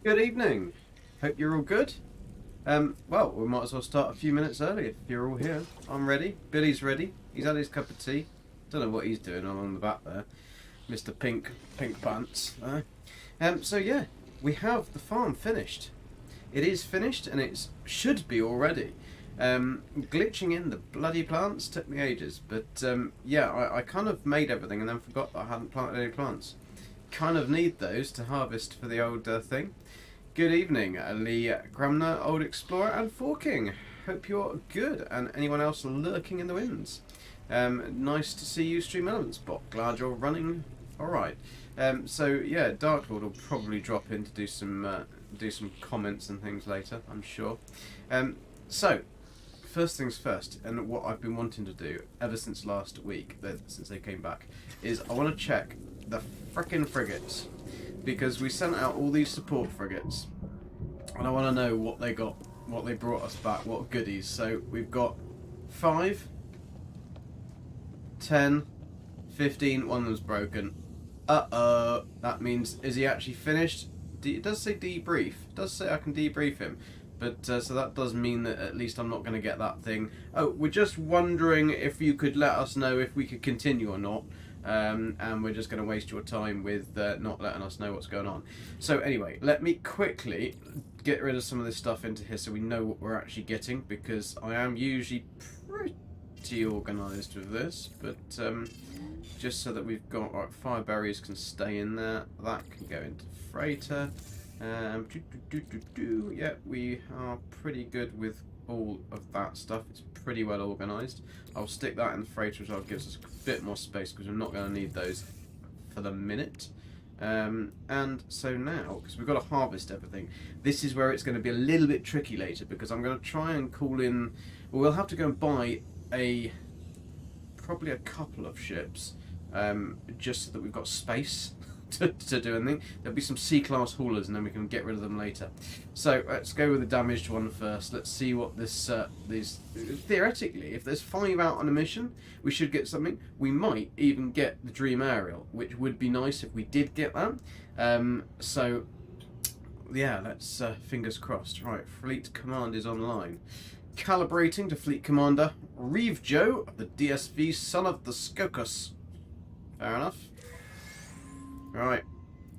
Good evening. Hope you're all good. Well, we might as well start a few minutes early if you're all here. I'm ready. Billy's ready. He's had his cup of tea. Don't know what he's doing along the back there, Mr. Pink Pants. So yeah, we have the farm finished. It is finished, and it should be already. Glitching in the bloody plants took me ages, but yeah, I kind of made everything and then forgot that I hadn't planted any plants. Kind of need those to harvest for the old thing. Good evening, Lee Gramner, Old Explorer, and Forking. Hope you're good, and anyone else lurking in the winds. Nice to see you, Stream Elements Bot. Glad you're running. All right. So yeah, Dark Lord will probably drop in to do some comments and things later, I'm sure. So first things first, and what I've been wanting to do ever since last week, since they came back, is I want to check the frickin' frigates, because we sent out all these support frigates, and I want to know what they got, what they brought us back, what goodies. So we've got 5, 10, 15, one of them's broken. That means, is he actually finished? It does say debrief. It does say I can debrief him. But so that does mean that at least I'm not going to get that thing. Oh, we're just wondering if you could let us know if we could continue or not. And we're just going to waste your time with not letting us know what's going on. So anyway, let me quickly get rid of some of this stuff into here so we know what we're actually getting, because I am usually pretty organised with this. But just so that we've got, right, fire berries can stay in there. That can go into freighter. Yeah, we are pretty good with all of that stuff. It's pretty well organised. I'll stick that in the freighter as well. Gives us a bit more space because we're not going to need those for the minute. And so now, because we've got to harvest everything, this is where it's going to be a little bit tricky later, because I'm going to try and call in. Well, we'll have to go and buy probably a couple of ships, just so that we've got space to do anything. There'll be some C-class haulers, and then we can get rid of them later. So let's go with the damaged one first. Let's see what this these. Theoretically, if there's 5 out on a mission, we should get something. We might even get the Dream Aerial, which would be nice if we did get that. So yeah, let's fingers crossed. Right, Fleet Command is online. Calibrating to Fleet Commander Reeve Joe, the DSV son of the Skokus. Fair enough. Right,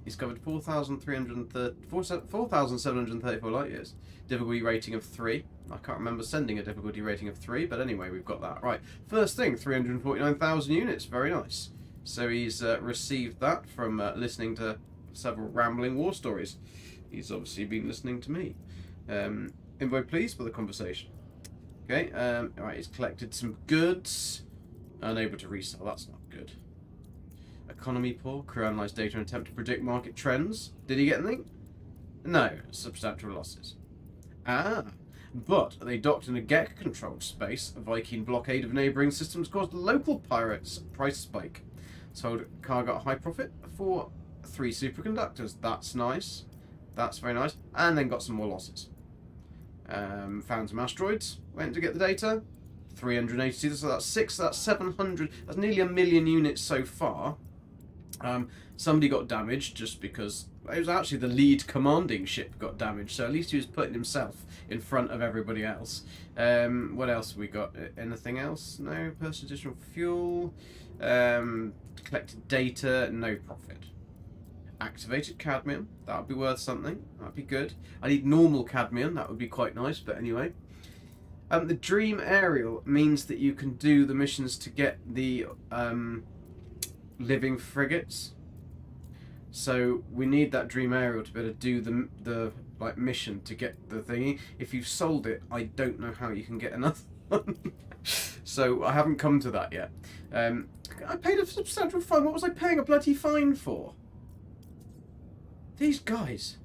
he's covered 4,734 light years. Difficulty rating of 3. I can't remember sending a difficulty rating of 3, but anyway, we've got that. Right, first thing, 349,000 units. Very nice. So he's received that from listening to several rambling war stories. He's obviously been listening to me. Envoy, please, for the conversation. Okay, right, he's collected some goods. Unable to resell, that's not good. Economy poor, crew analyse data and attempt to predict market trends. Did he get anything? No, substantial losses. But they docked in a Gek controlled space. A Viking blockade of neighbouring systems caused local pirates price spike. Sold cargo at high profit for 3 superconductors. That's nice. That's very nice. And then got some more losses. Found some asteroids. Went to get the data. 382. So that's 6. That's 700. That's nearly 1 million units so far. Somebody got damaged just because it was actually the lead commanding ship got damaged, so at least he was putting himself in front of everybody else. What else have we got? Anything else? No. Purchased additional fuel. Collected data. No profit. Activated cadmium. That would be worth something. That would be good. I need normal cadmium. That would be quite nice, but anyway. The Dream Aerial means that you can do the missions to get the living frigates. So we need that Dream Aerial to be able to do the like mission to get the thingy. If you've sold it, I don't know how you can get another one. So I haven't come to that yet. I paid a substantial fine. What was I paying a bloody fine for? These guys.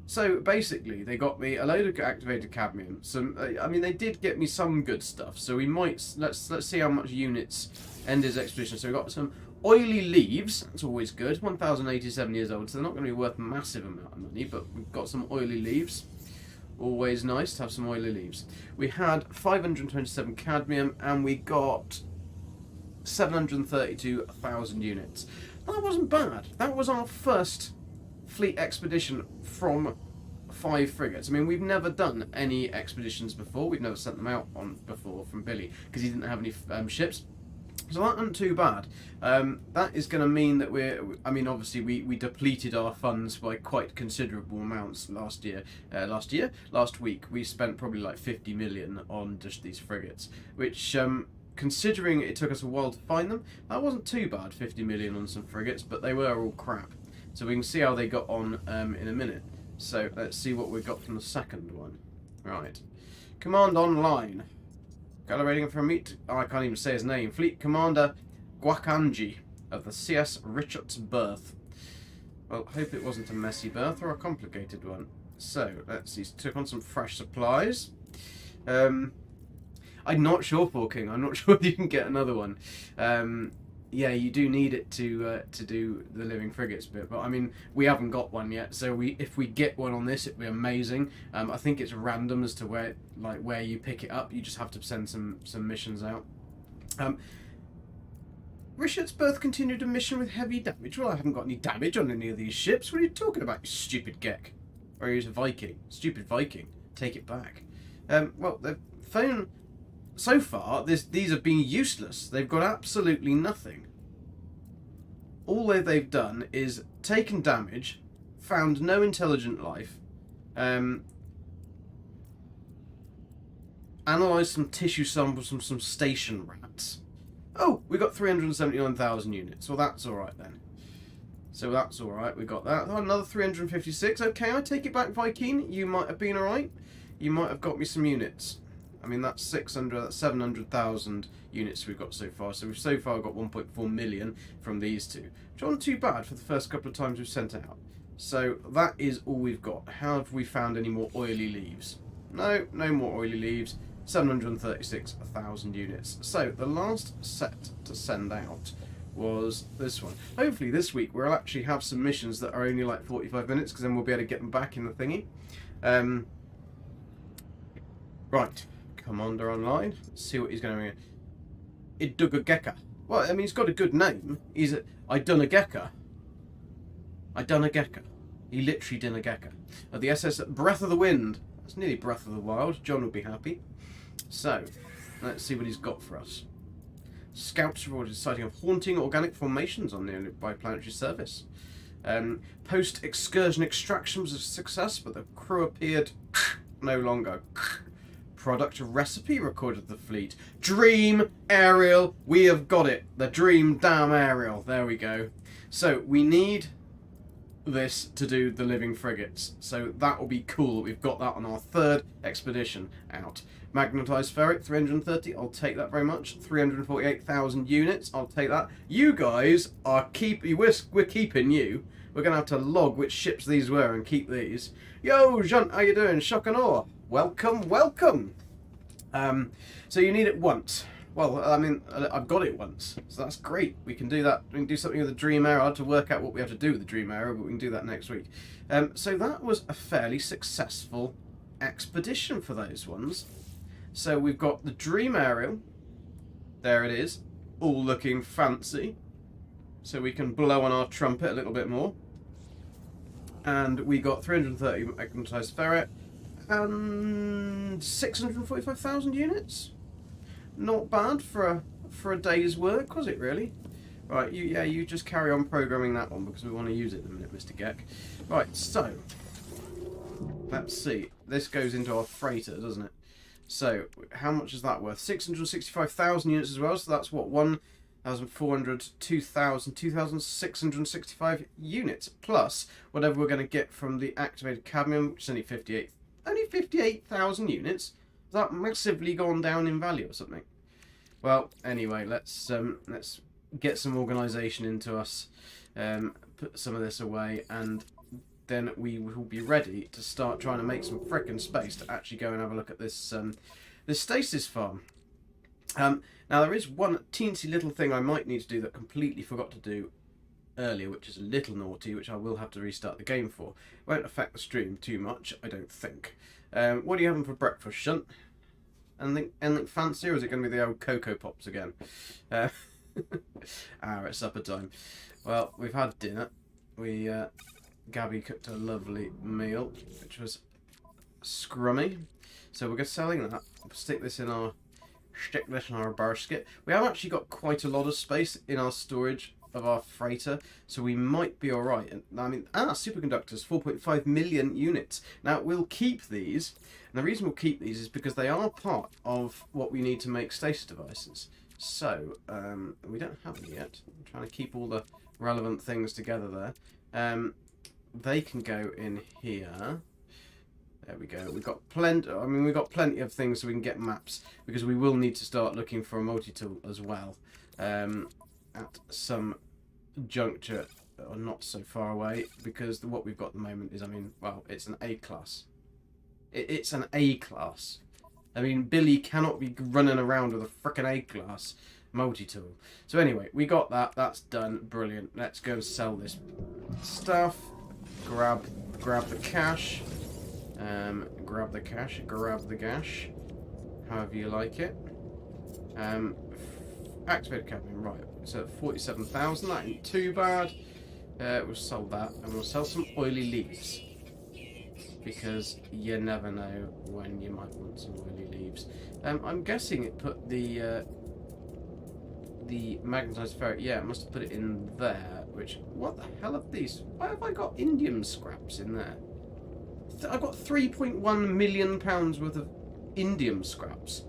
So basically, they got me a load of activated cadmium. Some, I mean, they did get me some good stuff. So we might let's see how much units end his expedition. So we got some oily leaves. That's always good. 1,087 years old. So they're not going to be worth a massive amount of money, but we've got some oily leaves. Always nice to have some oily leaves. We had 527 cadmium, and we got 732,000 units. That wasn't bad. That was our first fleet expedition from 5 frigates. I mean, we've never done any expeditions before. We've never sent them out on before from Billy because he didn't have any ships. So that isn't too bad. That is going to mean that I mean, obviously we depleted our funds by quite considerable amounts last year. Last week we spent probably like 50 million on just these frigates, which considering it took us a while to find them, that wasn't too bad. 50 million on some frigates, but they were all crap. So we can see how they got on in a minute. So let's see what we got from the second one. Right, command online. Calibrating from meet. Oh, I can't even say his name. Fleet Commander Gwakanji of the CS Richard's berth. Well, hope it wasn't a messy berth or a complicated one. So let's see. Took on some fresh supplies. I'm not sure, King. I'm not sure if you can get another one. Yeah, you do need it to do the living frigates bit, but I mean we haven't got one yet. So if we get one on this, it'd be amazing. I think it's random as to where you pick it up. You just have to send some missions out. Richard's berth continued a mission with heavy damage. Well, I haven't got any damage on any of these ships. What are you talking about, you stupid Gek? Or he's a Viking, stupid Viking. Take it back. Well, the phone. So far, these have been useless. They've got absolutely nothing. All they've done is taken damage, found no intelligent life, analysed some tissue samples from some station rats. Oh, we got 379,000 units. Well, that's alright then. So that's alright, we got that. Oh, another 356. Okay, I take it back, Viking. You might have been alright. You might have got me some units. I mean, that's 700,000 units we've got so far. So we've so far got 1.4 million from these two, which aren't too bad for the first couple of times we've sent out. So that is all we've got. Have we found any more oily leaves? No, no more oily leaves. 736,000 units. So the last set to send out was this one. Hopefully this week we'll actually have some missions that are only like 45 minutes, because then we'll be able to get them back in the thingy. Right. Commander online. Let's see what he's going to be. Idugageka. Well, I mean, he's got a good name. He's a Idunageka. Idunageka. He literally did a Geka. Of the SS Breath of the Wind. That's nearly Breath of the Wild. John will be happy. So, let's see what he's got for us. Scouts reported sighting of haunting organic formations on nearby planetary surface. Post-excursion extraction was a success, but the crew appeared no longer. Product recipe recorded the fleet. Dream aerial. We have got it. The dream damn aerial. There we go. So we need this to do the living frigates. So that will be cool that we've got that on our third expedition out. Magnetized ferret, 330. I'll take that very much. 348,000 units. I'll take that. You guys are we're keeping you. We're going to have to log which ships these were and keep these. Yo, Jean, how you doing? Shock and awe. Welcome, welcome. So you need it once. Well, I mean, I've got it once, so that's great. We can do that. We can do something with the Dream Arrow. I have to work out what we have to do with the Dream Arrow, but we can do that next week. So that was a fairly successful expedition for those ones. So we've got the Dream Arrow. There it is, all looking fancy. So we can blow on our trumpet a little bit more. And we got 330 magnetized ferret. And 645,000 units. Not bad for a day's work, was it really? Right, you just carry on programming that one because we want to use it in a minute, Mr. Gek. Right, so let's see. This goes into our freighter, doesn't it? So how much is that worth? 665,000 units as well. So that's what 1,400, 2,000, 2,665 units plus whatever we're going to get from the activated cadmium, which is only 58. Only 58,000 units? Has that massively gone down in value or something? Well, anyway, let's get some organisation into us, put some of this away, and then we will be ready to start trying to make some frickin' space to actually go and have a look at this this stasis farm. Now there is one teensy little thing I might need to do that I completely forgot to do earlier, which is a little naughty, which I will have to restart the game for. Won't affect the stream too much, I don't think. What are you having for breakfast, Shunt? Anything fancy, or is it going to be the old Cocoa Pops again? It's supper time. Well, we've had dinner. We Gabby cooked a lovely meal, which was scrummy. So we're just selling that. Stick this in our basket. We have actually got quite a lot of space in our storage of our freighter, so we might be alright. And I mean, superconductors, 4.5 million units. Now, we'll keep these, and the reason we'll keep these is because they are part of what we need to make stasis devices. So, we don't have them yet. I'm trying to keep all the relevant things together there. They can go in here. There we go. We've got plenty. I mean, we've got plenty of things so we can get maps, because we will need to start looking for a multi-tool as well at some juncture, or not so far away, because what we've got at the moment is, I mean, well, it's an A class. It's an A class. I mean, Billy cannot be running around with a frickin' A class multi-tool. So anyway, we got that. That's done. Brilliant. Let's go and sell this stuff. Grab the cash. Grab the cash, grab the gash, however you like it. Activate cabin, right, so 47,000, that ain't too bad. We'll sell that, and we'll sell some oily leaves, because you never know when you might want some oily leaves. I'm guessing it put the magnetized ferret, yeah, it must have put it in there, which, what the hell are these? Why have I got indium scraps in there? I've got £3.1 million worth of indium scraps.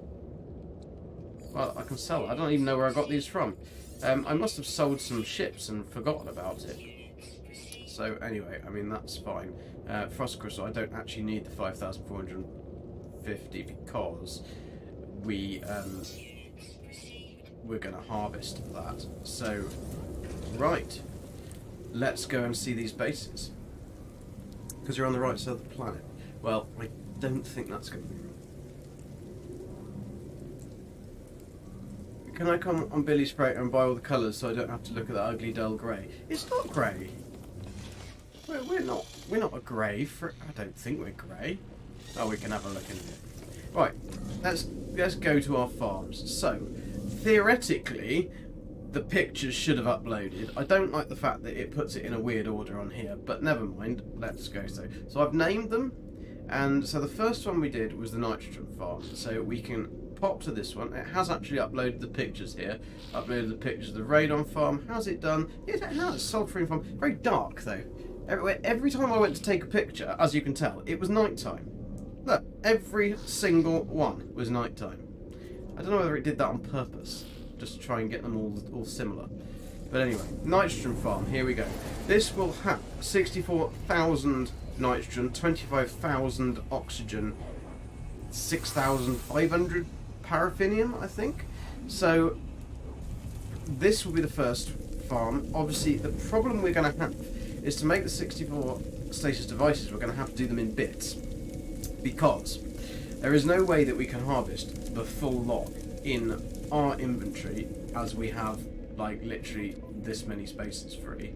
Well, I can sell it. I don't even know where I got these from. I must have sold some ships and forgotten about it. So anyway, I mean, that's fine. Frost crystal, I don't actually need the 5,450 because we're going to harvest that. So, right. Let's go and see these bases. Because you're on the right side of the planet. Well, I don't think that's going to be right. Can I come on Billy's freighter and buy all the colours so I don't have to look at that ugly dull grey? It's not grey. We're not a grey. I don't think we're grey. Oh, we can have a look in here. Right, let's go to our farms. So, theoretically, the pictures should have uploaded. I don't like the fact that it puts it in a weird order on here, but never mind. Let's go. So I've named them, and so the first one we did was the nitrogen farm. So we can pop to this one. It has actually uploaded the pictures here. Uploaded the pictures of the radon farm. How's it done? Yes, it has. Sulfurin farm. Very dark though. Every time I went to take a picture, as you can tell, it was nighttime. Look, every single one was nighttime. I don't know whether it did that on purpose, just to try and get them all similar. But anyway, nitrogen farm, here we go. This will have 64,000 nitrogen, 25,000 oxygen, 6,500 paraffinium, I think. So this will be the first farm. Obviously, the problem we're going to have is to make the 64 stasis devices, we're going to have to do them in bits, because there is no way that we can harvest the full lot in our inventory as we have, like, literally this many spaces free.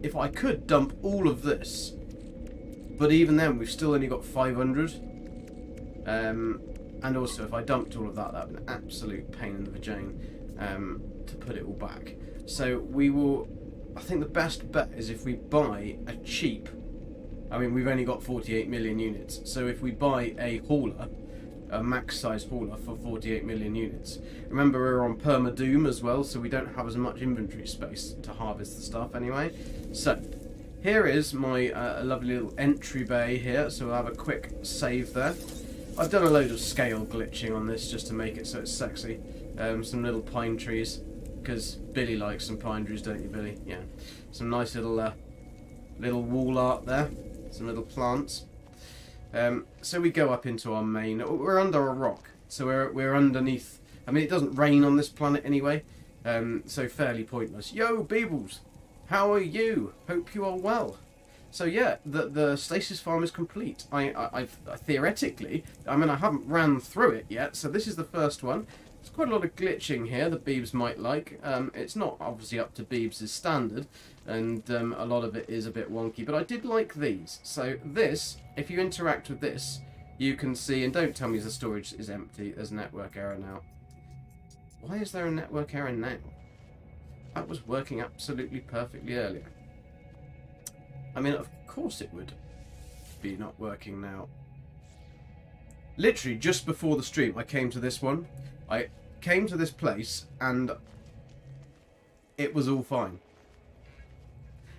If I could dump all of this, but even then we've still only got 500, and also if I dumped all of that, that would be an absolute pain in the vagina to put it all back. So we will, I think the best bet is if we buy a cheap, I mean, we've only got 48 million units, so if we buy a hauler, a max size hauler for 48 million units. Remember, we're on perma-doom as well, so we don't have as much inventory space to harvest the stuff anyway. So here is my lovely little entry bay here, so we'll have a quick save there. I've done a load of scale glitching on this just to make it so it's sexy. Some little pine trees, because Billy likes some pine trees, don't you, Billy? Yeah. Some nice little little wall art there, some little plants. So we go up into our main. We're under a rock, so we're underneath. I mean, it doesn't rain on this planet anyway, so fairly pointless. Yo, Beebles, how are you? Hope you are well. So yeah, the stasis farm is complete. I theoretically, I mean, I haven't ran through it yet, so this is the first one. There's quite a lot of glitching here that Beebs might like. It's not obviously up to Beebs' standard, and a lot of it is a bit wonky, but I did like these. So this, if you interact with this, you can see, and don't tell me the storage is empty, there's a network error now. Why is there a network error now? That was working absolutely perfectly earlier. I mean, of course it would be not working now. Literally, just before the stream, I came to this one. I came to this place, and it was all fine.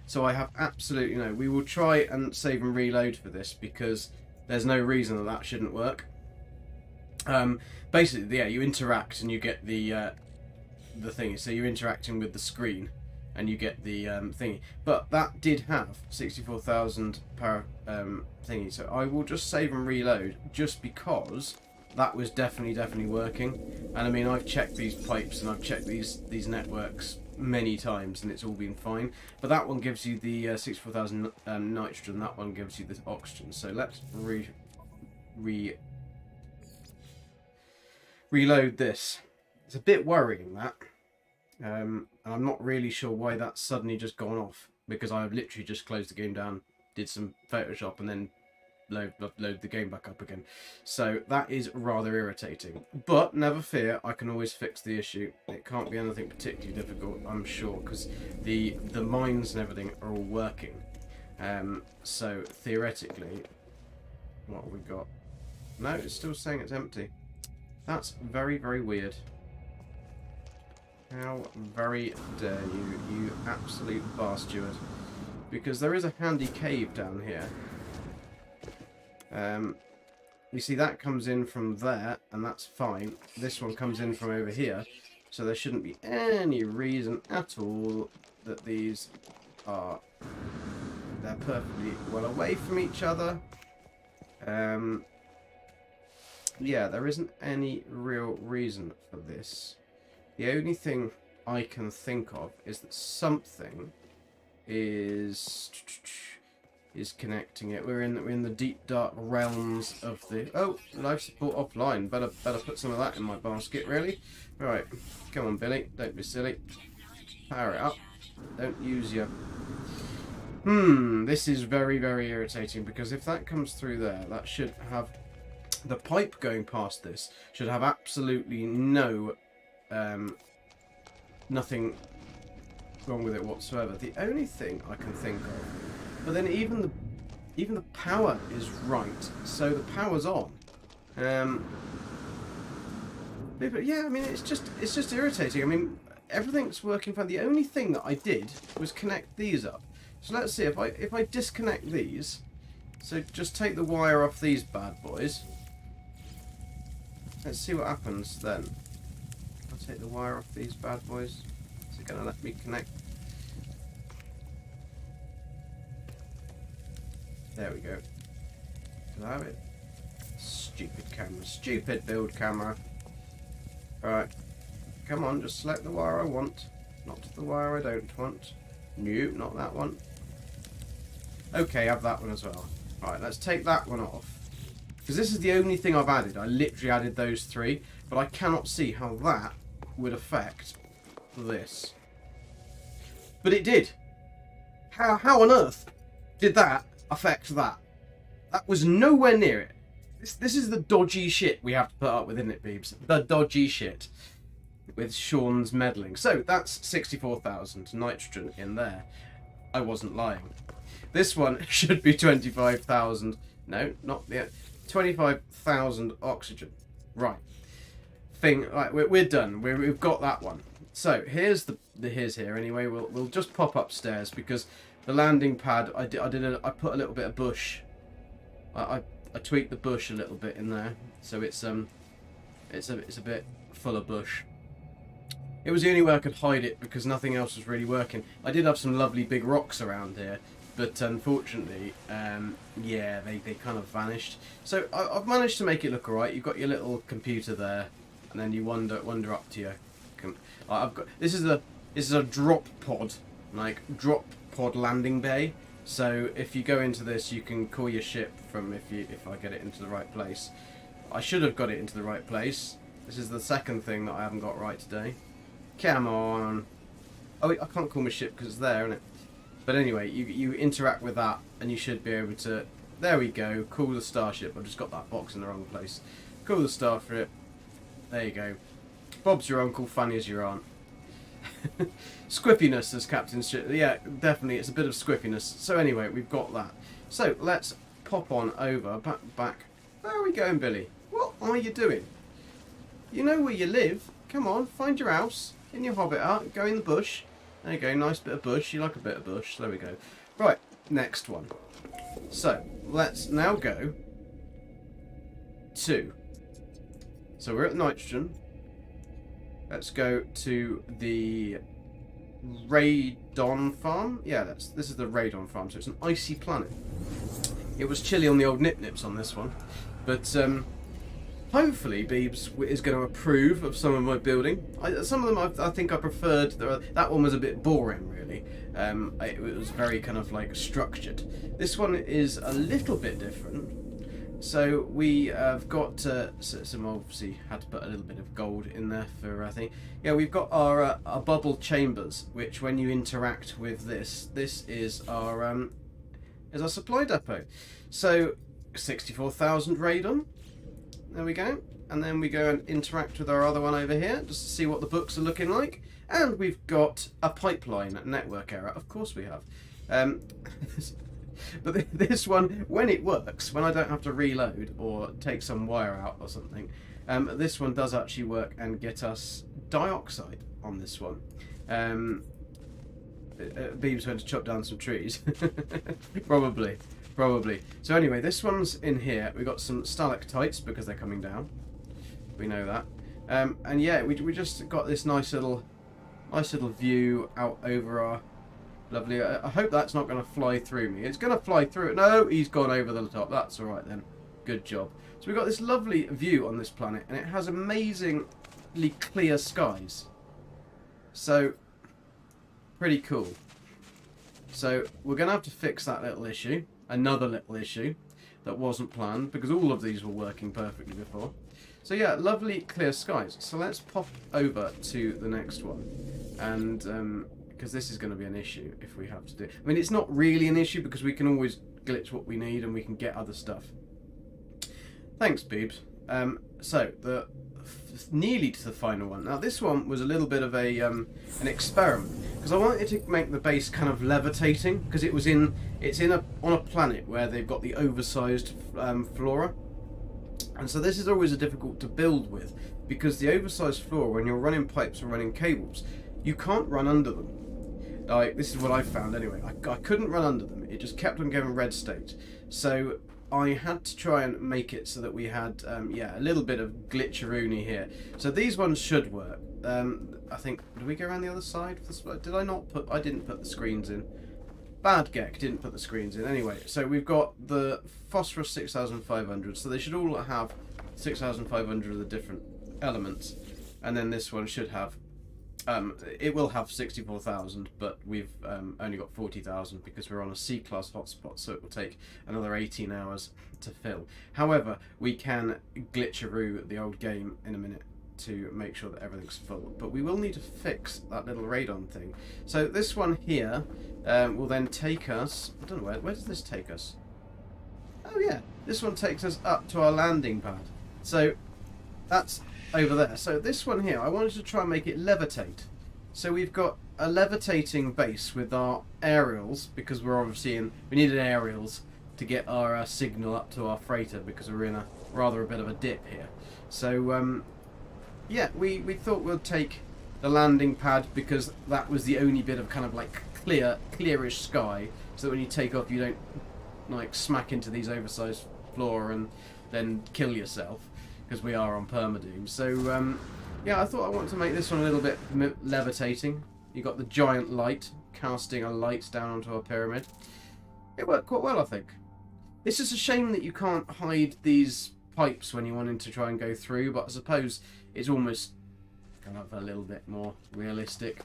So I have absolutely no... We will try and save and reload for this, because there's no reason that that shouldn't work. Basically, yeah, you interact and you get the thingy. So you're interacting with the screen, and you get the thingy. But that did have 64,000 power thingy. So I will just save and reload, just because that was definitely working. And I mean, I've checked these pipes and I've checked these networks many times, and it's all been fine. But that one gives you the 64,000 nitrogen. That one gives you the oxygen. So let's reload this. It's a bit worrying, that. And I'm not really sure why that's suddenly just gone off, because I have literally just closed the game down, did some Photoshop, and then load the game back up again. So that is rather irritating. But never fear, I can always fix the issue. It can't be anything particularly difficult, I'm sure, because the mines and everything are all working. So theoretically, what have we got? No, it's still saying it's empty. That's very weird. How very dare you, you absolute bastard. Because there is a handy cave down here. You see, that comes in from there, and that's fine. This one comes in from over here, so there shouldn't be any reason at all that these are... They're perfectly well away from each other. Yeah, there isn't any real reason for this. The only thing I can think of is that something is connecting it. We're in the deep dark realms of the... Oh, life support offline. Better put some of that in my basket, really. Right, come on, Billy. Don't be silly. Power it up. Don't use your... This is very irritating, because if that comes through there, that should have... The pipe going past this should have absolutely no... nothing wrong with it whatsoever. The only thing I can think of, but then even the power is right, so the power's on. But yeah, I mean, it's just irritating. I mean, everything's working fine. The only thing that I did was connect these up. So let's see if I disconnect these. So just take the wire off these bad boys. Let's see what happens then. I'll take the wire off these bad boys. Is it going to let me connect? There we go. Do I have it? Stupid camera. Stupid build camera. Alright. Come on, just select the wire I want. Not the wire I don't want. No, not that one. Okay, have that one as well. Alright, let's take that one off. Because this is the only thing I've added. I literally added those three. But I cannot see how that would affect this. But it did. How on earth did that affect that? That was nowhere near it. This is the dodgy shit we have to put up with, isn't it, Beebs? The dodgy shit. With Sean's meddling. So that's 64,000 nitrogen in there. I wasn't lying. This one should be 25,000. No, not the 25,000 oxygen. Right. Right, we're done. We've got that one. So here's here's here anyway. We'll just pop upstairs, because the landing pad I put a little bit of bush. I tweaked the bush a little bit in there, so it's a bit full of bush. It was the only way I could hide it, because nothing else was really working. I did have some lovely big rocks around here, but unfortunately, yeah, they kind of vanished. So I've managed to make it look alright. You've got your little computer there, and then you wander up to your... I've got this is a drop pod, like drop pod landing bay. So if you go into this, you can call your ship from if I get it into the right place. I should have got it into the right place. This is the second thing that I haven't got right today. Come on. Oh, I can't call my ship because it's there, isn't it? But anyway, you interact with that, and you should be able to... There we go. Call the starship. I've just got that box in the wrong place. Call the starship. There you go. Bob's your uncle, Fanny's your aunt. Squiffiness, as Captain yeah, definitely, it's a bit of squiffiness. So anyway, we've got that. So let's pop on over, back. Where are we going, Billy? What are you doing? You know where you live. Come on, find your house in your hobbit hut. Go in the bush. There you go, nice bit of bush. You like a bit of bush. There we go. Right, next one. So let's now go to. So we're at nitrogen. Let's go to the Radon farm. Yeah, this is the Radon farm. So it's an icy planet. It was chilly on the old nip-nips on this one, but hopefully Beebs is going to approve of some of my building. Some of them I think I preferred. That one was a bit boring, really. It was very kind of like structured. This one is a little bit different. So we have got some, obviously had to put a little bit of gold in there for I think. Yeah, we've got our bubble chambers, which when you interact with this is our supply depot. So 64,000 radon. There we go. And then we go and interact with our other one over here just to see what the books are looking like. And we've got a pipeline network error. Of course we have. But this one, when it works, when I don't have to reload or take some wire out or something, this one does actually work and get us dioxide on this one. Beeb's going to chop down some trees. Probably. So anyway, this one's in here. We've got some stalactites because they're coming down. We know that. And yeah, we just got this nice little view out over our lovely. I hope that's not going to fly through me. It's going to fly through it. No, he's gone over the top. That's all right then. Good job. So we've got this lovely view on this planet, and it has amazingly clear skies. So pretty cool. So we're going to have to fix that little issue. Another little issue that wasn't planned because all of these were working perfectly before. So yeah, lovely clear skies. So let's pop over to the next one, and because this is going to be an issue if we have to do. I mean, it's not really an issue because we can always glitch what we need and we can get other stuff. Thanks, Beebs. So the nearly to the final one. Now this one was a little bit of a an experiment because I wanted to make the base kind of levitating because on a planet where they've got the oversized flora, and so this is always difficult to build with because the oversized flora, when you're running pipes or running cables, you can't run under them. Like, this is what I found anyway. I couldn't run under them. It just kept on giving red state. So I had to try and make it so that we had, yeah, a little bit of glitcheroony here. So these ones should work. I think, did we go around the other side? Did I not put, I didn't put the screens in. Bad Gek didn't put the screens in. Anyway, so we've got the phosphorus 6,500. So they should all have 6,500 of the different elements. And then this one should have, it will have 64,000, but we've only got 40,000 because we're on a C-class hotspot, so it will take another 18 hours to fill. However, we can glitcheroo the old game in a minute to make sure that everything's full, but we will need to fix that little radon thing. So this one here will then take us, I don't know, where does this take us? Oh yeah, this one takes us up to our landing pad. So that's over there. So this one here, I wanted to try and make it levitate. So we've got a levitating base with our aerials, because we're obviously we needed aerials to get our signal up to our freighter because we're in a bit of a dip here. So yeah, we thought we'd take the landing pad because that was the only bit of kind of like clearish sky, so that when you take off you don't like smack into these oversized flora and then kill yourself, because we are on permadoom. So yeah, I thought I wanted to make this one a little bit levitating. You got the giant light casting a light down onto our pyramid. It worked quite well, I think. It's just a shame that you can't hide these pipes when you're wanting to try and go through, but I suppose it's almost kind of a little bit more realistic,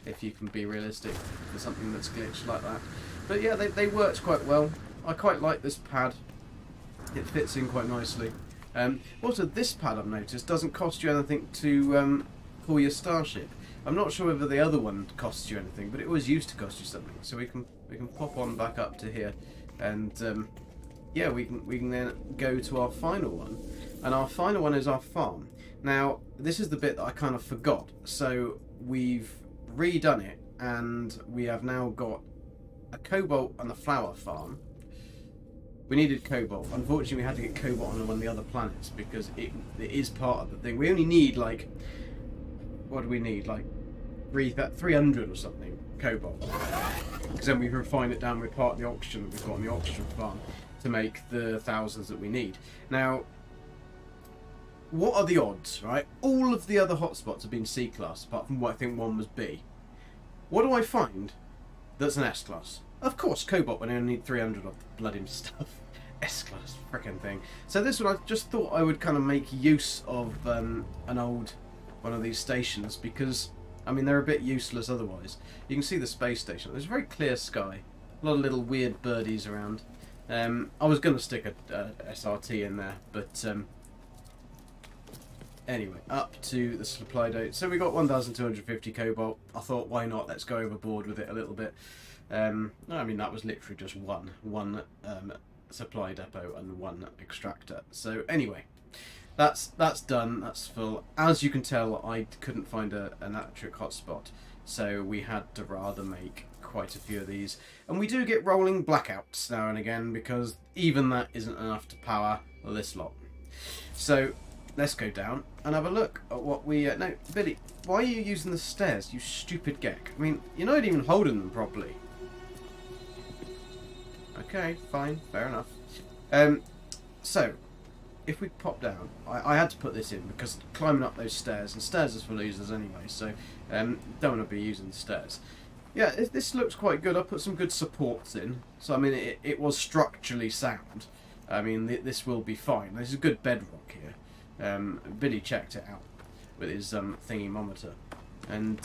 if you can be realistic for something that's glitched like that. But yeah, they worked quite well. I quite like this pad. It fits in quite nicely. Also, this pad I've noticed doesn't cost you anything to call your starship. I'm not sure whether the other one costs you anything, but it always used to cost you something. So we can pop on back up to here, and yeah, we can then go to our final one, and our final one is our farm. Now, this is the bit that I kind of forgot. So we've redone it, and we have now got a cobalt and a flower farm. We needed cobalt. Unfortunately, we had to get cobalt on one of the other planets because it is part of the thing. We only need, like, what do we need? Like 300 or something cobalt. Because then we refine it down with part of the oxygen that we've got on the oxygen farm to make the thousands that we need. Now, what are the odds, right? All of the other hotspots have been C-class, apart from what I think one was B. What do I find that's an S-class? Of course, cobalt, when I only need 300 of the bloody stuff. S-class frickin' thing. So this one, I just thought I would kind of make use of an old one of these stations, because, I mean, they're a bit useless otherwise. You can see the space station. There's a very clear sky. A lot of little weird birdies around. I was going to stick a SRT in there, but anyway, up to the supply date. So we got 1,250 cobalt. I thought, why not? Let's go overboard with it a little bit. I mean, that was literally just one supply depot and one extractor. So anyway, that's done. That's full. As you can tell, I couldn't find an electric hotspot, so we had to rather make quite a few of these. And we do get rolling blackouts now and again, because even that isn't enough to power this lot. So let's go down and have a look at what we... no, Billy, why are you using the stairs, you stupid Gek? I mean, you're not even holding them properly. Okay, fine, fair enough. So, if we pop down, I had to put this in because climbing up those stairs, and stairs is for losers anyway, so don't want to be using the stairs. Yeah, this looks quite good. I put some good supports in, so I mean it was structurally sound. I mean this will be fine. There's a good bedrock here. Billy checked it out with his thingy-mometer, and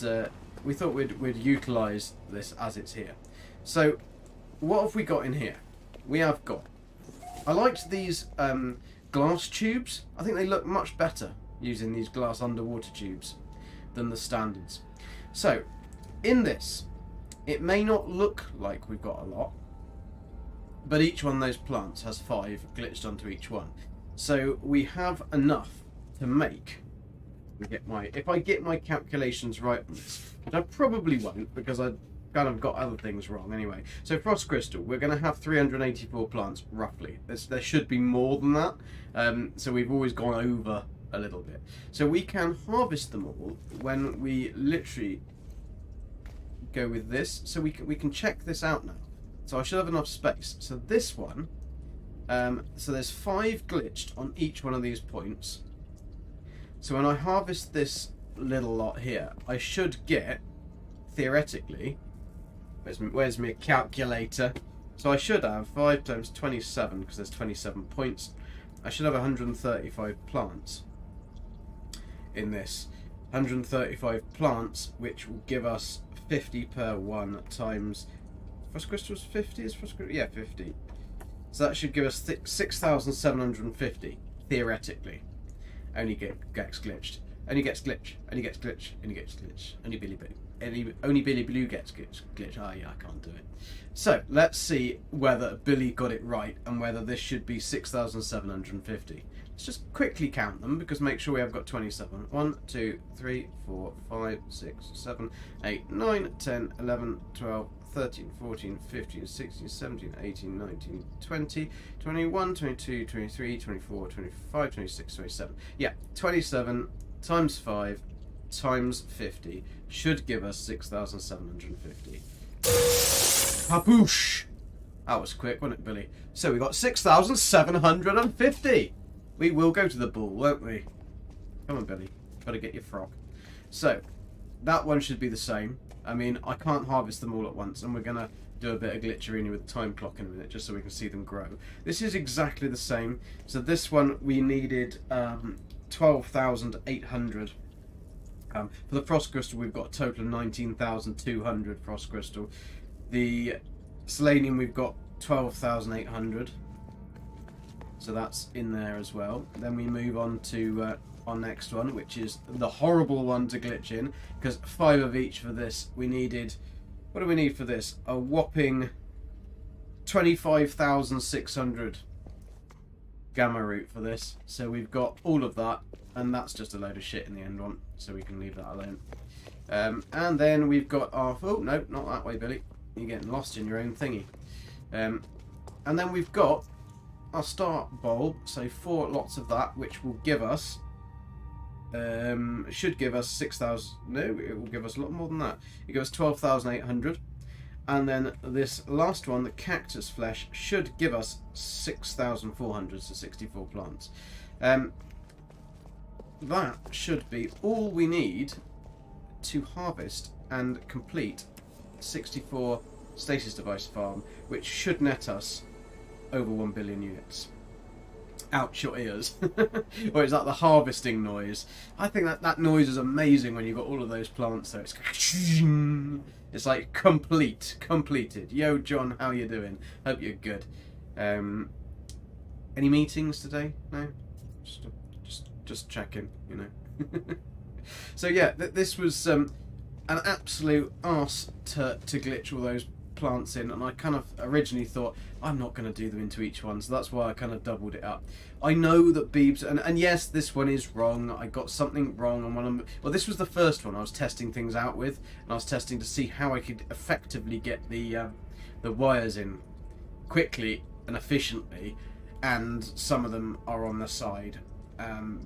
we thought we'd utilise this as it's here. So what have we got in here? We have got... I liked these glass tubes. I think they look much better using these glass underwater tubes than the standards. So, in this, it may not look like we've got a lot, but each one of those plants has 5 glitched onto each one. So we have enough to make... if I get my calculations right on this, which I probably won't because I kind of got other things wrong anyway. So frost crystal, we're going to have 384 plants roughly. There should be more than that. So we've always gone over a little bit. So we can harvest them all when we literally go with this. So we can check this out now. So I should have enough space. So this one, so there's 5 glitched on each one of these points. So when I harvest this little lot here, I should get, theoretically, where's my calculator? So I should have 5 times 27, because there's 27 points. I should have 135 plants in this. 135 plants, which will give us 50 per one times... Frost crystals 50? Is frost crystal? Yeah, 50. So that should give us 6,750, theoretically. Only gets glitched. Only gets glitch. Only gets glitch. Only gets glitch. Only Billy Blue. Only Billy Blue gets glitch. Oh yeah, I can't do it. So let's see whether Billy got it right and whether this should be 6,750. Let's just quickly count them, because make sure we have got 27. 1, 2, 3, 4, 5, 6, 7, 8, 9, 10, 11, 12, 13, 14, 15, 16, 17, 18, 19, 20, 21, 22, 23, 24, 25, 26, 27. Yeah, 27 times 5 times 50 should give us 6,750. Papoosh! That was quick, wasn't it, Billy? So we got 6,750! We will go to the ball, won't we? Come on, Billy. Gotta get your frog. So, that one should be the same. I mean, I can't harvest them all at once, and we're gonna do a bit of glitcherini with the time clock in a minute, just so we can see them grow. This is exactly the same. So this one, we needed 12,800. For the frost crystal, we've got a total of 19,200 frost crystal. The selenium, we've got 12,800. So that's in there as well. Then we move on to our next one, which is the horrible one to glitch in, because 5 of each for this. We needed, what do we need for this? A whopping 25,600 gamma root for this. So we've got all of that, and that's just a load of shit in the end one, so we can leave that alone. And then we've got our... Oh, no, not that way, Billy. You're getting lost in your own thingy. And then we've got our start bulb, so 4 lots of that, which will give us... should give us 6,000... No, it will give us a lot more than that. It gives us 12,800. And then this last one, the cactus flesh, should give us 6,400, so 64 plants. That should be all we need to harvest and complete 64 Stasis Device farm, which should net us over 1 billion units. Ouch your ears. Or is that the harvesting noise? I think that noise is amazing when you've got all of those plants there. It's like completed. Yo John, how you doing? Hope you're good. Any meetings today? No? Just checking, you know. So yeah, this was an absolute arse to glitch all those plants in, and I kind of originally thought I'm not going to do them into each one, so that's why I kind of doubled it up. I know that Beebs, and yes, this one is wrong. I got something wrong on one of them. Well, this was the first one I was testing things out with, and I was testing to see how I could effectively get the wires in quickly and efficiently, and some of them are on the side,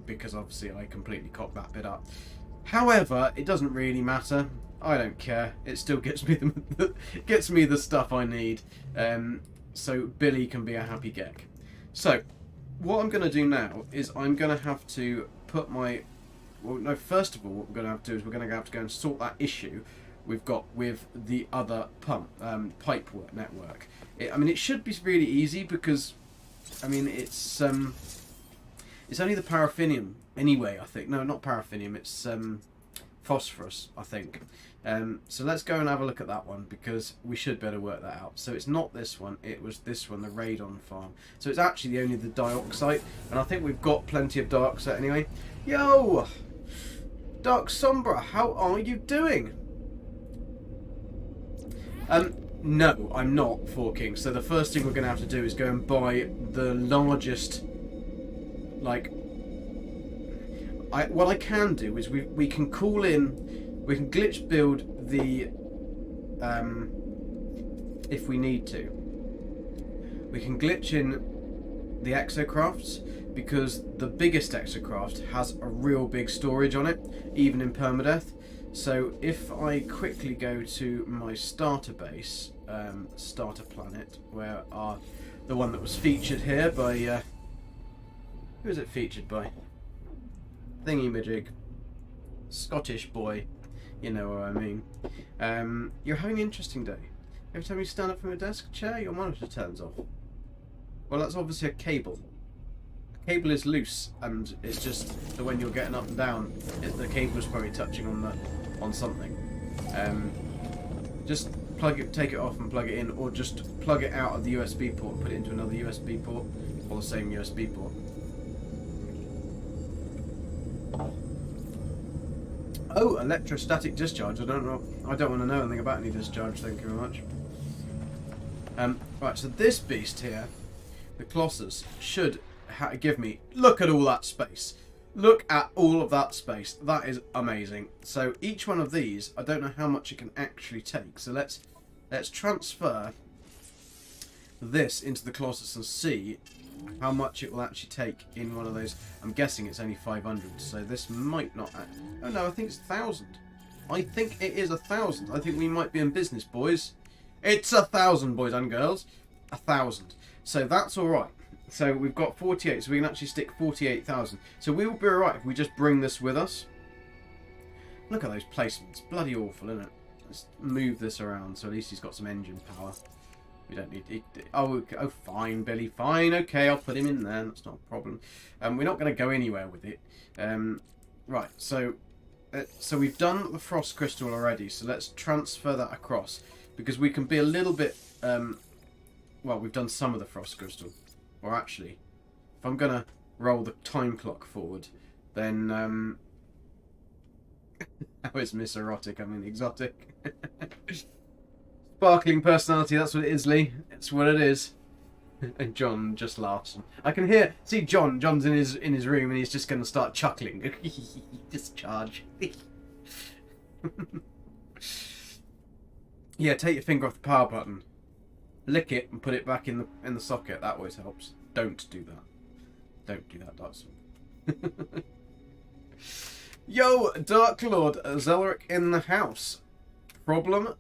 because obviously I completely cocked that bit up. However, it doesn't really matter. I don't care. It still gets me the stuff I need. So Billy can be a happy Gek. So what I'm going to do now is I'm going to have to put my... Well, no, first of all, what we're going to have to do is we're going to have to go and sort that issue we've got with the other pipe network. I mean, it should be really easy because, I mean, it's only the paraffinium anyway, I think. No, not paraffinium, it's phosphorus, I think. So let's go and have a look at that one, because we should better work that out. So it's not this one, it was this one, the radon farm. So it's actually only the dioxide, and I think we've got plenty of dioxide anyway. Yo! Dark Sombra, how are you doing? No, I'm not forking. So the first thing we're going to have to do is go and buy the largest, like... what I can do is we can call in, we can glitch build the, if we need to. We can glitch in the exocrafts, because the biggest exocraft has a real big storage on it, even in permadeath. So if I quickly go to my starter base, starter planet, where the one that was featured here by, who is it featured by? Thingy-majig. Scottish boy. You know what I mean. You're having an interesting day. Every time you stand up from your desk chair, your monitor turns off. Well, that's obviously a cable. The cable is loose, and it's just that when you're getting up and down, the cable is probably touching on something. Just take it off and plug it in, or just plug it out of the USB port and put it into another USB port, or the same USB port. Oh, electrostatic discharge. I don't know. I don't want to know anything about any discharge. Thank you very much. Right. So this beast here, the Colossus, should give me. Look at all that space. Look at all of that space. That is amazing. So each one of these, I don't know how much it can actually take. So let's transfer this into the Colossus and see how much it will actually take in one of those. I'm guessing it's only 500, so this might not... Oh no, I think it's 1,000. I think it is 1,000. I think we might be in business, boys. It's 1,000, boys and girls. 1,000. So that's alright. So we've got 48, so we can actually stick 48,000. So we will be alright if we just bring this with us. Look at those placements. Bloody awful, isn't it? Let's move this around, so at least he's got some engine power. We don't need it. Oh, fine, Billy. Fine, okay, I'll put him in there. That's not a problem. We're not going to go anywhere with it. Right, so we've done the frost crystal already. So let's transfer that across, because we can be a little bit. Well, we've done some of the frost crystal, or actually, if I'm going to roll the time clock forward, then how is Miss Erotic? I mean, exotic. Sparkling personality, that's what it is, Lee. It's what it is. And John just laughs. I can see John's in his room, and he's just going to start chuckling. Discharge. Yeah, take your finger off the power button, lick it, and put it back in the socket. That always helps. Don't do that. Don't do that, Dark. Yo, Dark Lord Zelric in the house. Problem?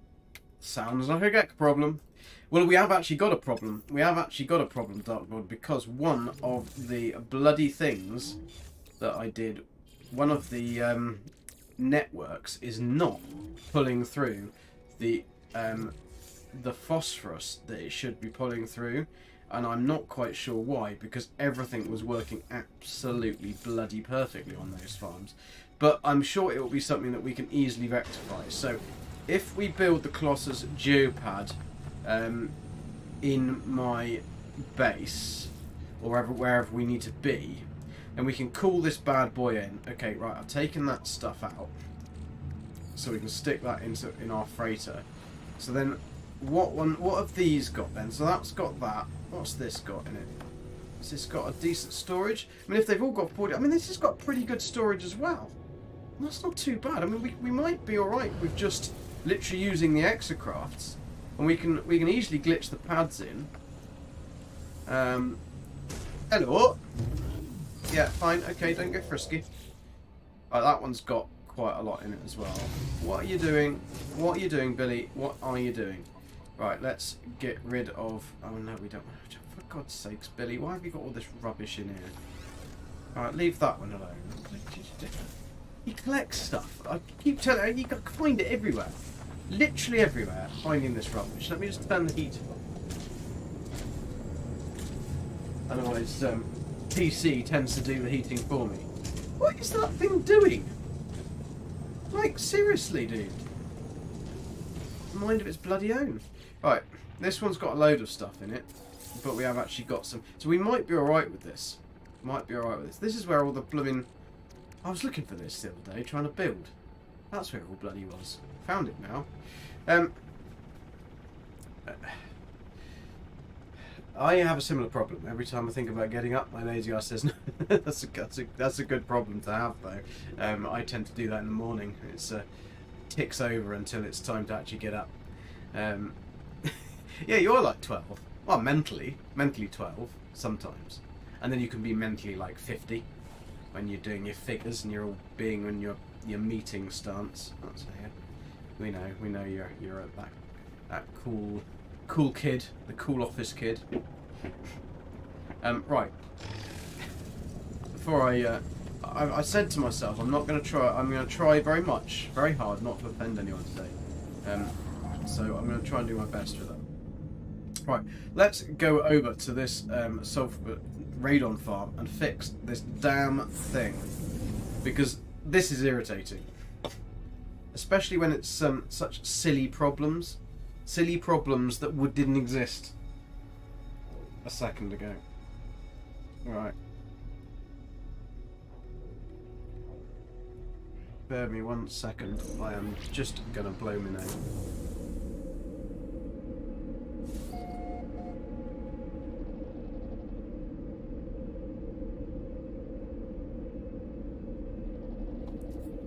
Sounds like a Gek problem. Well, we have actually got a problem. We have actually got a problem, Dark Lord, because one of the bloody things that I did, one of the networks is not pulling through the phosphorus that it should be pulling through, and I'm not quite sure why, because everything was working absolutely bloody perfectly on those farms. But I'm sure it will be something that we can easily rectify. So if we build the Colossus Geopad in my base, or wherever we need to be, and we can call this bad boy in. Okay, right, I've taken that stuff out, so we can stick that in our freighter. So then, what have these got then? So that's got that. What's this got in it? Has this got a decent storage? I mean, if they've all got 40, I mean, this has got pretty good storage as well. That's not too bad. I mean, we might be all right with just literally using the exocrafts, and we can easily glitch the pads in. Hello. Yeah, fine. Okay, don't get frisky. Oh, that one's got quite a lot in it as well. What are you doing? What are you doing, Billy? What are you doing? Right, let's get rid of... Oh, no, we don't. For God's sakes, Billy, why have you got all this rubbish in here? Alright, leave that one alone. He collects stuff. I keep telling you, you can find it everywhere. Literally everywhere, finding this rubbish. Let me just turn the heat on. Otherwise, PC tends to do the heating for me. What is that thing doing? Like, seriously, dude. Mind of its bloody own. Right, this one's got a load of stuff in it, but we have actually got some. So we might be alright with this. Might be alright with this. This is where all the blooming... I was looking for this the other day, trying to build. That's where it all bloody was. Found it now. I have a similar problem. Every time I think about getting up, my lazy ass says, no. that's a good problem to have, though. I tend to do that in the morning. It's ticks over until it's time to actually get up. Yeah, you're like 12. Well, mentally 12 sometimes, and then you can be mentally like 50 when you're doing your figures and you're all being in your meeting stance. That's here. We know you're that cool kid, the cool office kid. Right. Before I said to myself, I'm going to try very hard not to offend anyone today. So I'm going to try and do my best with that. Right, let's go over to this radon farm and fix this damn thing, because this is irritating. Especially when it's such silly problems that didn't exist a second ago. Right. Bear me 1 second. I am just gonna blow my nose.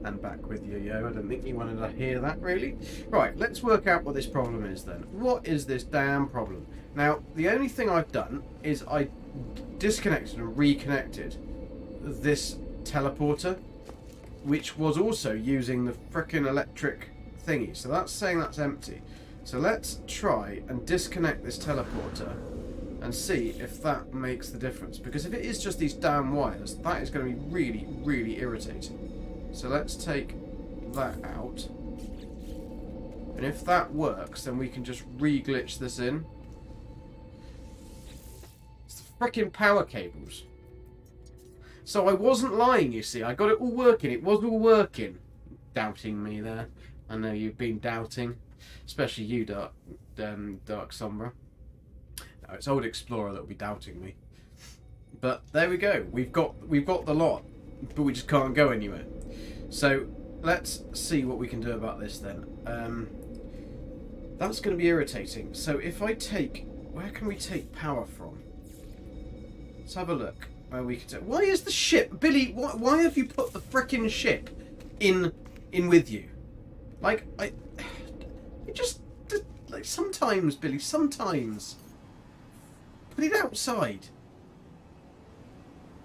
And back with you, yo. I don't think you wanted to hear that, really. Right, let's work out what this problem is then. What is this damn problem? Now, the only thing I've done is I disconnected and reconnected this teleporter, which was also using the frickin' electric thingy. So that's saying that's empty. So let's try and disconnect this teleporter and see if that makes the difference. Because if it is just these damn wires, that is going to be really, really irritating. So let's take that out. And if that works, then we can just re-glitch this in. It's the frickin' power cables. So I wasn't lying, you see. I got it all working. It was all working. Doubting me there. I know you've been doubting. Especially you, Dark Sombra. No, it's Old Explorer that will be doubting me. But there we go. We've got the lot. But we just can't go anywhere. So let's see what we can do about this then. That's going to be irritating. So if I take... Where can we take power from? Let's have a look. Where we can take... Why is the ship... Billy, why have you put the frickin' ship in with you? Like, it just, like, sometimes, Billy, sometimes. Put it outside.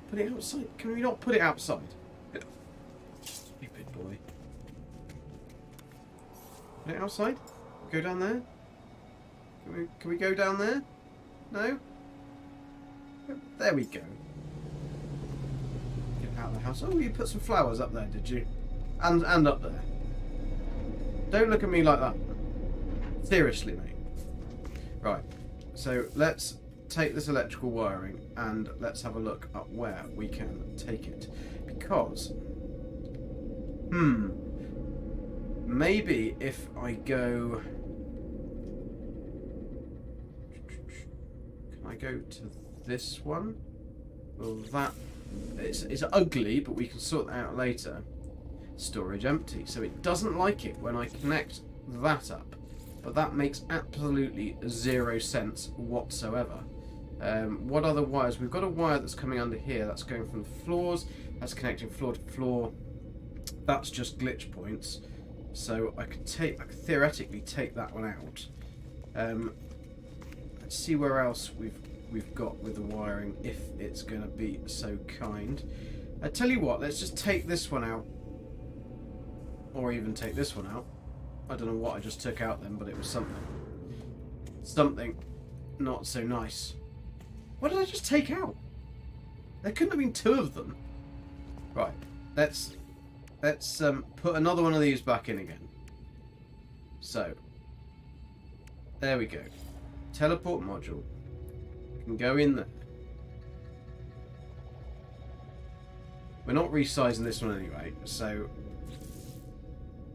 Put it outside. Can we not put it outside? Stupid boy. Put it outside? Go down there? Can we go down there? No? There we go. Get out of the house. Oh, you put some flowers up there, did you? And up there. Don't look at me like that. Seriously, mate. Right. So let's take this electrical wiring and let's have a look at where we can take it. Because maybe if I go, can I go to this one? Well, that it's ugly, but we can sort that out later. Storage empty, so it doesn't like it when I connect that up, but that makes absolutely 0 sense whatsoever. What other wires? We've got a wire that's coming under here, that's going from the floors, that's connecting floor to floor. That's just glitch points, so I could theoretically take that one out. Let's see where else we've got with the wiring, if it's going to be so kind. I tell you what, let's just take this one out, or even take this one out. I don't know what I just took out then, but it was something not so nice. What did I just take out? There couldn't have been 2 of them. Right, let's put another one of these back in again. So there we go. Teleport module can go in there. We're not resizing this one anyway, so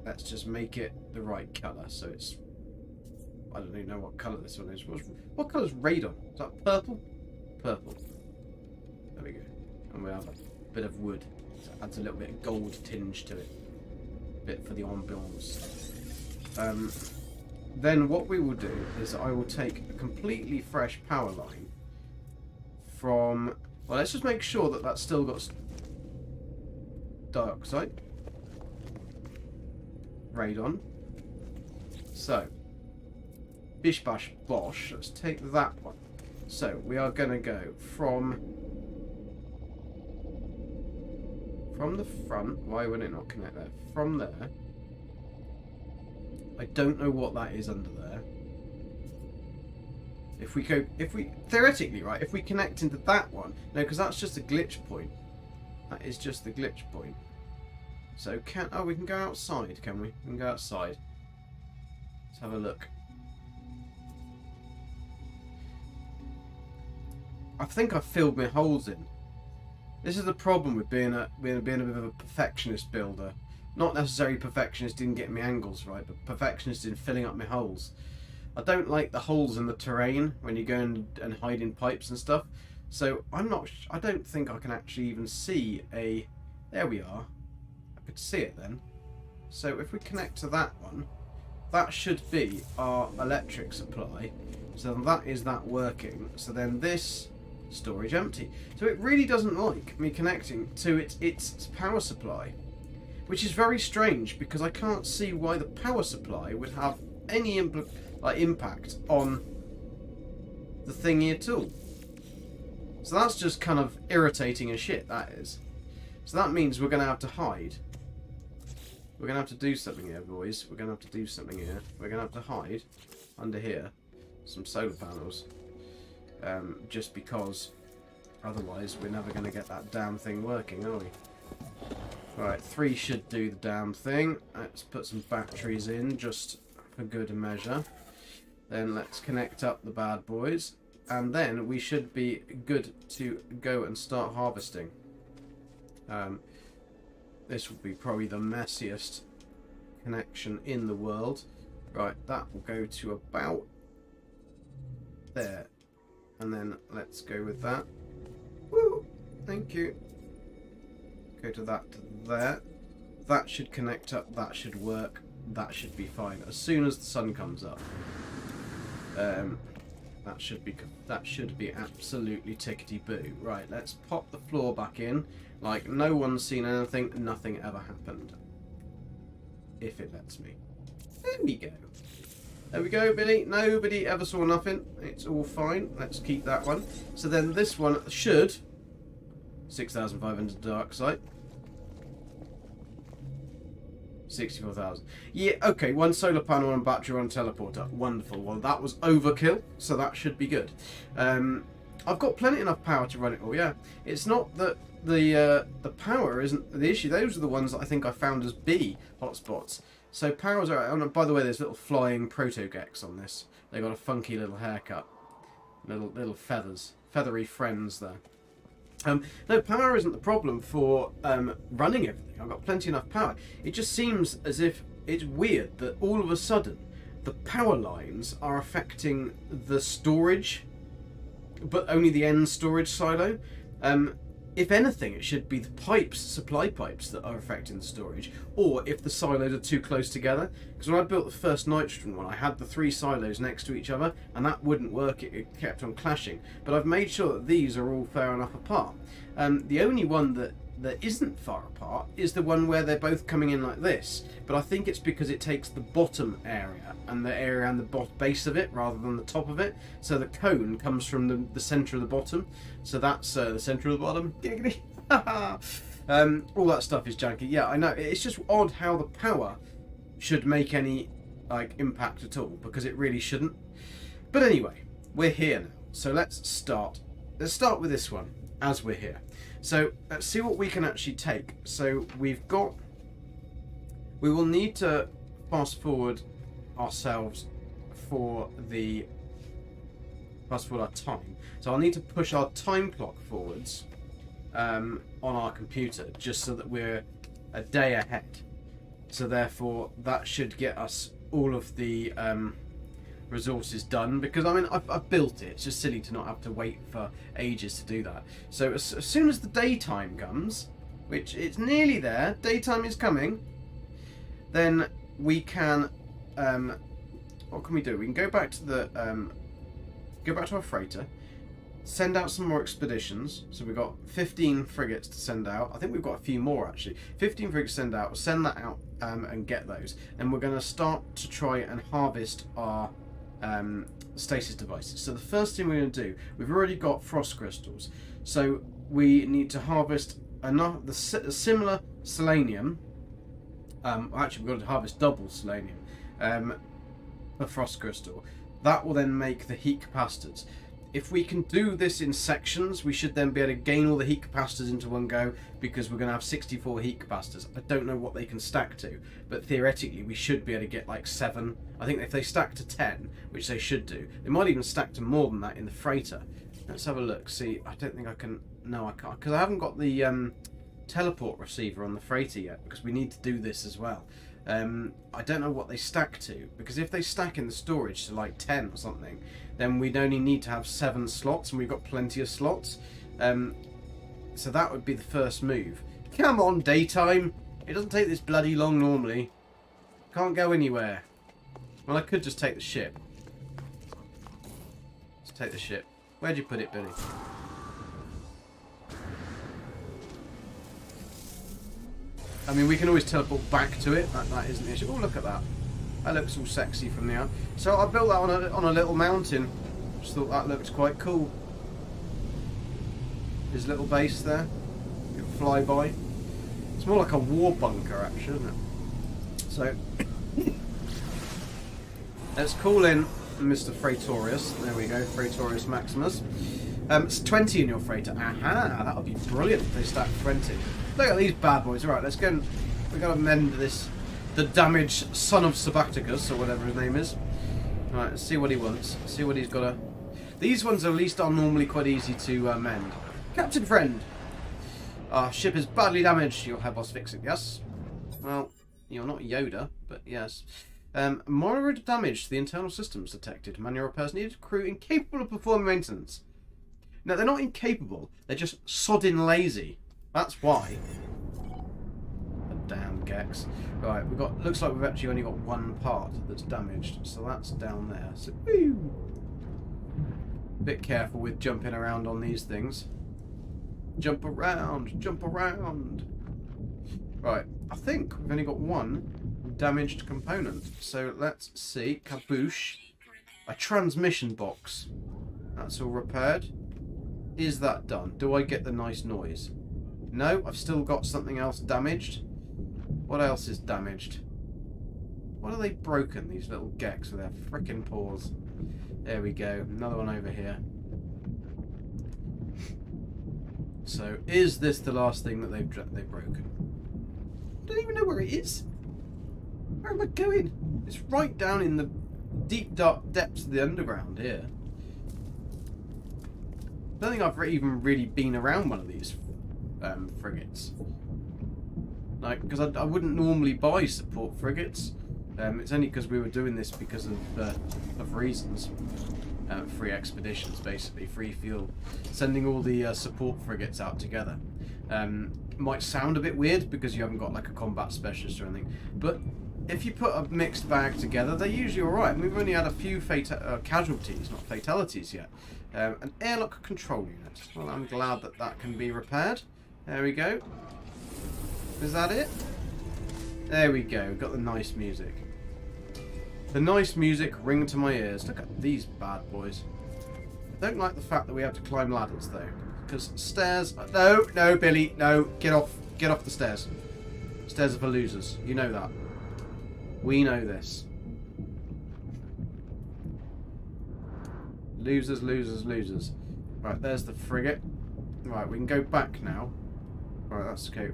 let's just make it the right colour. So it's, I don't even know what colour this one is. What colour is radon? Is that purple? Purple. There we go. And we have a bit of wood. So it adds a little bit of gold tinge to it. A bit for the ambiance. Then what we will do is I will take a completely fresh power line from, well, let's just make sure that that's still got dioxide. Radon. So, bish bash bosh, let's take that one. So, we are going to go from the front. Why would it not connect there? From there. I don't know what that is under there. If we theoretically, right, if we connect into that one, no, because that's just a glitch point. That is just the glitch point. So we can go outside, can we? We can go outside. Let's have a look. I think I've filled my holes in. This is the problem with being a bit of a perfectionist builder. Not necessarily perfectionist in getting my angles right, but perfectionist in filling up my holes. I don't like the holes in the terrain when you go and hide in pipes and stuff. So I don't think I can actually even see a. There we are. I could see it then. So if we connect to that one, that should be our electric supply. So that is that working. So then this storage empty. So it really doesn't like me connecting to its power supply, which is very strange because I can't see why the power supply would have any impact on the thingy at all. So that's just kind of irritating as shit, that is. So that means we're going to have to hide. We're going to have to do something here, boys. We're going to have to do something here. We're going to have to hide under here some solar panels. Just because otherwise we're never going to get that damn thing working, are we? Right, 3 should do the damn thing. Let's put some batteries in just for good measure. Then let's connect up the bad boys. And then we should be good to go and start harvesting. This will be probably the messiest connection in the world. Right, that will go to about there. And then let's go with that. Woo! Thank you. Go to that to there. That should connect up. That should work. That should be fine. As soon as the sun comes up, that should be absolutely tickety boo. Right, let's pop the floor back in. Like no one's seen anything. Nothing ever happened. If it lets me. There we go. There we go, Billy. Nobody ever saw nothing. It's all fine. Let's keep that one. So then this one should... 6,500 dark site. 64,000. Yeah, okay. One solar panel and battery on teleporter. Wonderful. Well, that was overkill, so that should be good. I've got plenty enough power to run it all, yeah. It's not that the power isn't the issue. Those are the ones that I think I found as B hotspots. So power's alright. Oh, no, by the way, there's little flying proto-geks on this. They got a funky little haircut. Little feathers. Feathery friends there. No, power isn't the problem for running everything. I've got plenty enough power. It just seems as if it's weird that all of a sudden the power lines are affecting the storage, but only the end storage silo. If anything, it should be the pipes, supply pipes, that are affecting the storage, or if the silos are too close together. Because when I built the first nitrogen one, I had the 3 silos next to each other, and that wouldn't work. It kept on clashing. But I've made sure that these are all fair enough apart. The only one that isn't far apart is the one where they're both coming in like this. But I think it's because it takes the bottom area and the area and the base of it rather than the top of it. So the cone comes from the centre of the bottom. So that's the centre of the bottom. Giggity. All that stuff is janky. Yeah, I know. It's just odd how the power should make any impact at all, because it really shouldn't. But anyway, we're here now. So let's start. Let's start with this one as we're here. So let's see what we can actually take. So we will need to fast forward ourselves for our time. So I'll need to push our time clock forwards on our computer, just so that we're a day ahead. So therefore that should get us all of the resources done, because I mean I've built it. It's just silly to not have to wait for ages to do that. So as soon as the daytime comes, which it's nearly there, daytime is coming, then we can what can we do? We can go back to our freighter, send out some more expeditions. So we've got 15 frigates to send out. I think we've got a few more actually. 15 frigates to send out. We'll send that out and get those. And we're going to start to try and harvest our stasis devices. So the first thing we're going to do, we've already got frost crystals. So we need to harvest enough similar selenium. Actually, we've got to harvest double selenium per frost crystal. That will then make the heat capacitors. If we can do this in sections, we should then be able to gain all the heat capacitors into one go, because we're going to have 64 heat capacitors. I don't know what they can stack to, but theoretically we should be able to get like 7. I think if they stack to 10, which they should do, they might even stack to more than that in the freighter. Let's have a look. See, I don't think I can. No, I can't, because I haven't got the teleport receiver on the freighter yet, because we need to do this as well. I don't know what they stack to, because if they stack in the storage to like 10 or something, then we'd only need to have 7 slots, and we've got plenty of slots. So that would be the first move. Come on, daytime! It doesn't take this bloody long normally. Can't go anywhere. Well, I could just take the ship. Let's take the ship. Where'd you put it, Billy? I mean, we can always teleport back to it. That isn't an issue. Oh, look at that. That looks all sexy from the out. So I built that on a little mountain. Just thought that looked quite cool. His little base there. You can fly by. It's more like a war bunker, actually, isn't it? So let's call in Mr. Freightorius. There we go, Freightorius Maximus. It's 20 in your freighter. Aha, that would be brilliant if they stack 20. Look at these bad boys. Right, let's go and we've got to mend this. The damaged son of Sabaticus, or whatever his name is. Right, let's see what he wants. See what he's got to. These ones at least are normally quite easy to mend. Captain friend, our ship is badly damaged. You'll help us fix it, yes? Well, you're not Yoda, but yes. Moderate damage to the internal systems detected. Manual repairs needed. Crew incapable of performing maintenance. No, they're not incapable. They're just sodding lazy. That's why. The damn Geks. Right, we've got. Looks like we've actually only got one part that's damaged, so that's down there. So, woo! Bit careful with jumping around on these things. Jump around, jump around. Right, I think we've only got one damaged component. So let's see. Kaboosh. A transmission box. That's all repaired. Is that done? Do I get the nice noise? No, I've still got something else damaged. What else is damaged? What are they broken, these little Geks with their frickin' paws? There we go. Another one over here. So, is this the last thing that they've broken? I don't even know where it is. Where am I going? It's right down in the deep, dark depths of the underground here. I don't think I've even really been around one of these frigates. Like, because I wouldn't normally buy support frigates. It's only because we were doing this because of reasons. Free expeditions, basically. Free fuel. Sending all the support frigates out together. Might sound a bit weird because you haven't got like a combat specialist or anything. But if you put a mixed bag together, they're usually alright. We've only had a few casualties, not fatalities yet. An airlock control unit. Well, I'm glad that that can be repaired. There we go. Is that it? There we go. Got the nice music. The nice music ring to my ears. Look at these bad boys. I don't like the fact that we have to climb ladders though, because stairs. No, no, Billy, no. Get off the stairs. Stairs are for losers. You know that. We know this. Losers, losers, losers. Right, there's the frigate. Right, we can go back now. Right, that's okay.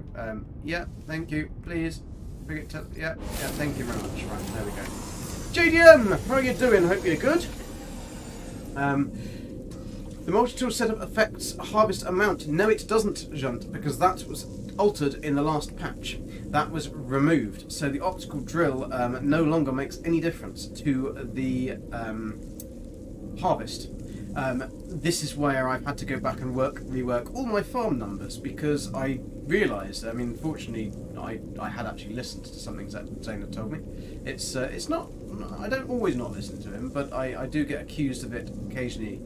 Yeah, thank you, please. Frigate, yeah, thank you very much. Right, there we go. JDM, how are you doing? Hope you're good. The multi-tool setup affects harvest amount. No, it doesn't, Junt, because that was altered in the last patch. That was removed, so the optical drill no longer makes any difference to the harvest. This is where I've had to go back and rework all my farm numbers, because I realised, I mean, fortunately, I had actually listened to something Zane had told me. It's not, I don't always not listen to him, but I do get accused of it occasionally,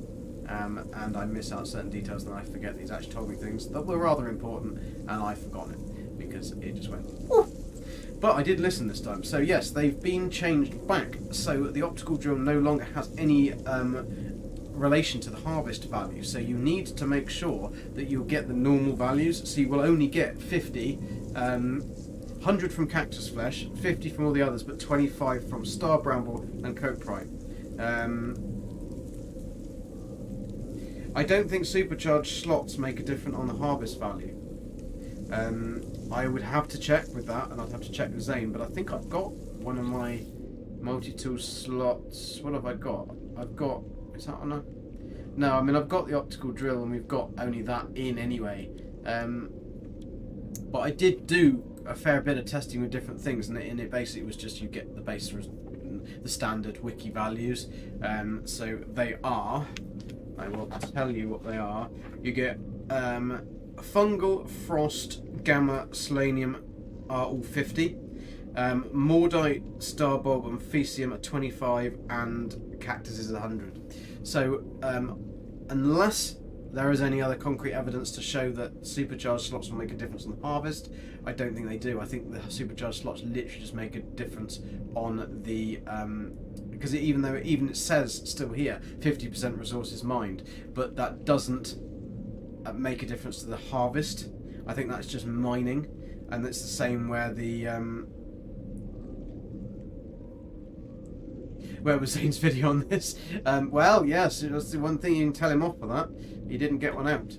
and I miss out certain details, and I forget that he's actually told me things that were rather important, and I've forgotten it, because it just went, whoo! But I did listen this time. So yes, they've been changed back, so the optical drill no longer has any relation to the harvest value, so you need to make sure that you'll get the normal values. So you will only get 50, 100 from cactus flesh, 50 from all the others, but 25 from star bramble and coprite. I don't think supercharged slots make a difference on the harvest value. I would have to check with that, and I'd have to check with Zane, but I think I've got one of my multi-tool slots. What have I got? I've got, is that on a... No, I mean, I've got the optical drill, and we've got only that in anyway. But I did do a fair bit of testing with different things, and it basically was just you get the base, the standard wiki values. So they are, I will tell you what they are. You get fungal, frost, gamma, selenium are all 50. Mordite, starbulb and Fecium are 25, and cactus is 100. So unless there is any other concrete evidence to show that supercharged slots will make a difference on the harvest, I don't think they do. I think the supercharged slots literally just make a difference on the because even though it says still here 50% resources mined, but that doesn't make a difference to the harvest. I think that's just mining, and it's the same where the where was Zane's video on this? Well, yes, that's the one thing you can tell him off for that. He didn't get one out.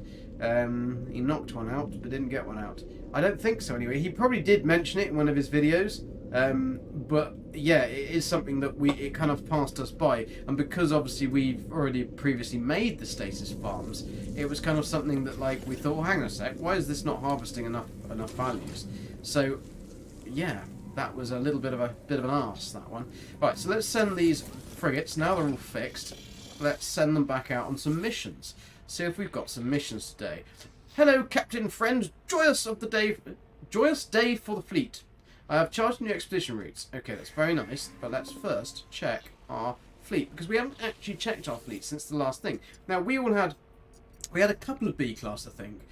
He knocked one out, but didn't get one out. I don't think so anyway. He probably did mention it in one of his videos. But yeah, it is something that it kind of passed us by. And because obviously we've already previously made the stasis farms, it was kind of something that like we thought, well, hang on a sec, why is this not harvesting enough values? So yeah, that was a little bit of an arse, that one. Right, so let's send these frigates, now they're all fixed, let's send them back out on some missions. See if we've got some missions today. Hello, Captain Friend, joyous day for the fleet. I have charged new expedition routes. Okay, that's very nice, but let's first check our fleet, because we haven't actually checked our fleet since the last thing. Now, we all had We had a couple of B class, I think,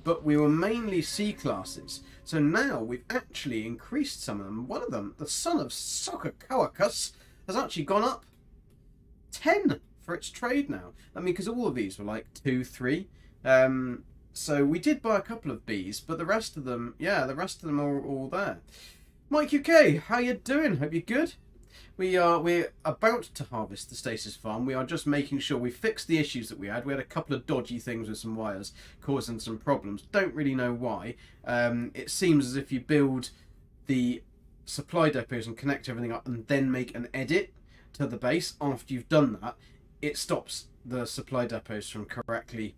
but we were mainly C classes. So now we've actually increased some of them. One of them, the son of Sokokawakas, has actually gone up 10 for its trade now. I mean, because all of these were like 2, 3. So we did buy a couple of Bs, but the rest of them, yeah, the rest of them are all there. Mike UK, how you doing? Hope you're good. We're about to harvest the Stasis farm. We are just making sure we fix the issues that we had. We had a couple of dodgy things with some wires causing some problems. Don't really know why. It seems as if you build the supply depots and connect everything up and then make an edit to the base after you've done that, it stops the supply depots from correctly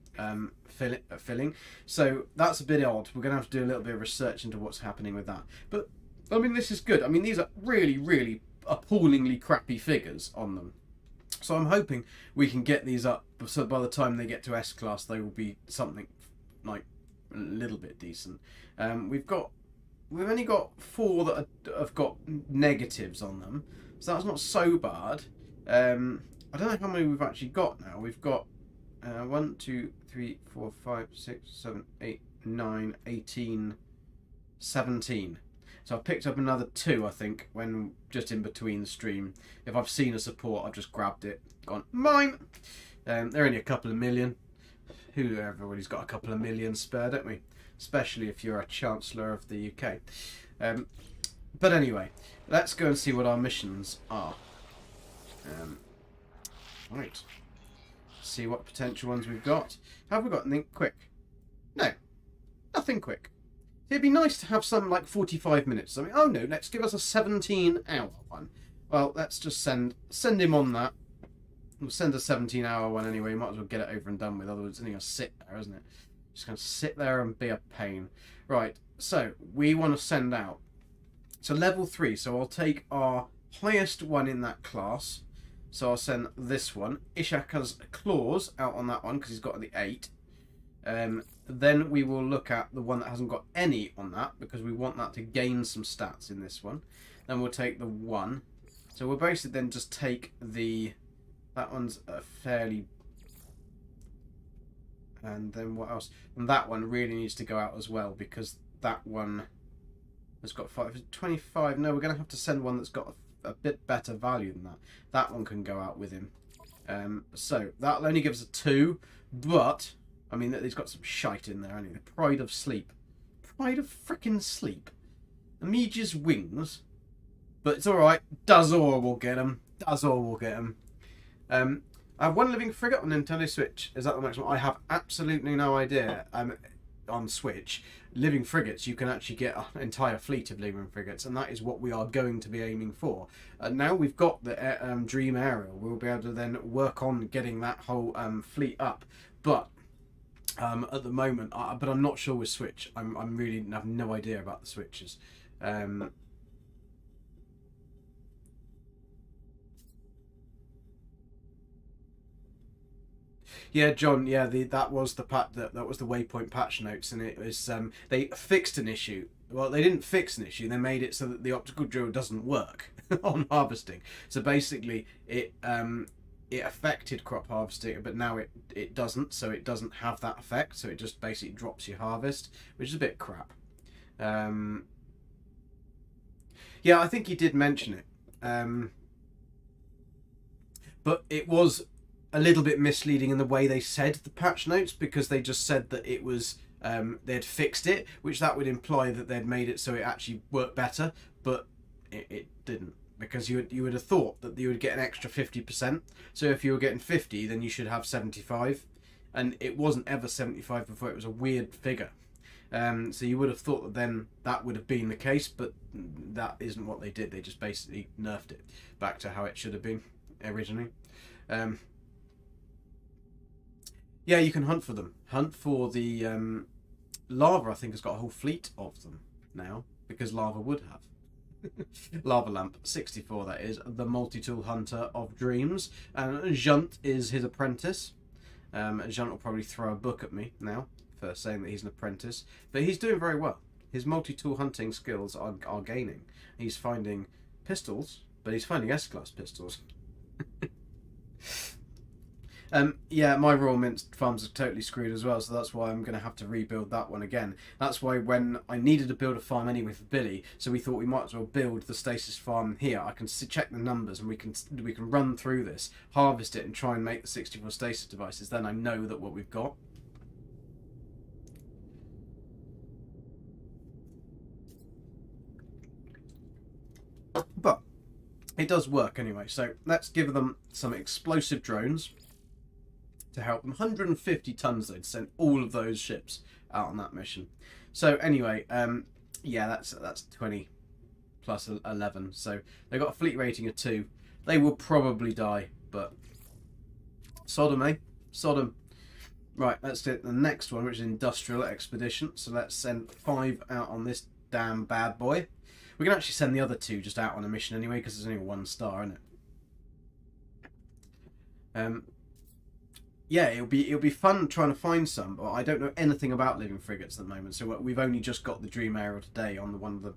filling. So that's a bit odd. We're going to have to do a little bit of research into what's happening with that. But, I mean, this is good. I mean, these are really, really appallingly crappy figures on them. So I'm hoping we can get these up so by the time they get to S class they will be something like a little bit decent. We've only got 4 that have got negatives on them, so that's not so bad. I don't know how many we've actually got now. We've got 1, 2, 3, 4, 5, 6, 7, 8, 9, 18, 17. So I've picked up another 2, I think, when just in between the stream. If I've seen a support, I've just grabbed it, gone, mine! They're only a couple of million. Everybody's got a couple of million spare, don't we? Especially if you're a Chancellor of the UK. But anyway, let's go and see what our missions are. Right. See what potential ones we've got. Have we got anything quick? No. Nothing quick. It'd be nice to have some like 45 minutes. I mean, oh no, let's give us a 17-hour one. Well, let's just send him on that. We'll send a 17-hour one anyway. Might as well get it over and done with. Otherwise, it's only going to sit there, isn't it? Just going to sit there and be a pain. Right, so we want to send out. So level 3. So I'll take our highest one in that class. So I'll send this one. Ishaka's claws out on that one because he's got the 8. Then we will look at the one that hasn't got any on that because we want that to gain some stats in this one. Then we'll take the 1. So we'll basically then just take the... That one's a fairly... And then what else? And that one really needs to go out as well because that one has got 25. No, we're going to have to send one that's got a bit better value than that. That one can go out with him. So that'll only give us a 2, but... I mean, he's got some shite in there, anyway. The Pride of Sleep. Pride of frickin' Sleep. Immediate wings. But it's alright. Dazor will get him. Dazor will get him. I have one living frigate on Nintendo Switch. Is that the maximum? I have absolutely no idea. On Switch, living frigates, you can actually get an entire fleet of living frigates, and that is what we are going to be aiming for. Now we've got the Dream Aerial, we'll be able to then work on getting that whole fleet up. But at the moment, but I'm not sure with Switch. I'm really have no idea about the Switches. Yeah, John. Yeah, that was the that was the Waypoint patch notes, and it was they fixed an issue. Well, they didn't fix an issue. They made it so that the optical drill doesn't work on harvesting. So basically, it affected crop harvesting, but now it doesn't. So it doesn't have that effect. So it just basically drops your harvest, which is a bit crap. Yeah, I think he did mention it, but it was a little bit misleading in the way they said the patch notes, because they just said that it was they'd fixed it, which that would imply that they'd made it so it actually worked better, but it didn't, because you would have thought that you would get an extra 50%. So if you were getting 50, then you should have 75, and it wasn't ever 75 before. It was a weird figure. So you would have thought that then that would have been the case, but that isn't what they did. They just basically nerfed it back to how it should have been originally. Yeah, you can hunt for them. Hunt for the lava. I think has got a whole fleet of them now, because lava would have. Lava Lamp 64, that is, the multi-tool hunter of dreams, and Junt is his apprentice. Junt will probably throw a book at me now for saying that he's an apprentice, but he's doing very well. His multi-tool hunting skills are gaining. He's finding pistols, but he's finding S-class pistols. Yeah, my Royal Mint farms are totally screwed as well, so that's why I'm going to have to rebuild that one again. That's why when I needed to build a farm anyway for Billy, so we thought we might as well build the Stasis farm here. I can check the numbers and we can run through this, harvest it, and try and make the 64 Stasis devices. Then I know that what we've got. But it does work anyway, so let's give them some explosive drones to help them. 150 tons they'd send all of those ships out on that mission. So anyway, yeah, that's 20 plus 11. So they got a fleet rating of 2. They will probably die, but Sodom, eh? Sodom. Right, let's get the next one, which is Industrial Expedition. So let's send 5 out on this damn bad boy. We can actually send the other 2 just out on a mission anyway, because there's only 1 star, isn't it? Yeah, it'll be fun trying to find some, but I don't know anything about living frigates at the moment. So we've only just got the Dream Aerial today on one of the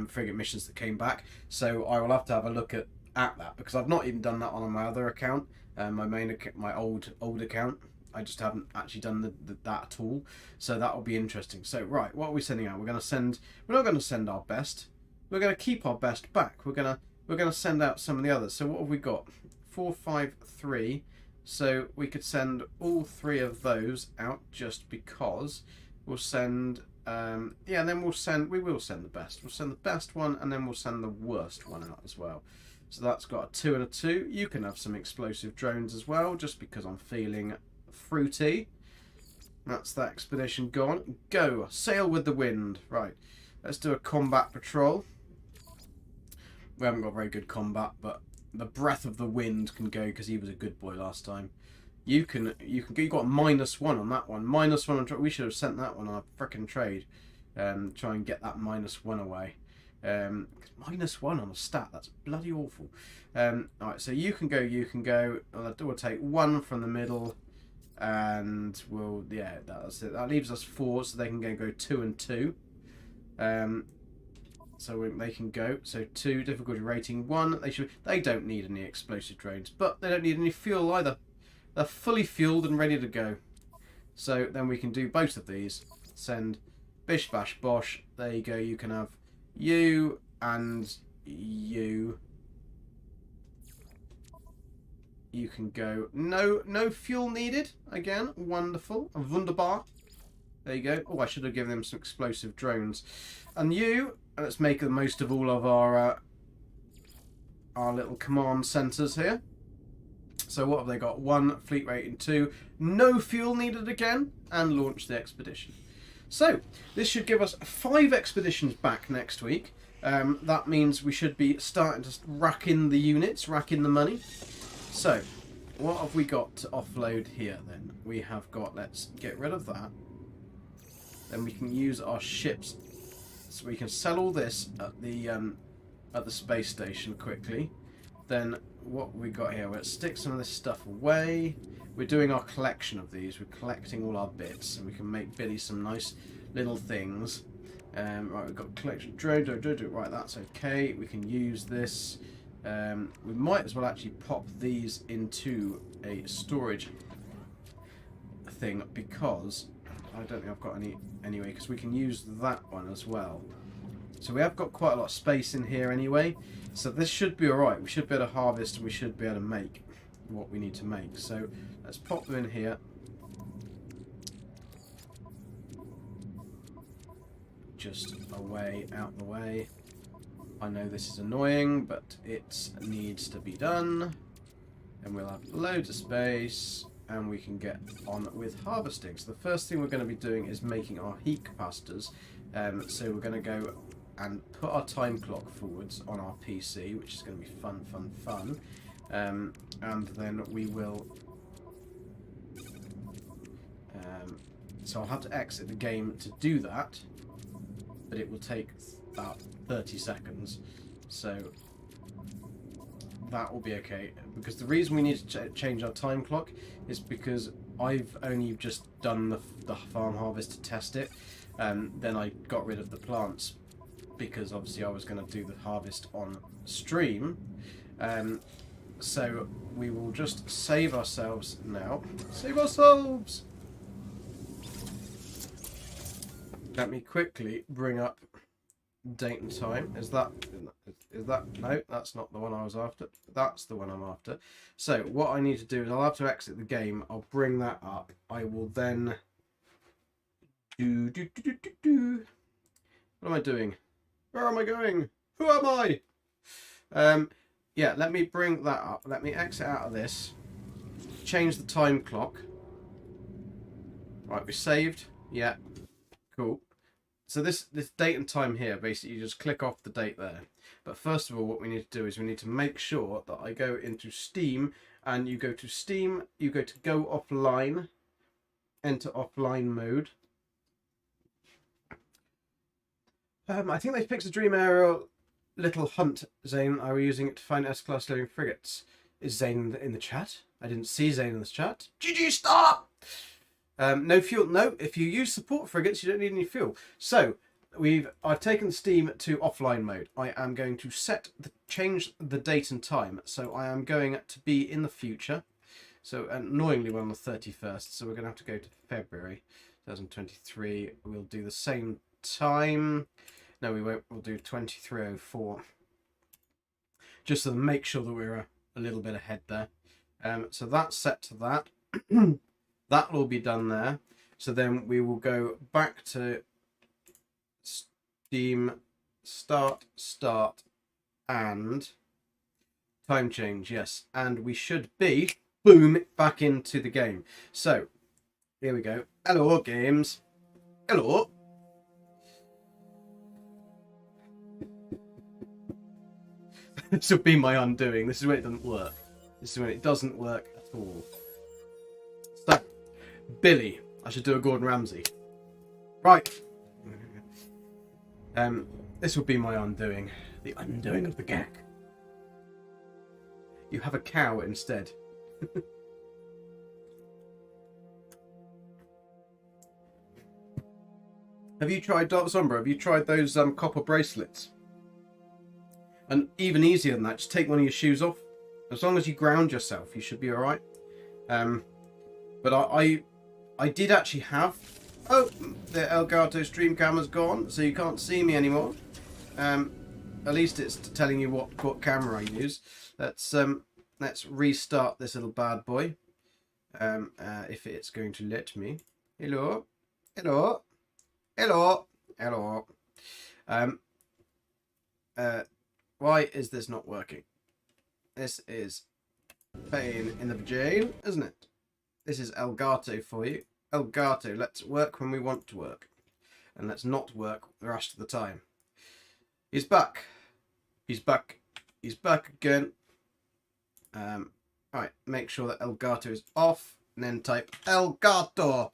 frigate missions that came back. So I will have to have a look at that, because I've not even done that on my other account, my old account. I just haven't actually done that at all. So that will be interesting. So right, what are we sending out? We're not going to send our best. We're going to keep our best back. We're going to send out some of the others. So what have we got? 4, 5, 3. So we could send all 3 of those out just because. We'll send, yeah, and then we will send the best. We'll send the best one, and then we'll send the worst one out as well. So that's got a 2 and a 2. You can have some explosive drones as well, just because I'm feeling fruity. That's that expedition gone. Go, sail with the wind. Right, let's do a combat patrol. We haven't got very good combat, but the breath of the wind can go because he was a good boy last time. You got -1 on that one. -1 on. We should have sent that one on a frickin' trade. Try and get that -1 away. -1 on a stat. That's bloody awful. Alright, so you can go. We'll take 1 from the middle, and that's it. That leaves us 4, so they can go 2 and 2. So they can go. So 2, difficulty rating 1. They don't need any explosive drones, but they don't need any fuel either. They're fully fueled and ready to go. So then we can do both of these. Send bish bash bosh. There you go. You can have you and you. You can go. No fuel needed. Again, wonderful. Wunderbar. There you go. Oh, I should have given them some explosive drones. And you. Let's make the most of all of our little command centres here. So what have they got? 1, fleet rating 2, no fuel needed again, and launch the expedition. So this should give us 5 expeditions back next week. That means we should be starting to rack in the units, rack in the money. So what have we got to offload here then? We have got, let's get rid of that. Then we can use our ships. So we can sell all this at the space station quickly. Then what we got here? Let's stick some of this stuff away. We're doing our collection of these. We're collecting all our bits, and we can make Billy some nice little things. Right, we've got collection drone. Right, that's okay. We can use this. We might as well actually pop these into a storage thing, because I don't think I've got any anyway, because we can use that one as well. So we have got quite a lot of space in here anyway, so this should be alright. We should be able to harvest, and we should be able to make what we need to make. So let's pop them in here. Just away, out the way. I know this is annoying, but it needs to be done. And we'll have loads of space, and we can get on with harvesting. So the first thing we're going to be doing is making our heat capacitors. So we're going to go and put our time clock forwards on our PC, which is going to be fun. And then we will... so I'll have to exit the game to do that, but it will take about 30 seconds. So that will be okay, because the reason we need to change our time clock is because I've only just done the farm harvest to test it, then I got rid of the plants because obviously I was going to do the harvest on stream, So we will just save ourselves now. Save ourselves! Let me quickly bring up date and time. Is that no, that's not the one I was after. That's the one I'm after. So what I need to do is I'll have to exit the game. I'll bring that up. I will then what am I doing? Where am I going? Who am I? Yeah, let me bring that up. Let me exit out of this. Change the time clock. Right, we saved. Yeah, cool. So this date and time here, basically you just click off the date there. But first of all, what we need to do is we need to make sure that I go into Steam, and you go to Steam, you go to go offline, enter offline mode. I think they fixed the Dream Aerial Little Hunt, Zane. I was using it to find S-class living frigates. Is Zane in the chat? I didn't see Zane in the chat. GG, stop! No fuel. No, if you use support frigates, you don't need any fuel. So I've taken Steam to offline mode. I am going to change the date and time. So I am going to be in the future. So annoyingly, we're on the 31st. So we're going to have to go to February 2023. We'll do the same time. No, we won't. We'll do 2304. Just to make sure that we're a little bit ahead there. So that's set to that. That will be done there. So then we will go back to Steam, start, and time change, yes. And we should be, boom, back into the game. So, here we go. Hello, games. Hello. This will be my undoing. This is when it doesn't work. This is when it doesn't work at all. So, Billy. I should do a Gordon Ramsay. Right. This will be my undoing. The undoing of the Gek. You have a cow instead. Have you tried Dark Sombra? Have you tried those copper bracelets? And even easier than that, just take one of your shoes off. As long as you ground yourself, you should be alright. But I did actually have... Oh, the Elgato stream camera's gone, so you can't see me anymore. At least it's telling you what camera I use. Let's restart this little bad boy. If it's going to let me. Hello. Hello. Hello. Hello. Why is this not working? This is pain in the vagina, isn't it? This is Elgato for you. Elgato, let's work when we want to work. And let's not work the rest of the time. He's back. He's back. He's back again. Alright, make sure that Elgato is off. And then type Elgato.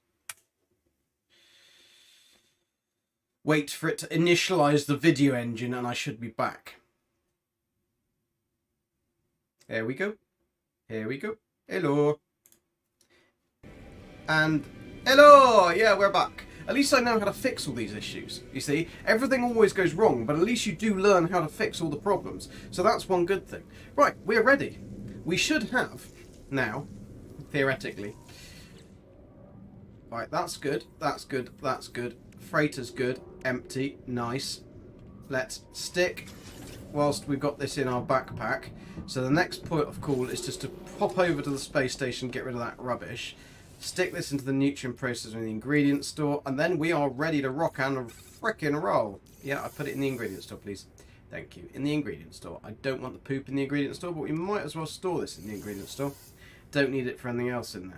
Wait for it to initialize the video engine and I should be back. There we go. Here we go. Hello. And hello! Yeah, we're back. At least I know how to fix all these issues. You see, everything always goes wrong, but at least you do learn how to fix all the problems. So that's one good thing. Right, we're ready. We should have, now, theoretically. Right, that's good. That's good. That's good. Freighter's good. Empty. Nice. Let's stick whilst we've got this in our backpack. So the next point of call is just to pop over to the space station, get rid of that rubbish. Stick this into the nutrient processor in the ingredient store, and then we are ready to rock and frickin' roll. Yeah, I put it in the ingredient store, please. Thank you. In the ingredient store. I don't want the poop in the ingredient store, but we might as well store this in the ingredient store. Don't need it for anything else in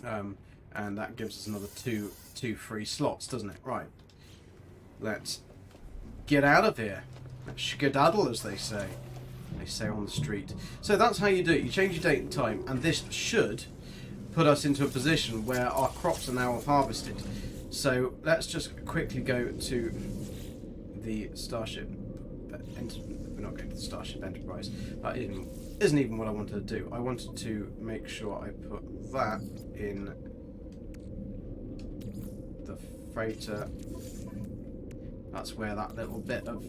there. And that gives us another two free slots, doesn't it? Right. Let's get out of here. Let's skedaddle, as they say. They say on the street. So that's how you do it. You change your date and time, and this should put us into a position where our crops are now harvested. So let's just quickly go to the Starship. We're not going to the Starship Enterprise. That isn't even what I wanted to do. I wanted to make sure I put that in the freighter. That's where that little bit of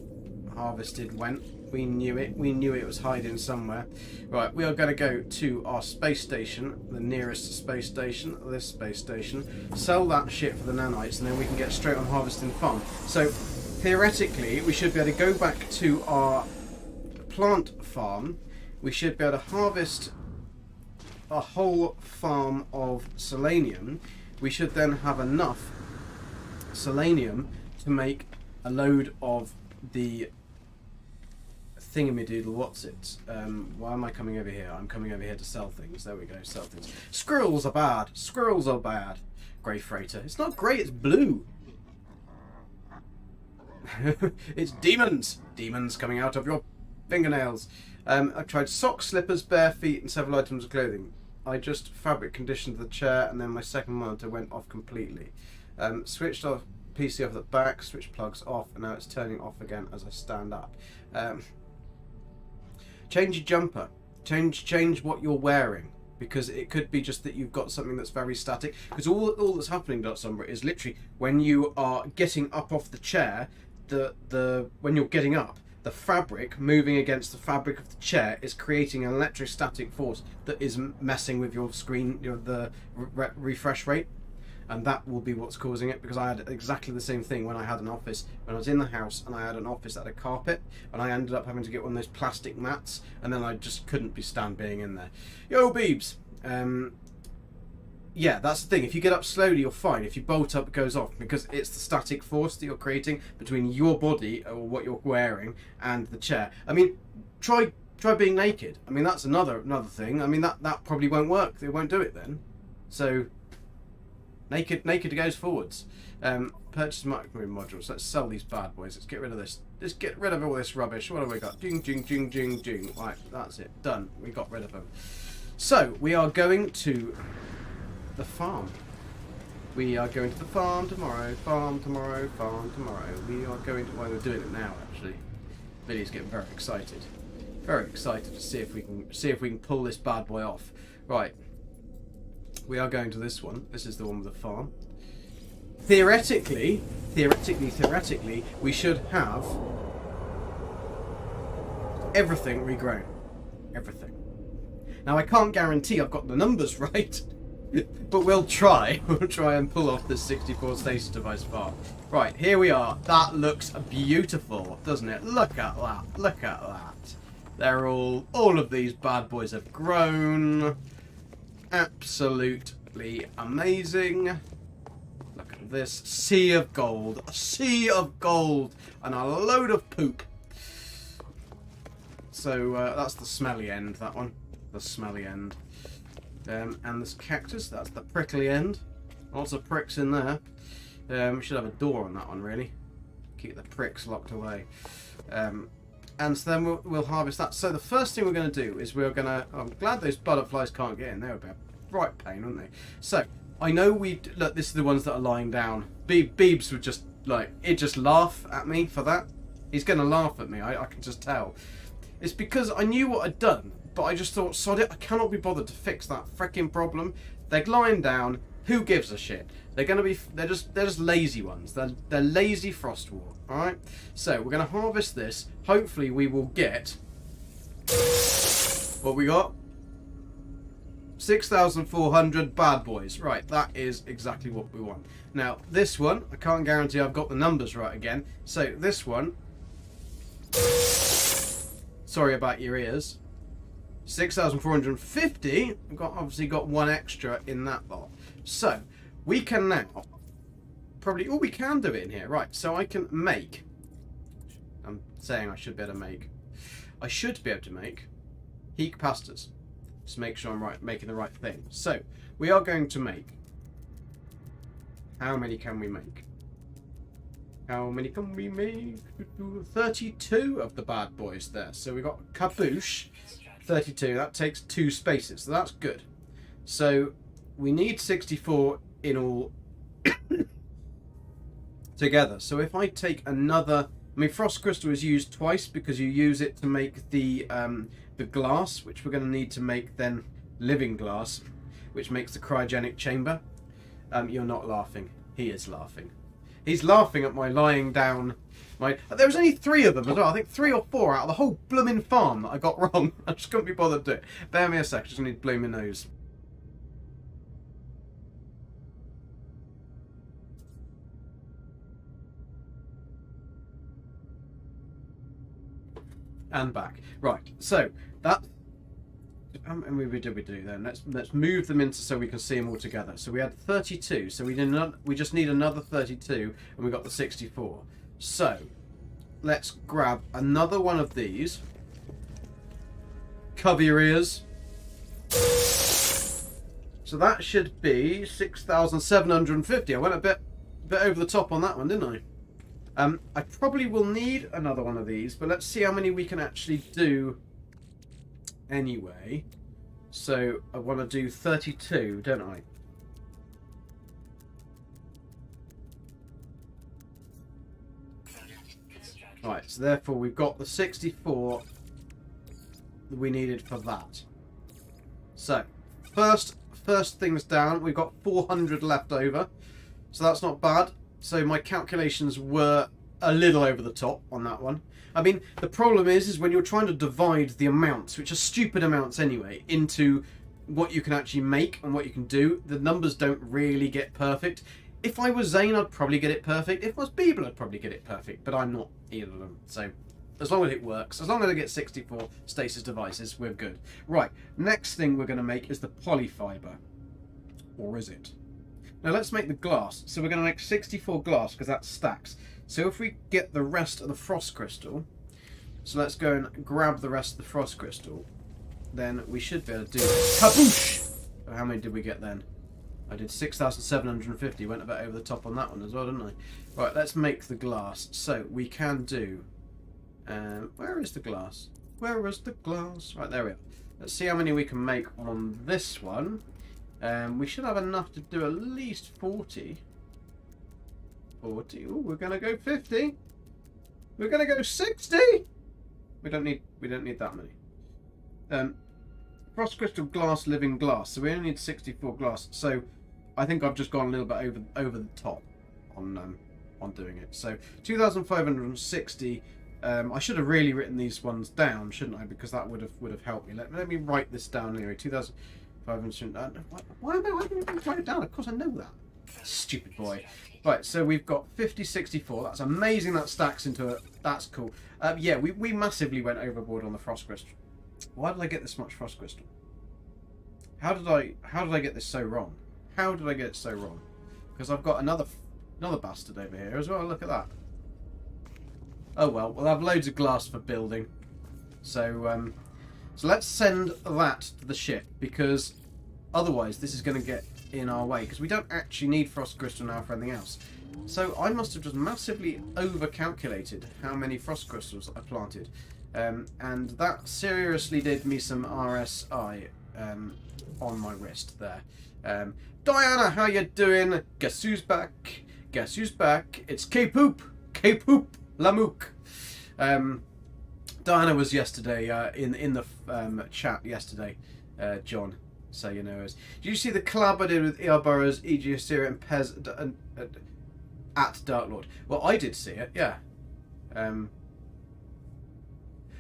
harvested went. We knew it. We knew it was hiding somewhere. Right, we are going to go to our space station, the nearest space station, this space station, sell that shit for the nanites, and then we can get straight on harvesting farm. So, theoretically, we should be able to go back to our plant farm. We should be able to harvest a whole farm of selenium. We should then have enough selenium to make a load of the thingamadoodle, what's it? Why am I coming over here? I'm coming over here to sell things. There we go, sell things. Squirrels are bad. Squirrels are bad. Grey freighter. It's not grey, it's blue. It's demons. Demons coming out of your fingernails. I've tried socks, slippers, bare feet, and several items of clothing. I just fabric conditioned the chair, and then my second monitor went off completely. Switched off PC off at the back, switch plugs off, and now it's turning off again as I stand up. Change your jumper. Change what you're wearing, because it could be just that you've got something that's very static. Because all that's happening, Dot Sombra, is literally when you are getting up off the chair, when you're getting up, the fabric moving against the fabric of the chair is creating an electrostatic force that is messing with your screen, the refresh rate. And that will be what's causing it, because I had exactly the same thing when I had an office. When I was in the house and I had an office that had a carpet, and I ended up having to get one of those plastic mats, and then I just couldn't stand being in there. Yo, Beebs! Yeah, that's the thing. If you get up slowly, you're fine. If you bolt up, it goes off, because it's the static force that you're creating between your body, or what you're wearing, and the chair. I mean, try being naked. I mean, that's another thing. I mean, that probably won't work. They won't do it then. So... Naked goes forwards. Purchase microwave modules. Let's sell these bad boys. Let's get rid of this. Let's get rid of all this rubbish. What have we got? Jing, jing, jing, jing, jing. Right, that's it. Done. We got rid of them. So, we are going to the farm. We are going to the farm tomorrow. Farm tomorrow. Farm tomorrow. We are going to... Well, we're doing it now, actually. Billy's getting very excited. Very excited to see if we can pull this bad boy off. Right. We are going to this one. This is the one with the farm. Theoretically, we should have everything regrown. Everything. Now, I can't guarantee I've got the numbers right, but we'll try. We'll try and pull off this 64 Stasis Device farm. Right, here we are. That looks beautiful, doesn't it? Look at that. Look at that. They're all of these bad boys have grown. Absolutely amazing. Look at this sea of gold, a sea of gold, and a load of poop. So that's the smelly end, that one, the smelly end. And this cactus, that's the prickly end. Lots of pricks in there. We should have a door on that one, really. Keep the pricks locked away. And so then we'll harvest that. So the first thing we're going to do is we're going to... I'm glad those butterflies can't get in. They would be a right pain, wouldn't they? So, I know look, this is the ones that are lying down. Beebs would just, just laugh at me for that. He's going to laugh at me. I can just tell. It's because I knew what I'd done, but I just thought, sod it, I cannot be bothered to fix that freaking problem. They're lying down. Who gives a shit? They're just lazy ones. They're lazy frostwort. All right. So we're gonna harvest this. Hopefully we will get what we got. 6,400 bad boys. Right. That is exactly what we want. Now this one, I can't guarantee I've got the numbers right again. So this one. Sorry about your ears. 6,450. We've obviously got one extra in that lot. So we can now probably we can do it in here, right? So I can make. I'm saying I should be able to make. I should be able to make heat capacitors. Just make sure I'm making the right thing. So we are going to make. How many can we make? How many can we make? 32 of the bad boys there. So we got kaboosh. 32. That takes 2 spaces. So that's good. So we need 64 in all together. So if I take another, I mean, frost crystal is used twice because you use it to make the glass, which we're going to need to make then living glass, which makes the cryogenic chamber. You're not laughing. He is laughing. He's laughing at my lying down. There was only 3 of them as well. I think 3 or 4 out of the whole blooming farm that I got wrong. I just couldn't be bothered to do it. Bear me a sec. I just need to blow my nose. And back. Right. So that. How many did we do then? Let's move them into so we can see them all together. So we had 32. So we just need another 32, and we got the 64. So let's grab another one of these. Cover your ears. So that should be 6,750. I went a bit over the top on that one, didn't I? I probably will need another one of these, but let's see how many we can actually do anyway. So I want to do 32, don't I? Right, so therefore we've got the 64 that we needed for that. So, first things down, we've got 400 left over. So that's not bad. So my calculations were a little over the top on that one. I mean, the problem is when you're trying to divide the amounts, which are stupid amounts anyway, into what you can actually make and what you can do, the numbers don't really get perfect. If I was Zane, I'd probably get it perfect. If I was Beeble, I'd probably get it perfect. But I'm not either of them. So as long as it works, as long as I get 64 stasis devices, we're good. Right, next thing we're going to make is the polyfiber. Or is it? Now let's make the glass. So we're going to make 64 glass because that stacks. So if we get the rest of the frost crystal, so let's go and grab the rest of the frost crystal, then we should be able to do this. Kaboosh! How many did we get then? I did 6,750. Went a bit over the top on that one as well, didn't I? Right, let's make the glass. So we can do... where is the glass? Where is the glass? Right, there we are. Let's see how many we can make on this one. We should have enough to do at least 40. 40. Oh, we're gonna go 50. We're gonna go 60. We don't need that many. Frost crystal glass, living glass. So we only need 64 glass. So I think I've just gone a little bit over the top on doing it. So 2,560. I should have really written these ones down, shouldn't I? Because that would have helped me. Let me write this down anyway. 2,500. Why am I writing it down? Of course I know that. Stupid boy. Right, so we've got 50, 64. That's amazing. That stacks into it. That's cool. Yeah, we massively went overboard on the frost crystal. Why did I get this much frost crystal? How did I get this so wrong? How did I get it so wrong? Because I've got another bastard over here as well. Look at that. Oh well, we'll have loads of glass for building. So so let's send that to the ship, because otherwise this is going to get in our way, because we don't actually need frost crystal now for anything else. So I must have just massively over-calculated how many frost crystals I planted. And that seriously did me some RSI on my wrist there. Diana, how you doing? Guess who's back? Guess who's back? It's K-Poop! K-Poop! Lamook! Diana was yesterday in the chat yesterday, John. So you know us. Did you see the collab I did with ER Burrows, E.G. Assyria and Pez at Dark Lord? Well, I did see it, yeah. I'd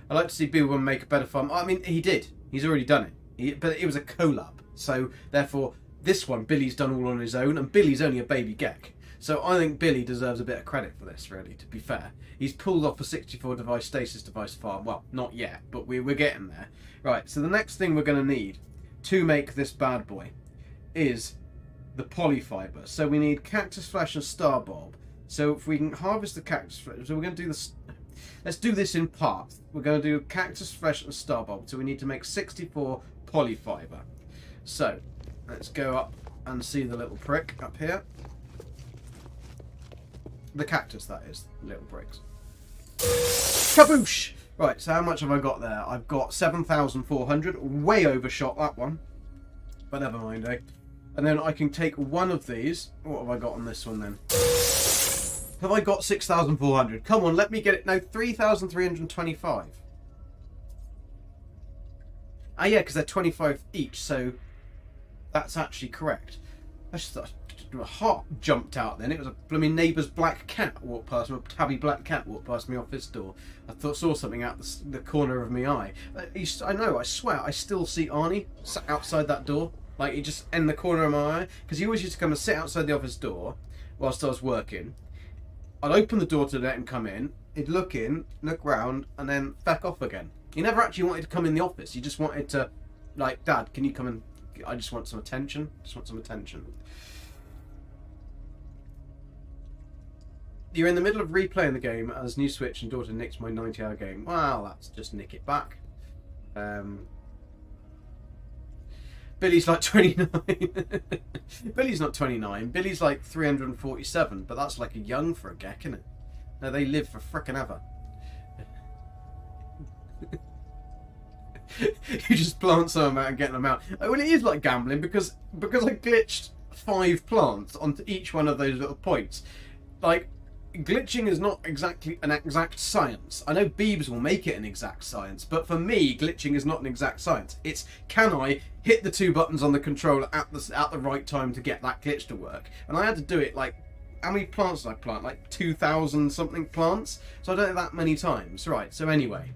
like to see Bill make a better farm. I mean, he did. He's already done it. But it was a collab. So, therefore, this one, Billy's done all on his own, and Billy's only a baby Gek. So I think Billy deserves a bit of credit for this, really, to be fair. He's pulled off a 64 device stasis device farm. Well, not yet, but we're getting there. Right, so the next thing we're going to need to make this bad boy is the polyfiber. So we need cactus flesh and star bulb. So if we can harvest the cactus flesh, so we're going to do this. Let's do this in parts. We're going to do cactus flesh and star bulb. So we need to make 64 polyfiber. So let's go up and see the little prick up here. The cactus, that is, little bricks. Kaboosh! Right, so how much have I got there? I've got 7,400. Way overshot that one. But never mind, eh? And then I can take one of these. What have I got on this one then? Have I got 6,400? Come on, let me get it. No, 3,325. Ah, yeah, because they're 25 each, so that's actually correct. heart jumped out then. It was a blooming neighbour's black cat walked past me, a tabby black cat walked past my office door. I saw something out the corner of my eye. I know, I swear, I still see Arnie sat outside that door. Like, he just in the corner of my eye. Because he always used to come and sit outside the office door whilst I was working. I'd open the door to let him come in. He'd look in, look round, and then back off again. He never actually wanted to come in the office. He just wanted to, like, Dad, can you come and... I just want some attention. Just want some attention. You're in the middle of replaying the game as new Switch and daughter nicks my 90-hour game. Well, that's just nick it back. Billy's like 29. Billy's not 29. Billy's like 347, but that's like a young for a Gek, isn't it? No, they live for frickin' ever. You just plant some out and get them out. Well, it is like gambling because I glitched 5 plants onto each one of those little points. Like, glitching is not exactly an exact science. I know Beebs will make it an exact science, but for me, glitching is not an exact science. It's, can I hit the 2 buttons on the controller at the right time to get that glitch to work? And I had to do it like, how many plants did I plant? Like 2,000 something plants? So I done it that many times. Right, so anyway,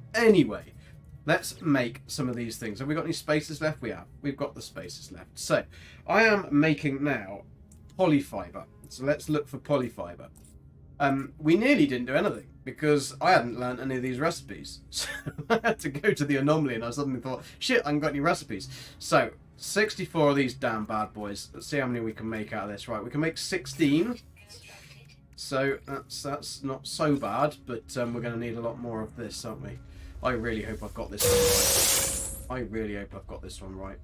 let's make some of these things. Have we got any spaces left? We have. We've got the spaces left. So I am making now polyfiber. So let's look for polyfiber. We nearly didn't do anything because I hadn't learned any of these recipes. So I had to go to the anomaly and I suddenly thought, shit, I haven't got any recipes. So 64 of these damn bad boys. Let's see how many we can make out of this. Right, we can make 16. So that's not so bad, but we're going to need a lot more of this, aren't we? I really hope I've got this one right. I really hope I've got this one right.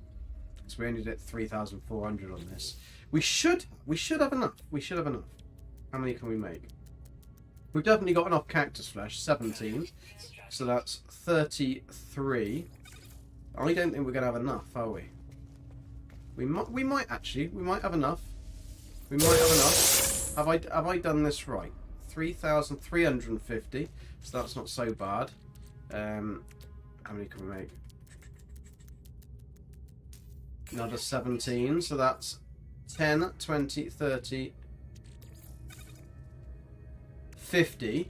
So we only did 3,400 on this. We should have enough. We should have enough. How many can we make? We've definitely got enough cactus flesh, 17. So that's 33. I don't think we're going to have enough, are we? We might actually. We might have enough. We might have enough. Have I done this right? 3,350. So that's not so bad. How many can we make? Another 17. So that's 10, 20, 30, 50.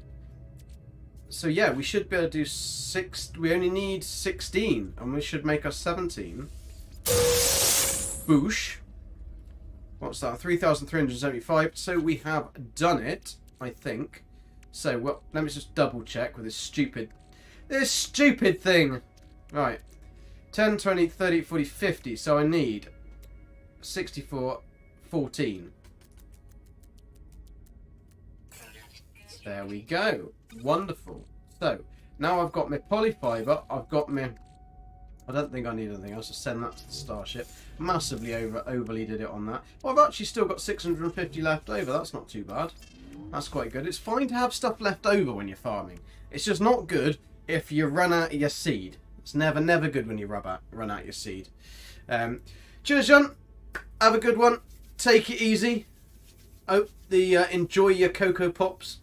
So yeah, we should be able to do 6. We only need 16, and we should make us 17. Boosh. What's that? 3,375. So we have done it, I think. So well, let me just double check with this stupid thing. Right. 10, 20, 30, 40, 50. So I need 64, 14. There we go. Wonderful. So, now I've got my polyfiber. I've got my... I don't think I need anything else. Just send that to the starship. Massively overly did it on that. Well, I've actually still got 650 left over. That's not too bad. That's quite good. It's fine to have stuff left over when you're farming. It's just not good if you run out of your seed. It's never good when you run out your seed. Cheers, John. Have a good one. Take it easy. Enjoy your Cocoa Pops.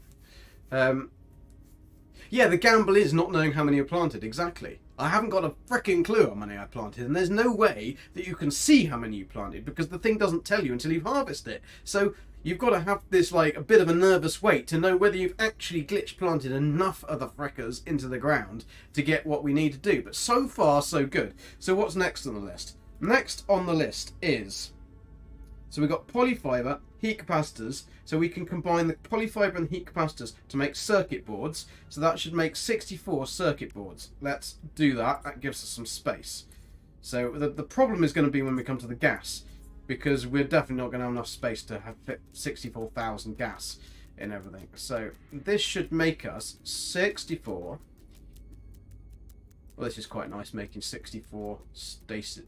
Yeah, the gamble is not knowing how many are planted. Exactly. I haven't got a freaking clue how many I planted, and there's no way that you can see how many you planted because the thing doesn't tell you until you harvest it. So you've got to have this like a bit of a nervous wait to know whether you've actually glitch planted enough of the freckers into the ground to get what we need to do. But so far, so good. So what's next on the list? Next on the list is... So we've got polyfiber, heat capacitors, so we can combine the polyfiber and heat capacitors to make circuit boards. So that should make 64 circuit boards. Let's do that. That gives us some space. So the problem is going to be when we come to the gas, because we're definitely not going to have enough space to have fit 64,000 gas in everything. So this should make us 64. Well, this is quite nice, making 64 stasis,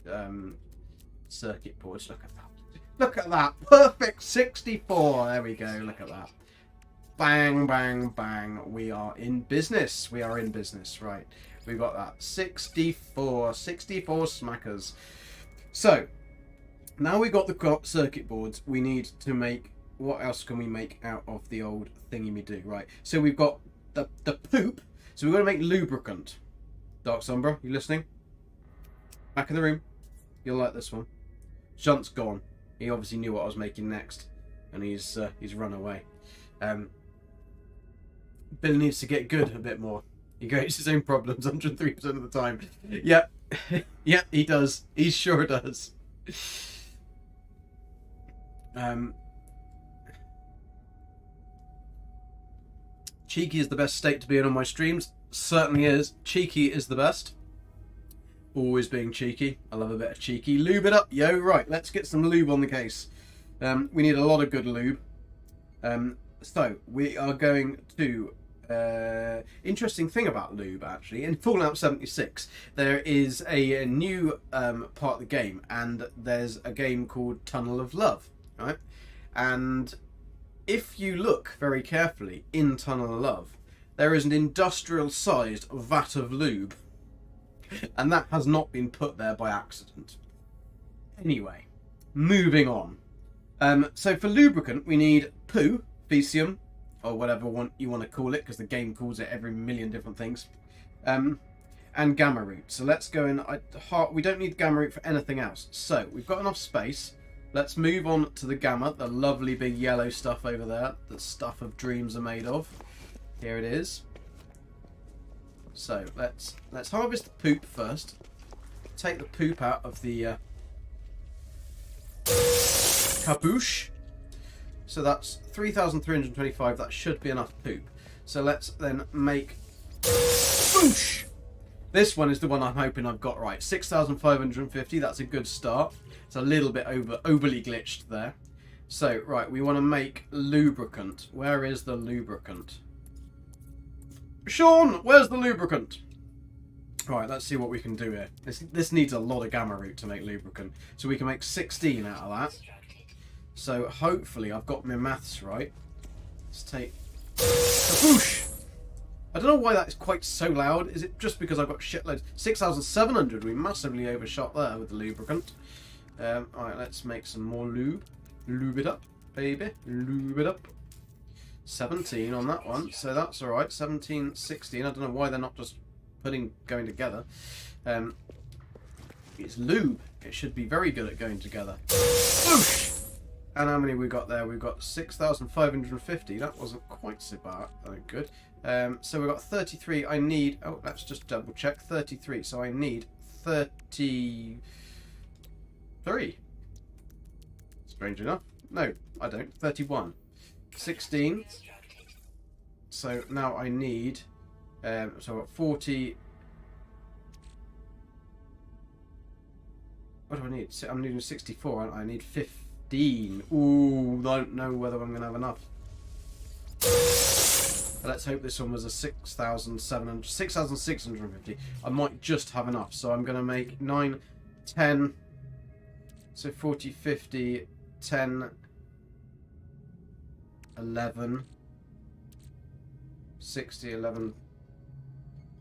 circuit boards. Look at that. Look at that. Perfect 64. There we go. Look at that. Bang, bang, bang. We are in business. We are in business. Right. We got that. 64. 64 smackers. So, now we've got the circuit boards, we need to make... What else can we make out of the old thingy-me-do? Right. So we've got the poop. So we've got to make lubricant. Dark Sombra, you listening? Back in the room. You'll like this one. Shunt's gone. He obviously knew what I was making next. and he's run away. Bill needs to get good a bit more. He creates his own problems 103% of the time. Yep. Yep, he does. He sure does. Cheeky is the best state to be in on my streams. Certainly is. Cheeky is the best. Always being cheeky. I love a bit of cheeky. Lube it up, yo. Right, let's get some lube on the case. We need a lot of good lube. So, we are going to... interesting thing about lube, actually. In Fallout 76, there is a new part of the game, and there's a game called Tunnel of Love, right? And if you look very carefully in Tunnel of Love, there is an industrial-sized vat of lube. And that has not been put there by accident. Anyway, moving on. So for lubricant, we need poo, Fecium, or whatever you want to call it, because the game calls it every million different things, and gamma root. So let's go in. We don't need gamma root for anything else. So we've got enough space. Let's move on to the gamma, the lovely big yellow stuff over there, that stuff of dreams are made of. Here it is. So let's harvest the poop first. Take the poop out of the caboose. So that's 3,325. That should be enough poop. So let's then make boosh. This one is the one I'm hoping I've got right. 6,550. That's a good start. It's a little bit overly glitched there. So right, we want to make lubricant. Where is the lubricant? Sean, where's the lubricant? Right, let's see what we can do here. This needs a lot of gamma root to make lubricant. So we can make 16 out of that. So hopefully I've got my maths right. Let's take a boosh. I don't know why that is quite so loud. Is it just because I've got shitloads? 6,700. We massively overshot there with the lubricant. Alright, let's make some more lube. Lube it up, baby. Lube it up. 17 on that one, so that's alright. 17, 16. I don't know why they're not just going together. It's lube. It should be very good at going together. Boosh! And how many we got there? We've got 6,550. That wasn't quite so bad. Oh, good. So we've got 33. I need... Oh, let's just double check. 33. So I need 33. Strange enough. No, I don't. 31. 16. So now I need... so I've got 40... What do I need? I'm needing 64. I need 15. Ooh, I don't know whether I'm going to have enough. Let's hope this one was a 6,650. I might just have enough. So I'm going to make 9, 10... So 40, 50, 10, 11, 60, 11,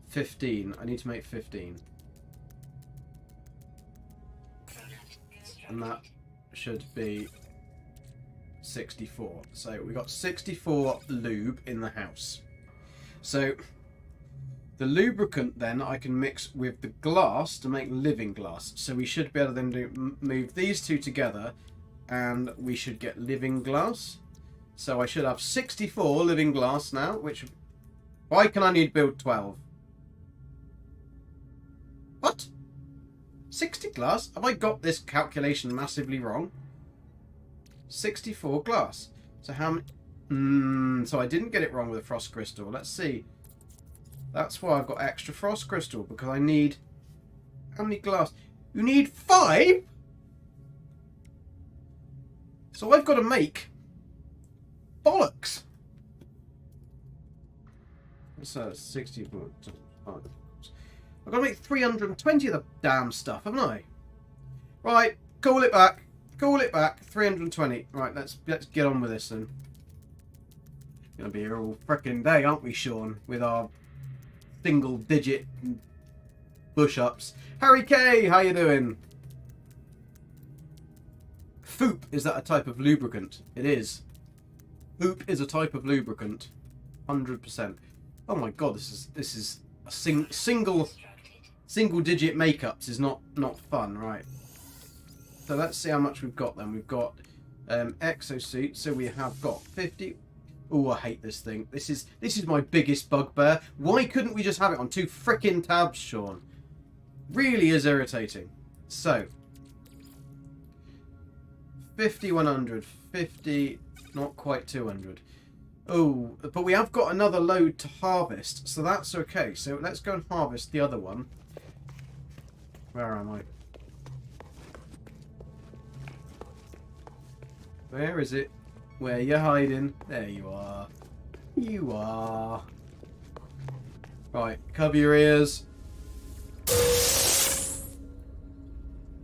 15. I need to make 15. And that should be 64. So we got 64 lube in the house. So the lubricant then I can mix with the glass to make living glass. So we should be able to then move these two together and we should get living glass. So I should have 64 living glass now, which... Why can I need build 12? What? 60 glass? Have I got this calculation massively wrong? 64 glass. So how many... so I didn't get it wrong with a frost crystal. Let's see. That's why I've got extra frost crystal, because I need... How many glass? You need 5? So I've got to make... Bollocks! So 64... I've got to make 320 of the damn stuff, haven't I? Right, call it back. Call it back. 320. Right, let's get on with this then. Gonna be here all frickin' day, aren't we, Sean? With our single-digit push-ups. Harry K, how you doing? Foop, is that a type of lubricant? It is. Foop is a type of lubricant. 100%. Oh my god, this is a single-digit makeups is not fun, right? So let's see how much we've got then. We've got exosuit. So we have got 50. Oh, I hate this thing. This is my biggest bugbear. Why couldn't we just have it on 2 frickin' tabs, Sean? Really is irritating. So 50, 100, 50, not quite 200. Oh, but we have got another load to harvest, so that's okay. So let's go and harvest the other one. Where am I? Where is it? Where you hiding? There you are. You are. Right, cover your ears.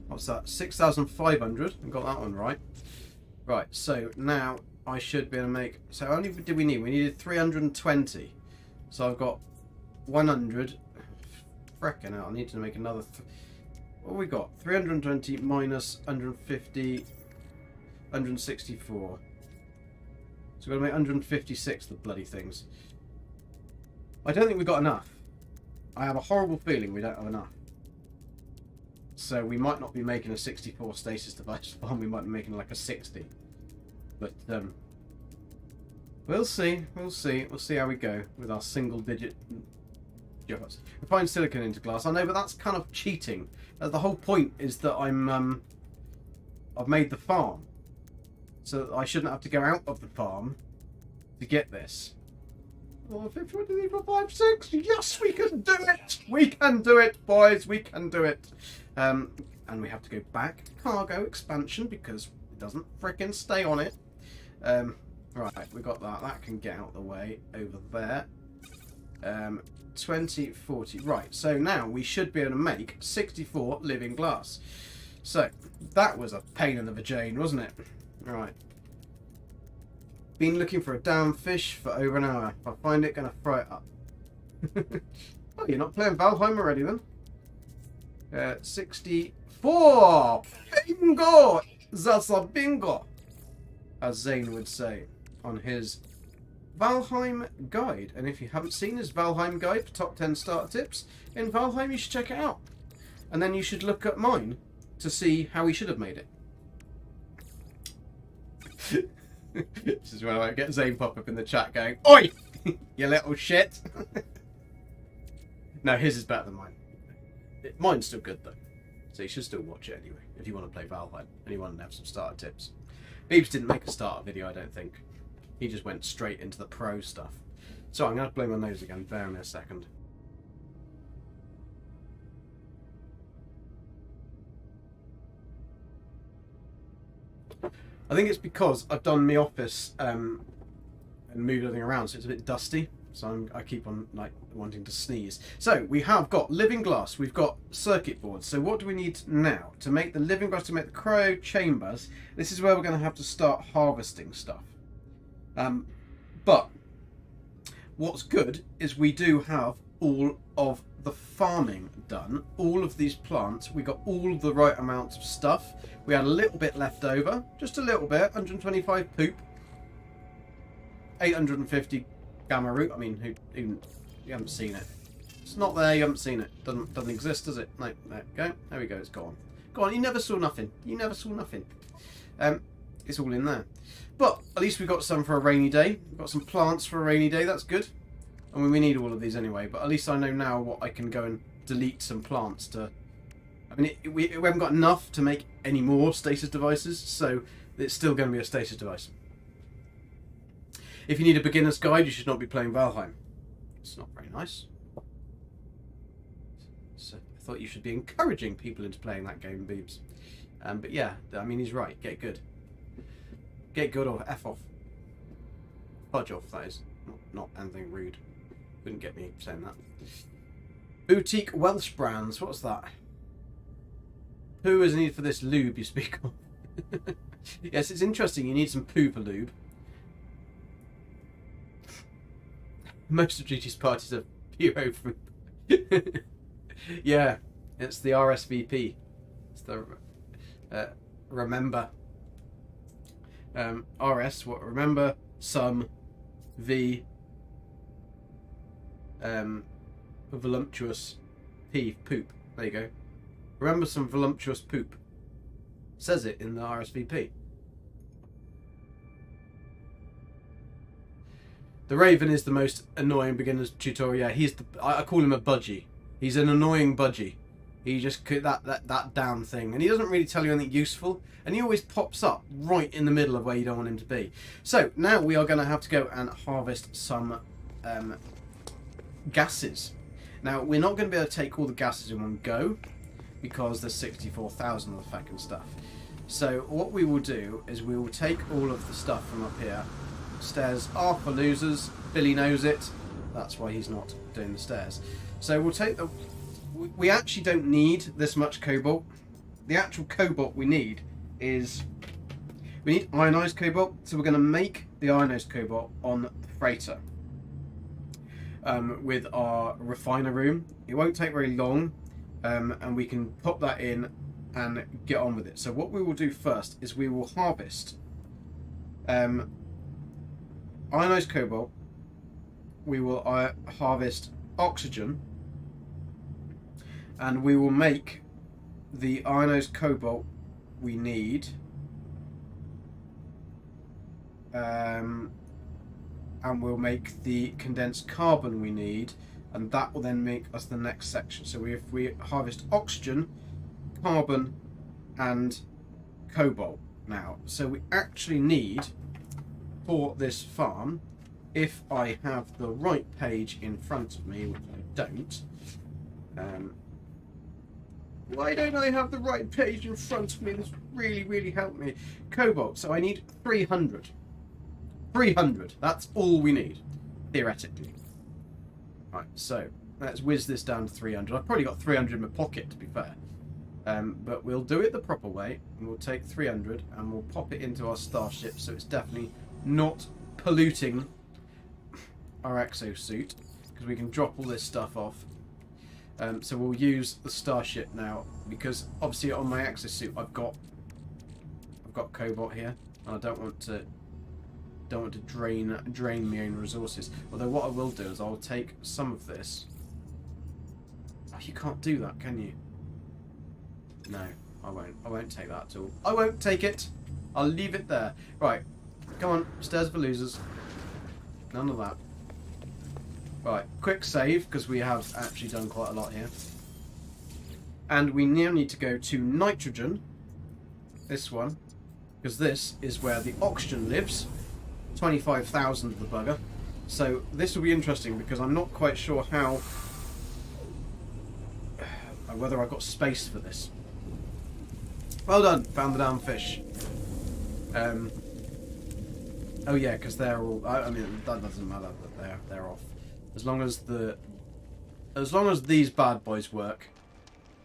What's that? 6,500. I got that one right. Right, so now I should be able to make... So how many did we need? We needed 320. So I've got 100. Frickin' hell, I need to make another... What have we got? 320 minus 150... 164. So we've got to make 156 of the bloody things. I don't think we've got enough. I have a horrible feeling we don't have enough. So we might not be making a 64 stasis device farm, we might be making like a 60. But we'll see, we'll see how we go with our single digit jobs. Refine silicon into glass. I know, but that's kind of cheating. The whole point is that I've made the farm. So I shouldn't have to go out of the farm to get this. 4, 5, 20, 5, 6. Yes, we can do it! We can do it, boys. We can do it. And we have to go back to cargo expansion because it doesn't frickin' stay on it. Right, we got that. That can get out of the way over there. 20, 40. Right, so now we should be able to make 64 living glass. So that was a pain in the vagina, wasn't it? Right. Been looking for a damn fish for over an hour. If I find it, gonna fry it up. Oh, you're not playing Valheim already then? 64! Bingo! That's a bingo! As Zane would say on his Valheim guide. And if you haven't seen his Valheim guide for top 10 starter tips, in Valheim you should check it out. And then you should look at mine to see how he should have made it. This is when I get Zane pop up in the chat going, "Oi, you little shit!" No, his is better than mine. Mine's still good though, so you should still watch it anyway if you want to play Valheim and you want to have some starter tips. Beebs didn't make a starter video, I don't think. He just went straight into the pro stuff. So I'm going to blow my nose again. Bear me a second. I think it's because I've done my office and moved everything around, so it's a bit dusty. So I keep on like wanting to sneeze. So we have got living glass. We've got circuit boards. So what do we need now to make the living glass? To make the cryo chambers. This is where we're going to have to start harvesting stuff. But what's good is we do have all of the farming done. All of these plants. We got all the right amounts of stuff. We had a little bit left over, just a little bit. 125 poop, 850 gamma root. I mean, who you haven't seen it? It's not there. You haven't seen it. Doesn't exist, does it? No. There we go. There we go. It's gone. Gone. You never saw nothing. You never saw nothing. It's all in there. But at least we got some for a rainy day. We've got some plants for a rainy day. That's good. I mean, we need all of these anyway. But at least I know now what I can go and delete some plants to. I mean, we haven't got enough to make any more stasis devices, so it's still going to be a stasis device. If you need a beginner's guide, you should not be playing Valheim. It's not very nice. So I thought you should be encouraging people into playing that game, Beebs. But yeah, I mean, he's right. Get good. Get good or F off. Fudge off, that is. Not anything rude. Wouldn't get me saying that. Boutique Welsh brands. What's that? Poo is needed for this lube you speak of. Yes, it's interesting. You need some poo for lube. Most of GT's parties are hero food. Yeah, it's the RSVP. It's the remember. RS, what? Remember some V voluptuous P, poop. There you go. Remember some voluptuous poop. Says it in the RSVP. The Raven is the most annoying beginner's tutorial. Yeah, I call him a budgie. He's an annoying budgie. He just that damn thing, and he doesn't really tell you anything useful, and he always pops up right in the middle of where you don't want him to be. So now we are going to have to go and harvest some gases. Now we're not going to be able to take all the gases in one go because there's 64,000 of the fucking stuff. So what we will do is we will take all of the stuff from up here. Stairs are for losers. Billy knows it. That's why he's not doing the stairs. So we'll take the... We actually don't need this much cobalt. The actual cobalt we need is... We need ionized cobalt. So we're going to make the ionized cobalt on the freighter. With our refiner room. It won't take very long. And we can pop that in and get on with it. So what we will do first is we will harvest ionized cobalt. We will harvest oxygen, and we will make the ionized cobalt we need, and we'll make the condensed carbon we need, and that will then make us the next section. So if we harvest oxygen, carbon and cobalt now. So we actually need, for this farm, if I have the right page in front of me, which I don't. Why don't I have the right page in front of me? This really helped me. Cobalt, so I need 300. 300, that's all we need, theoretically. Right, so let's whiz this down to 300. I've probably got 300 in my pocket, to be fair. But we'll do it the proper way, and we'll take 300 and we'll pop it into our starship, so it's definitely not polluting our exosuit, because we can drop all this stuff off. So we'll use the starship now, because obviously on my exosuit I've got cobalt here, and I don't want to drain my own resources. Although what I will do is I'll take some of this. Oh, you can't do that, can you? No, I won't. I won't take that at all. I won't take it. I'll leave it there. Right, come on, stairs for losers. None of that. Right, quick save, because we have actually done quite a lot here. And we now need to go to nitrogen. This one. Because this is where the oxygen lives. 25,000 of the bugger. So this will be interesting, because I'm not quite sure how... whether I've got space for this. Well done, found the damn fish. Oh yeah, because they're all... I mean, that doesn't matter that they're off. As long as these bad boys work.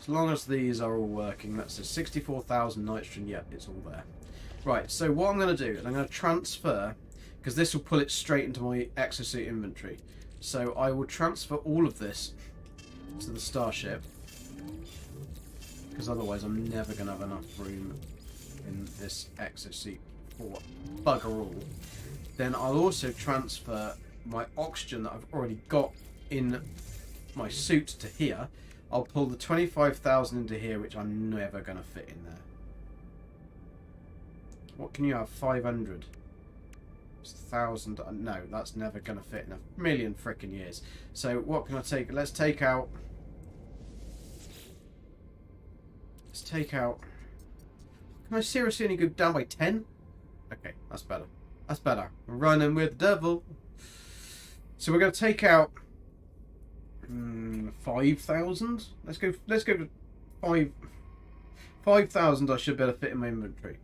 As long as these are all working. That's a 64,000 nitrogen. Yep, it's all there. Right, so what I'm going to do is I'm going to transfer, because this will pull it straight into my exosuit inventory. So I will transfer all of this to the starship, because otherwise I'm never going to have enough room in this exosuit for bugger all. Then I'll also transfer my oxygen that I've already got in my suit to here. I'll pull the 25,000 into here, which I'm never going to fit in there. What can you have? 500. It's 1,000. No, that's never going to fit in a million frickin' years. So what can I take? Let's take out... Can I seriously only go down by 10? Okay, that's better. That's better. I'm running with the devil. So we're going to take out 5,000. Let's go to 5,000. I should be able to fit in my inventory.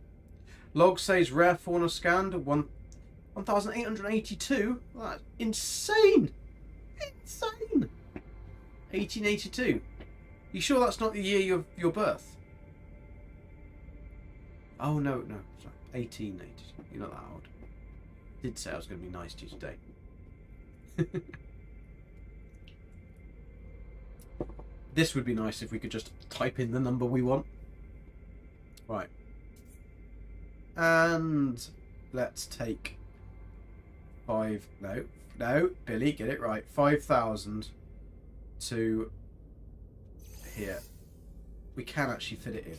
Log says rare fauna scanned 1,882. That's insane. Insane. 1882. You sure that's not the year of your birth? Oh no, sorry. 1882. You're not that old. I did say I was going to be nice to you today. This would be nice if we could just type in the number we want. Right. And let's take no, Billy, get it right. 5,000 to here. We can actually fit it in.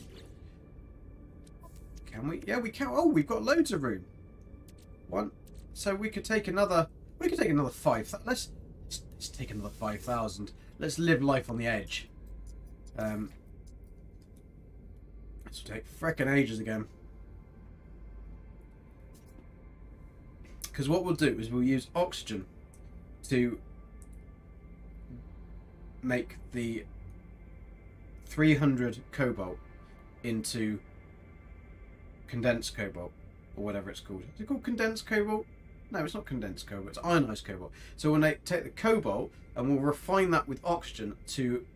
Can we? Yeah, we can. Oh, we've got loads of room. So we could take another We could take another 5,000. Let's take another 5,000. Let's live life on the edge. This will take frickin' ages again. Because what we'll do is we'll use oxygen to make the 300 cobalt into condensed cobalt, or whatever it's called. Is it called condensed cobalt? No, it's not condensed cobalt, it's ionized cobalt. So we'll take the cobalt and we'll refine that with oxygen to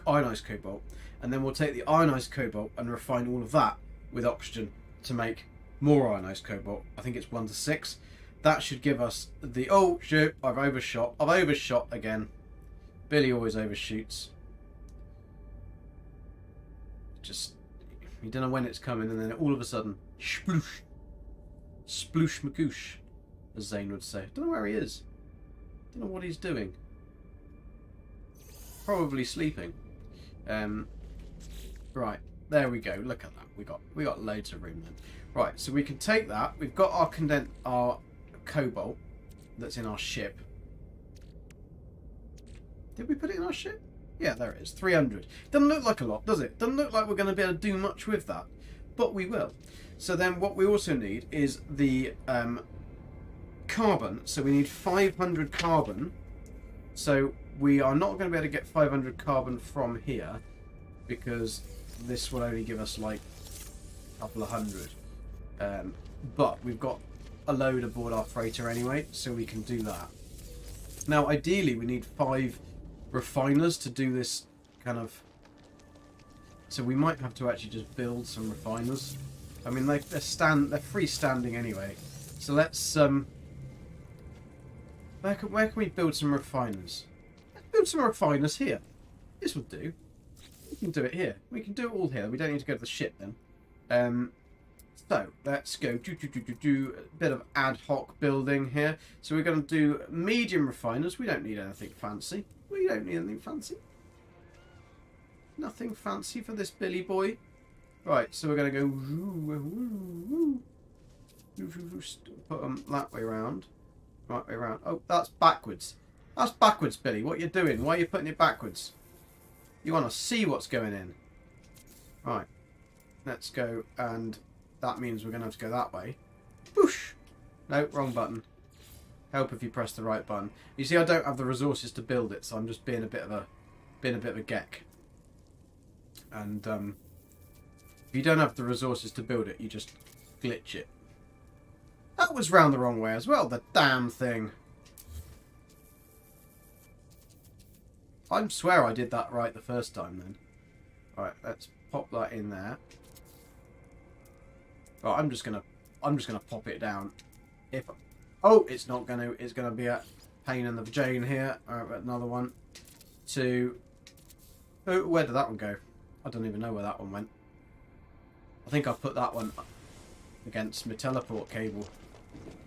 ionized cobalt, and then we'll take the ionized cobalt and refine all of that with oxygen to make more ionized cobalt. I think it's 1:6. That should give us the... Oh, shit, I've overshot. I've overshot again. Billy always overshoots. Just... You don't know when it's coming, and then all of a sudden... Sploosh. Sploosh makoosh, as Zane would say. Don't know where he is. Don't know what he's doing. Probably sleeping. Right, there we go. Look at that. We got loads of room then. Right, so we can take that. We've got our cobalt that's in our ship. Did we put it in our ship? Yeah, there it is. 300. Doesn't look like a lot, does it? Doesn't look like we're going to be able to do much with that, but we will. So then what we also need is the carbon. So we need 500 carbon. So we are not going to be able to get 500 carbon from here, because this will only give us like a couple of hundred. But we've got a load aboard our freighter anyway, so we can do that. Now ideally we need 5 refiners to do this kind of... So we might have to actually just build some refiners. I mean, they're freestanding anyway. So let's where can we build some refiners? Let's build some refiners here. This will do. We can do it here. We can do it all here. We don't need to go to the ship then. So let's go do a bit of ad hoc building here. So we're going to do medium refiners. We don't need anything fancy. We don't need anything fancy. Nothing fancy for this Billy boy. Right, so we're going to go put them that way around. Right way around. Oh, that's backwards. That's backwards, Billy. What are you doing? Why are you putting it backwards? You want to see what's going in. Right. Let's go, and that means we're going to have to go that way. Whoosh! No, wrong button. Help if you press the right button. You see, I don't have the resources to build it, so I'm just being a bit of a Gek. And if you don't have the resources to build it, you just glitch it. That was round the wrong way as well, the damn thing. I swear I did that right the first time then. Right, let's pop that in there. Right, I'm just gonna pop it down. It's not gonna. It's gonna be a pain in the vagina here. Alright, another one. 2. Oh, where did that one go? I don't even know where that one went. I think I've put that one against my teleport cable.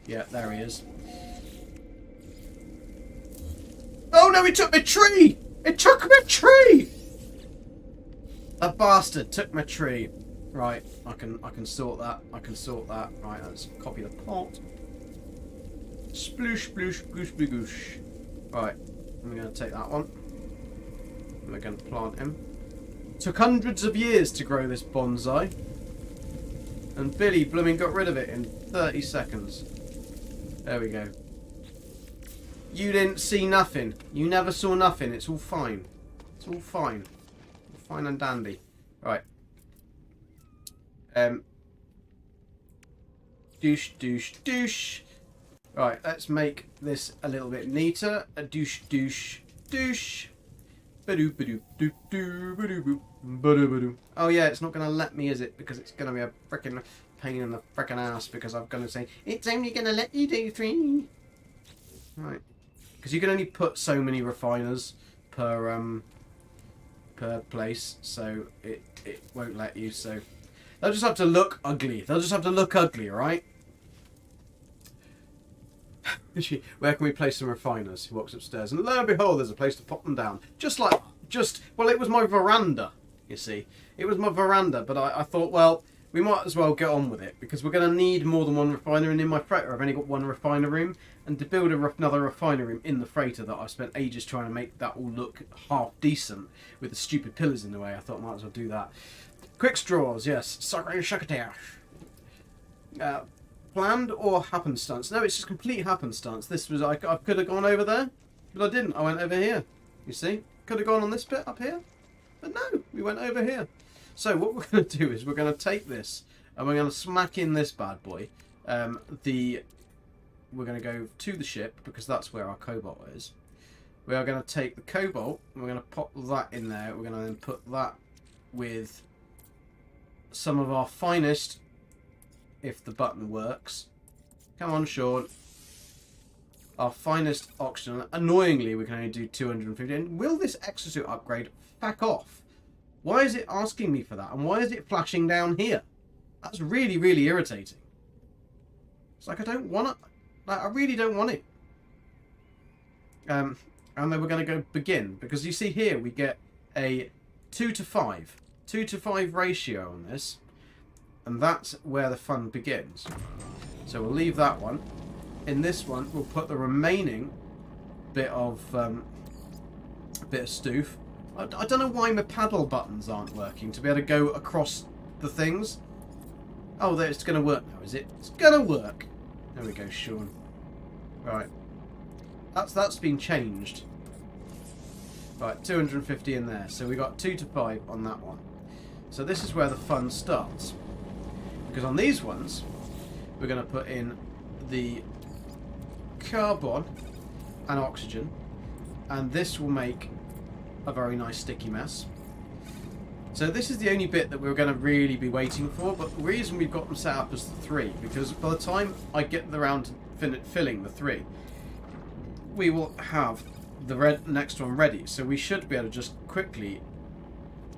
Yeah, there he is. Oh no, he took my tree! It took my tree! That bastard took my tree. Right, I can sort that. I can sort that. Right, let's copy the plot. Sploosh, sploosh, goosh, goosh. Right, I'm going to take that one. And we're going to plant him. Took hundreds of years to grow this bonsai. And Billy blooming got rid of it in 30 seconds. There we go. You didn't see nothing. You never saw nothing. It's all fine. It's all fine. All fine and dandy. Right. Douche, douche, douche. Right, let's make this a little bit neater. A douche, douche, douche. Oh yeah, it's not going to let me, is it? Because it's going to be a freaking pain in the freaking ass, because I'm going to say, it's only going to let you do 3. Right. Because you can only put so many refiners per place, so it won't let you, so... They'll just have to look ugly. They'll just have to look ugly, right? Where can we place some refiners? He walks upstairs, and lo and behold, there's a place to pop them down. Well, it was my veranda, you see. It was my veranda, but I thought, well, we might as well get on with it, because we're going to need more than one refiner, and in my freighter I've only got 1 refiner room, and to build another refinery in the freighter that I spent ages trying to make that all look half decent with the stupid pillars in the way. I thought I might as well do that. Quick straws, yes. Planned or happenstance? No, it's just complete happenstance. This was I could have gone over there, but I didn't. I went over here. You see, could have gone on this bit up here, but no, we went over here. So what we're going to do is we're going to take this and we're going to smack in this bad boy. We're going to go to the ship because that's where our cobalt is. We are going to take the cobalt and we're going to pop that in there. We're going to then put that with some of our finest, if the button works. Come on, Sean. Our finest oxygen. Annoyingly, we can only do 250. And will this exosuit upgrade back off? Why is it asking me for that? And why is it flashing down here? That's really, really irritating. It's like I don't want it. Like, I really don't want it. And then we're going to go begin. Because you see here, we get a 2 to 5. 2 to 5 ratio on this. And that's where the fun begins. So we'll leave that one. In this one, we'll put the remaining bit of stoof. I don't know why my paddle buttons aren't working to be able to go across the things. Oh, it's going to work now, is it? It's going to work. There we go, Sean. Right. That's been changed. Right, 250 in there. So we got 2 to 5 on that one. So this is where the fun starts. Because on these ones, we're going to put in the carbon and oxygen. And this will make a very nice sticky mess. So this is the only bit that we're going to really be waiting for, but the reason we've got them set up as the 3, because by the time I get around to filling the 3, we will have the next one ready. So we should be able to just quickly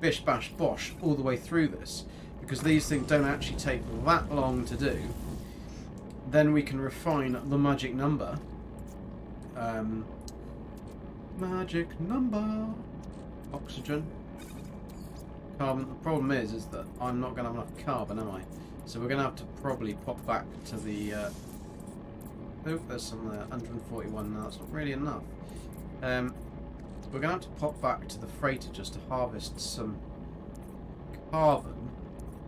bish bash bosh all the way through this, because these things don't actually take that long to do. Then we can refine the magic number. Magic number. Oxygen. Carbon. The problem is that I'm not going to have enough carbon, am I? So we're going to have to probably pop back to the... oh, there's some 141 now. That's not really enough. We're going to have to pop back to the freighter just to harvest some carbon.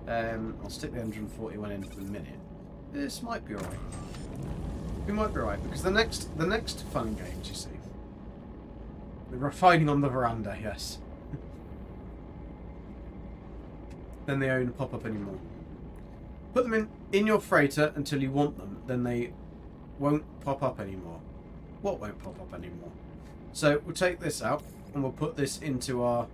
I'll stick the 141 in for a minute. This might be alright. We might be alright, because the next fun games, you see. The refining on the veranda, yes. Then they don't pop up anymore. Put them in your freighter until you want them, then they won't pop up anymore. What won't pop up anymore? So we'll take this out and we'll put this into our...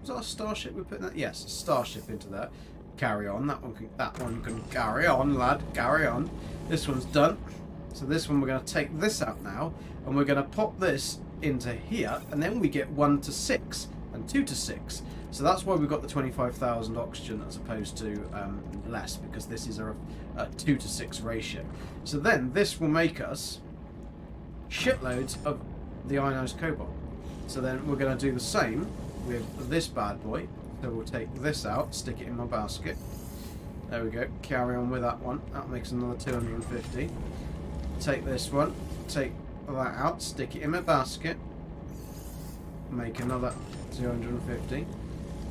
Was that a starship we're putting that? Yes, a starship into that. Carry on. That one can carry on, lad. Carry on. This one's done. So this one we're going to take this out now and we're going to pop this into here, and then we get 1 to 6 and 2 to 6. So that's why we've got the 25,000 oxygen as opposed to less, because this is a 2 to 6 ratio. So then this will make us shitloads of the ionized cobalt. So then we're going to do the same with this bad boy. So we'll take this out, stick it in my basket. There we go. Carry on with that one. That makes another 250. Take this one, take that out, stick it in my basket. Make another 250.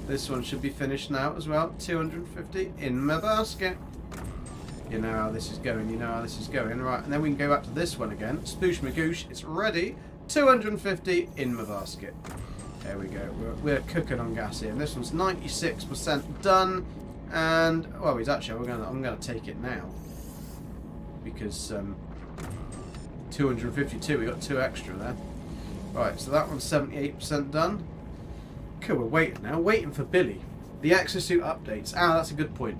This one should be finished now as well. 250 in my basket. You know how this is going. You know how this is going. Right, and then we can go back to this one again. Sploosh magoosh. It's ready. 250 in my basket. There we go. We're cooking on gas here. And this one's 96% done. And well, it's actually I'm gonna take it now because 252. We got 2 extra there. Right, so that one's 78% done. Cool, we're waiting now. Waiting for Billy. The exosuit updates. Ah, that's a good point.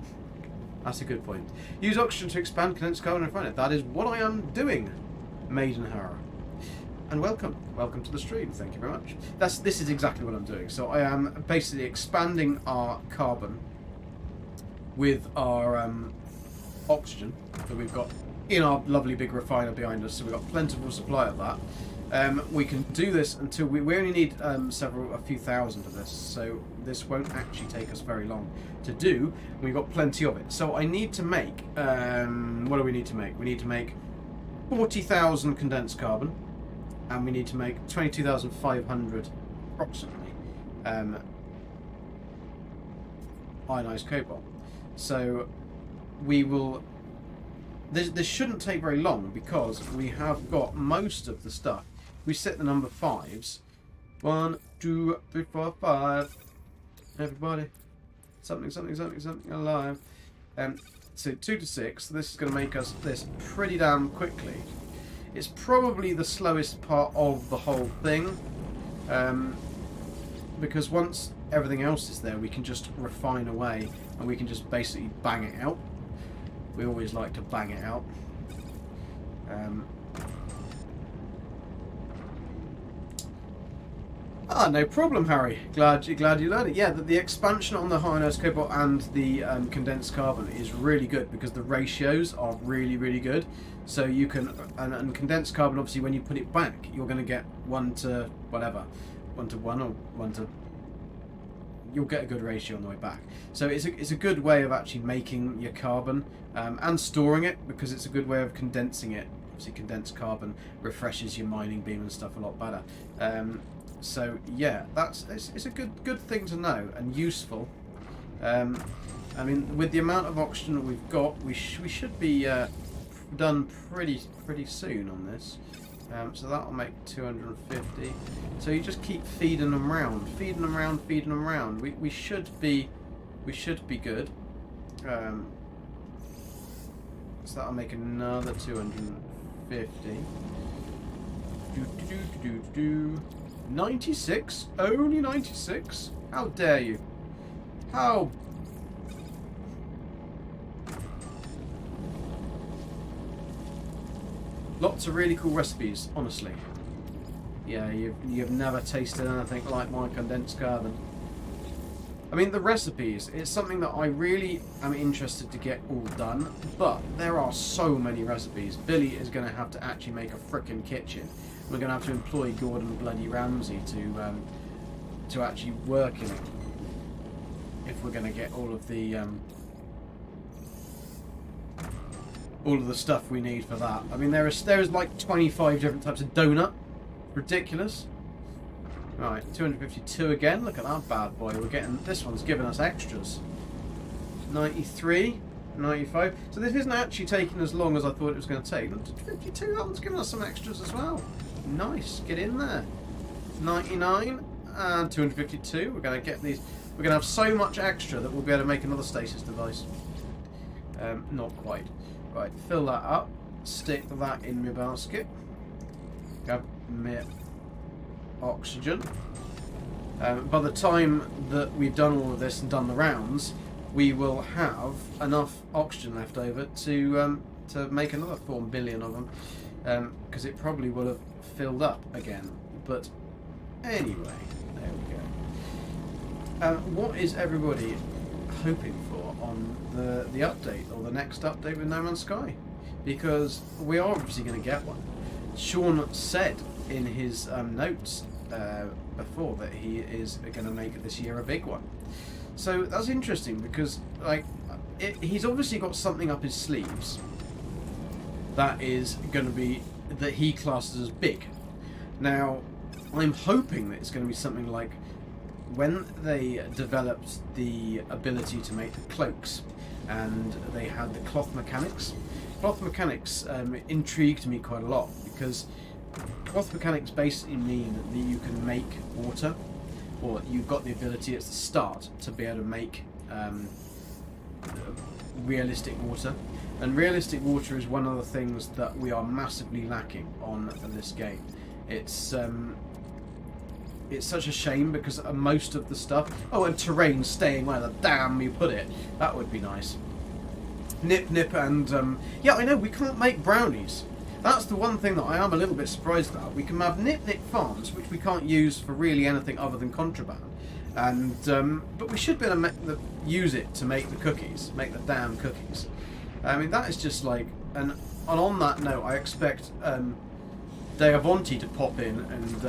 That's a good point. Use oxygen to expand condensed carbon and refine it. That is what I am doing, Maiden Hera. And welcome. Welcome to the stream. Thank you very much. This is exactly what I'm doing. So I am basically expanding our carbon with our oxygen that we've got in our lovely big refiner behind us. So we've got plentiful supply of that. We can do this until we only need a few thousand of this, so this won't actually take us very long to do. We've got plenty of it. So I need to make, what do we need to make? We need to make 40,000 condensed carbon, and we need to make 22,500 approximately ionized cobalt. So we will. This shouldn't take very long because we have got most of the stuff. We set the number 5s. 1, 2, 3, 4, 5. Everybody, something alive. So 2 to 6. So this is going to make us this pretty damn quickly. It's probably the slowest part of the whole thing, because once everything else is there, we can just refine away and we can just basically bang it out. We always like to bang it out. No problem, Harry. Glad you learned it. Yeah, the expansion on the ionized cobalt and the condensed carbon is really good because the ratios are really good. So you can, and condensed carbon, obviously, when you put it back, you're going to get 1 to whatever, 1 to 1 or 1 to. You'll get a good ratio on the way back. So it's a good way of actually making your carbon and storing it, because it's a good way of condensing it. Obviously, condensed carbon refreshes your mining beam and stuff a lot better. So yeah, it's a good thing to know and useful. I mean, with the amount of oxygen that we've got, we should be done pretty soon on this. So that'll make 250. So you just keep feeding them round, feeding them round. We should be good. So that'll make another 250. 96? Only 96? How dare you? How? Lots of really cool recipes, honestly. Yeah, you've never tasted anything like my condensed carbon. I mean, the recipes, it's something that I really am interested to get all done, but there are so many recipes. Billy is going to have to actually make a frickin' kitchen. We're going to have to employ Gordon bloody Ramsay to actually work in it if we're going to get all of the stuff we need for that. I mean, there is like 25 different types of donut. Ridiculous. Right, 252 again. Look at that bad boy. We're getting, this one's giving us extras. 93, 95. So this isn't actually taking as long as I thought it was going to take. Look, 52. That one's giving us some extras as well. Nice. Get in there. 99 and 252. We're going to get these. We're going to have so much extra that we'll be able to make another stasis device. Not quite. Right, fill that up. Stick that in my basket. Grab my oxygen. By the time that we've done all of this and done the rounds, we will have enough oxygen left over to make another 4 billion of them, because it probably will have filled up again. But anyway, there we go. What is everybody hoping for on the update, or the next update with No Man's Sky? Because we are obviously going to get one. Sean said in his notes before that he is going to make this year a big one. So that's interesting because he's obviously got something up his sleeves that is going to be, that he classes as big. Now, I'm hoping that it's going to be something like when they developed the ability to make the cloaks and they had the cloth mechanics. Cloth mechanics intrigued me quite a lot, because cloth mechanics basically mean that you can make water, or you've got the ability at the start to be able to make realistic water. And realistic water is one of the things that we are massively lacking on this game. It's such a shame because most of the stuff... Oh, and terrain staying where the damn you put it. That would be nice. Nip, and... yeah, I know, we can't make brownies. That's the one thing that I am a little bit surprised about. We can have Nip farms, which we can't use for really anything other than contraband. And but we should be able to use it to make the cookies. Make the damn cookies. I mean, that is just like... And on that note, I expect Deavonti to pop in and...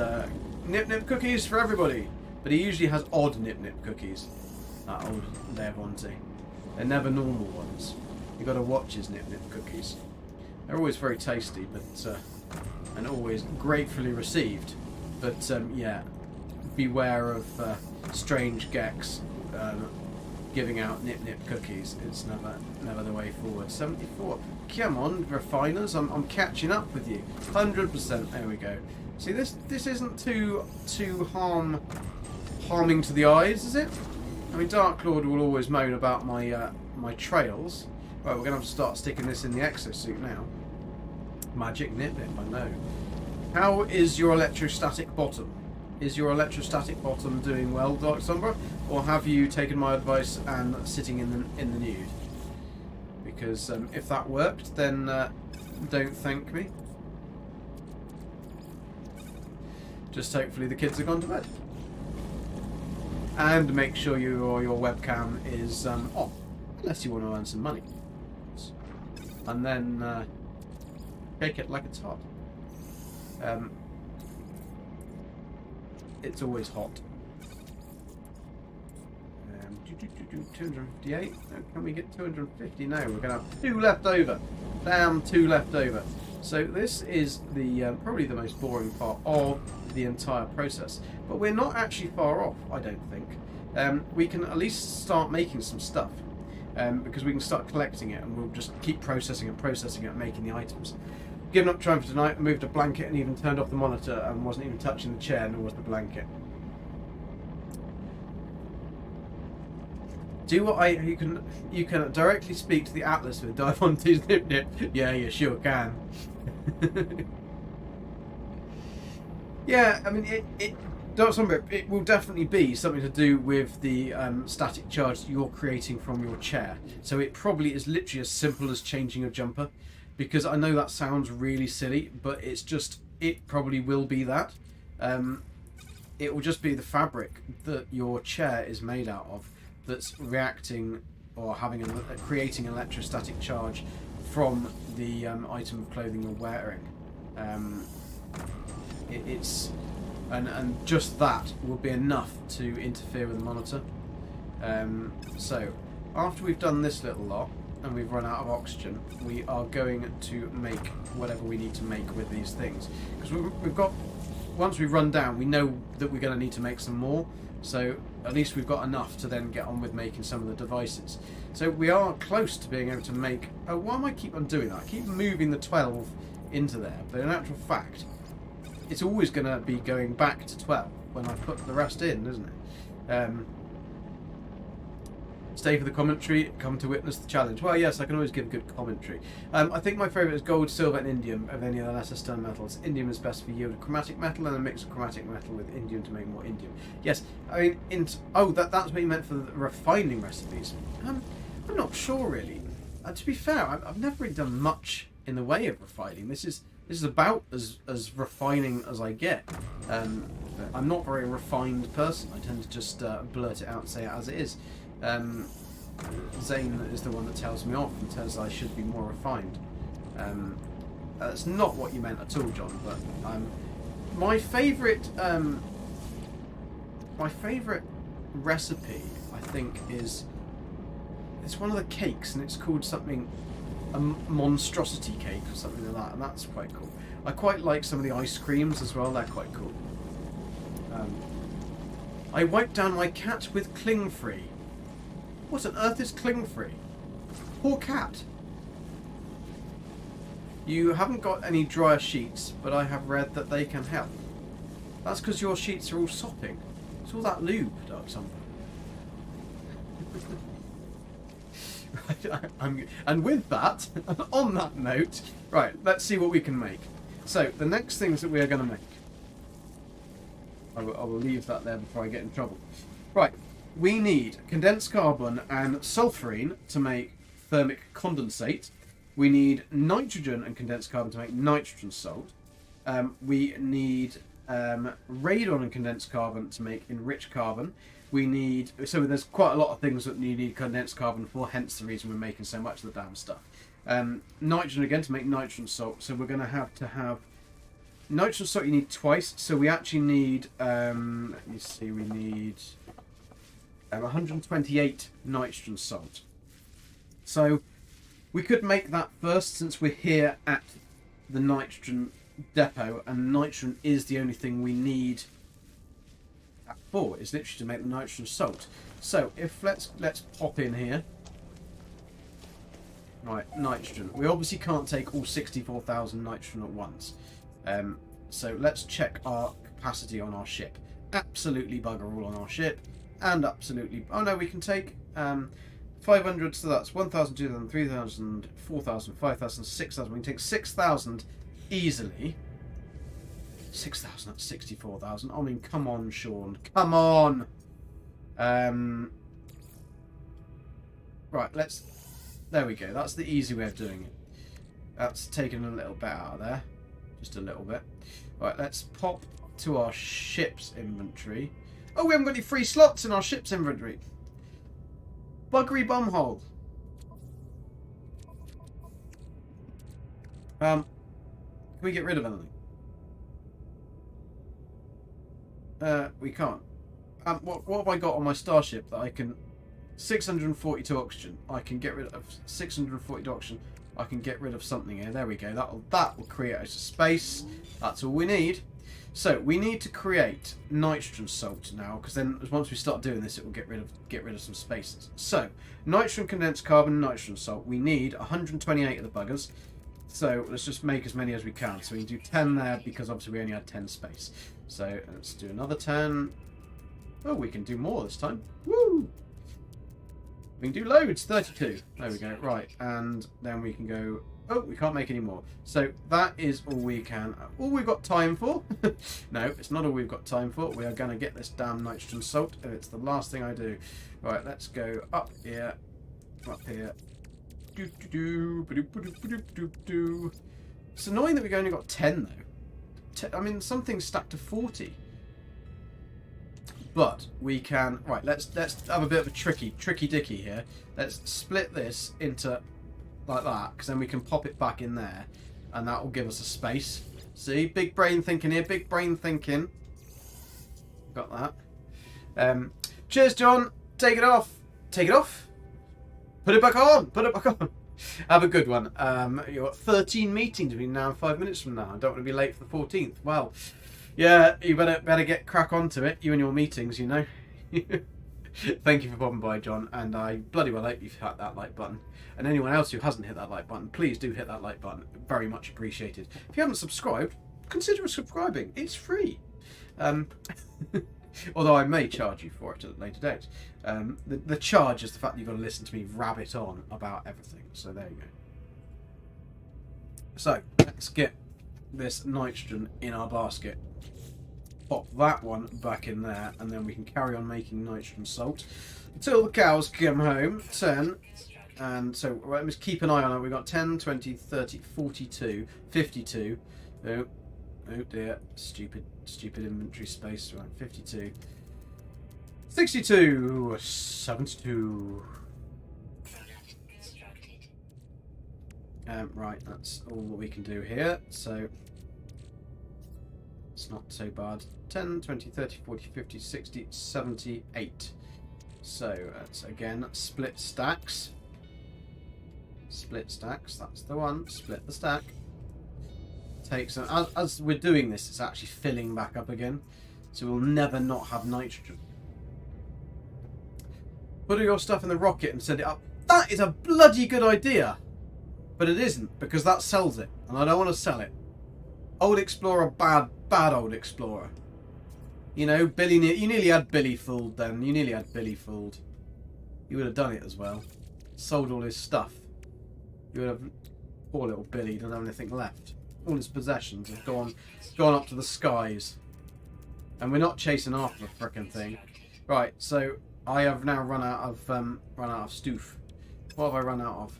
Nip cookies for everybody, but he usually has odd Nip cookies. That old Deavonti. They're never normal ones. You got to watch his Nip cookies. They're always very tasty, but and always gratefully received. But yeah, beware of strange Geks giving out nip cookies. It's never the way forward. 74. Come on, refiners, I'm catching up with you. 100%. There we go. See, this isn't too harming to the eyes, is it? I mean, Dark Lord will always moan about my my trails. Right, we're gonna have to start sticking this in the exosuit now. Magic nip, I know. How is your electrostatic bottom? Is your electrostatic bottom doing well, Dark Sombra, or have you taken my advice and sitting in the nude? Because if that worked, then don't thank me. Just hopefully the kids have gone to bed. And make sure your webcam is off, unless you want to earn some money. And then shake it like it's hot. It's always hot. 258. Can we get 250? No, we're going to have 2 left over. Damn, 2 left over. So this is the probably the most boring part of the entire process. But we're not actually far off, I don't think. We can at least start making some stuff. Because we can start collecting it and we'll just keep processing it, making the items. Given up trying for tonight, I moved a blanket and even turned off the monitor and wasn't even touching the chair, nor was the blanket. Do what you can directly speak to the Atlas with dive onto his nip. Yeah, you sure can. Yeah, I mean it will definitely be something to do with the static charge that you're creating from your chair. So it probably is literally as simple as changing a jumper. Because I know that sounds really silly, but it probably will be that. It will just be the fabric that your chair is made out of that's reacting or creating an electrostatic charge from the item of clothing you're wearing. And just that will be enough to interfere with the monitor. So after we've done this little lot, and we've run out of oxygen, we are going to make whatever we need to make with these things. Because we've got, once we run down, we know that we're going to need to make some more. So at least we've got enough to then get on with making some of the devices. So we are close to being able to make... Oh, why am I keep on doing that? I keep moving the 12 into there, but in actual fact, it's always going to be going back to 12 when I put the rest in, isn't it? Stay for the commentary, come to witness the challenge. Well, yes, I can always give good commentary. I think my favourite is gold, silver and indium of any of the lesser stone metals. Indium is best for yield of chromatic metal and a mix of chromatic metal with indium to make more indium. Yes, I mean, that's what you meant for the refining recipes. I'm not sure really. To be fair, I've never really done much in the way of refining. This is about as refining as I get. I'm not a very refined person. I tend to just blurt it out and say it as it is. Zane is the one that tells me off and says I should be more refined. That's not what you meant at all, John. But my favourite recipe, I think, it's one of the cakes, and it's called something, a monstrosity cake or something like that, and that's quite cool. I quite like some of the ice creams as well. They're quite cool. I wiped down my cat with cling free. What on earth is cling free? Poor cat. You haven't got any dryer sheets, but I have read that they can help. That's because your sheets are all sopping. It's all that lube, Dark Something. And with that, on that note, right, let's see what we can make. So, the next things that we are going to make. I will leave that there before I get in trouble. Right. We need condensed carbon and sulfurine to make thermic condensate. We need nitrogen and condensed carbon to make nitrogen salt. We need radon and condensed carbon to make enriched carbon. We need... So there's quite a lot of things that you need condensed carbon for, hence the reason we're making so much of the damn stuff. Nitrogen again to make nitrogen salt. So we're going to have... Nitrogen salt you need twice. So we actually need... let me see, we need... 128 nitrogen salt. So We could make that first, since we're here at the nitrogen depot, and nitrogen is the only thing we need for. It's literally to make the nitrogen salt. So if let's pop in here. Right, nitrogen. We obviously can't take all 64,000 nitrogen at once. So let's check our capacity on our ship. Absolutely bugger all on our ship, and absolutely. Oh no, we can take 500. So that's 1,000, 2,000, 3,000, 4,000, 5,000, 6,000. We can take 6,000 easily. 6,000 at 64,000. I mean, come on, Sean. Come on. Right, let's. There we go. That's the easy way of doing it. That's taken a little bit out of there. Just a little bit. Right, let's pop to our ship's inventory. Oh, we haven't got any free slots in our ship's inventory. Buggery bumhole. Can we get rid of anything? We can't. What have I got on my starship that I can... 642 oxygen. I can get rid of 642 oxygen. I can get rid of something here. There we go. That will create a space. That's all we need. So we need to create nitrogen salt now, because then once we start doing this, it will get rid of some spaces. So nitrogen condensed carbon, nitrogen salt. We need 128 of the buggers. So let's just make as many as we can. So we can do 10 there because obviously we only had 10 space. So let's do another 10. Oh, we can do more this time. Woo! We can do loads, 32. There we go. Right, and then we can go... Oh, we can't make any more. So that is all we can... All we've got time for. No, it's not all we've got time for. We are going to get this damn nitrogen salt, and it's the last thing I do. Right, let's go up here. Up here. It's annoying that we've only got 10, though. I mean, something's stacked to 40. But we can... Right, let's have a bit of a tricky dicky here. Let's split this into like that, because then we can pop it back in there, and that will give us a space. See? Big brain thinking here. Big brain thinking. Got that. Cheers, John. Take it off. Take it off. Put it back on. Put it back on. Have a good one. You've got 13 meetings between now and 5 minutes from now. I don't want to be late for the 14th. Well... Yeah, you better get crack onto it, you and your meetings, you know. Thank you for popping by, John, and I bloody well hope you've hit that like button. And anyone else who hasn't hit that like button, please do hit that like button. Very much appreciated. If you haven't subscribed, consider subscribing. It's free. Although I may charge you for it at a later date. The charge is the fact that you've got to listen to me rabbit on about everything. So there you go. So, let's get this nitrogen in our basket. Pop that one back in there, and then we can carry on making nitrogen salt until the cows come home. 10, and so right, let's keep an eye on it. We've got 10, 20, 30, 42, 52. Oh dear, stupid inventory space. Right, 52, 62, 72. Right, that's all that we can do here. So it's not so bad. 10, 20, 30, 40, 50, 60, 78. So that's again split stacks. Split stacks, that's the one. Split the stack. Take some. As we're doing this, it's actually filling back up again. So we'll never not have nitrogen. Put all your stuff in the rocket and send it up. That is a bloody good idea. But it isn't, because that sells it. And I don't want to sell it. Old Explorer, bad old Explorer. You know, Billy, you nearly had Billy fooled then. You nearly had Billy fooled. You would have done it as well. Sold all his stuff. You would have... Poor little Billy doesn't have anything left. All his possessions have gone up to the skies. And we're not chasing after the frickin' thing. Right, so I have now run out of stoof. What have I run out of?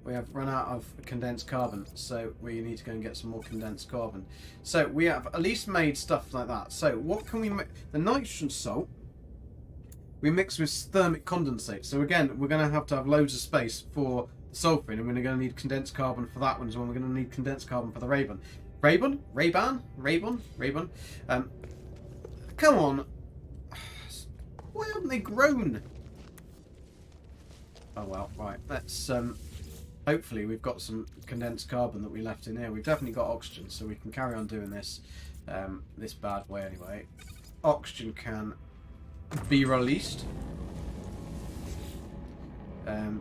We have run out of condensed carbon, so we need to go and get some more condensed carbon. So we have at least made stuff like that. So what can we make? The nitrogen salt we mix with thermic condensate. So again, we're going to have loads of space for the sulfur, and we're going to need condensed carbon for that one as well. We're going to need condensed carbon for the Ray-Ban. Ray-Ban? Come on. Why haven't they grown? Oh well, right. Let's hopefully we've got some condensed carbon that we left in here. We've definitely got oxygen, so we can carry on doing this this bad way anyway. Oxygen can be released. We'll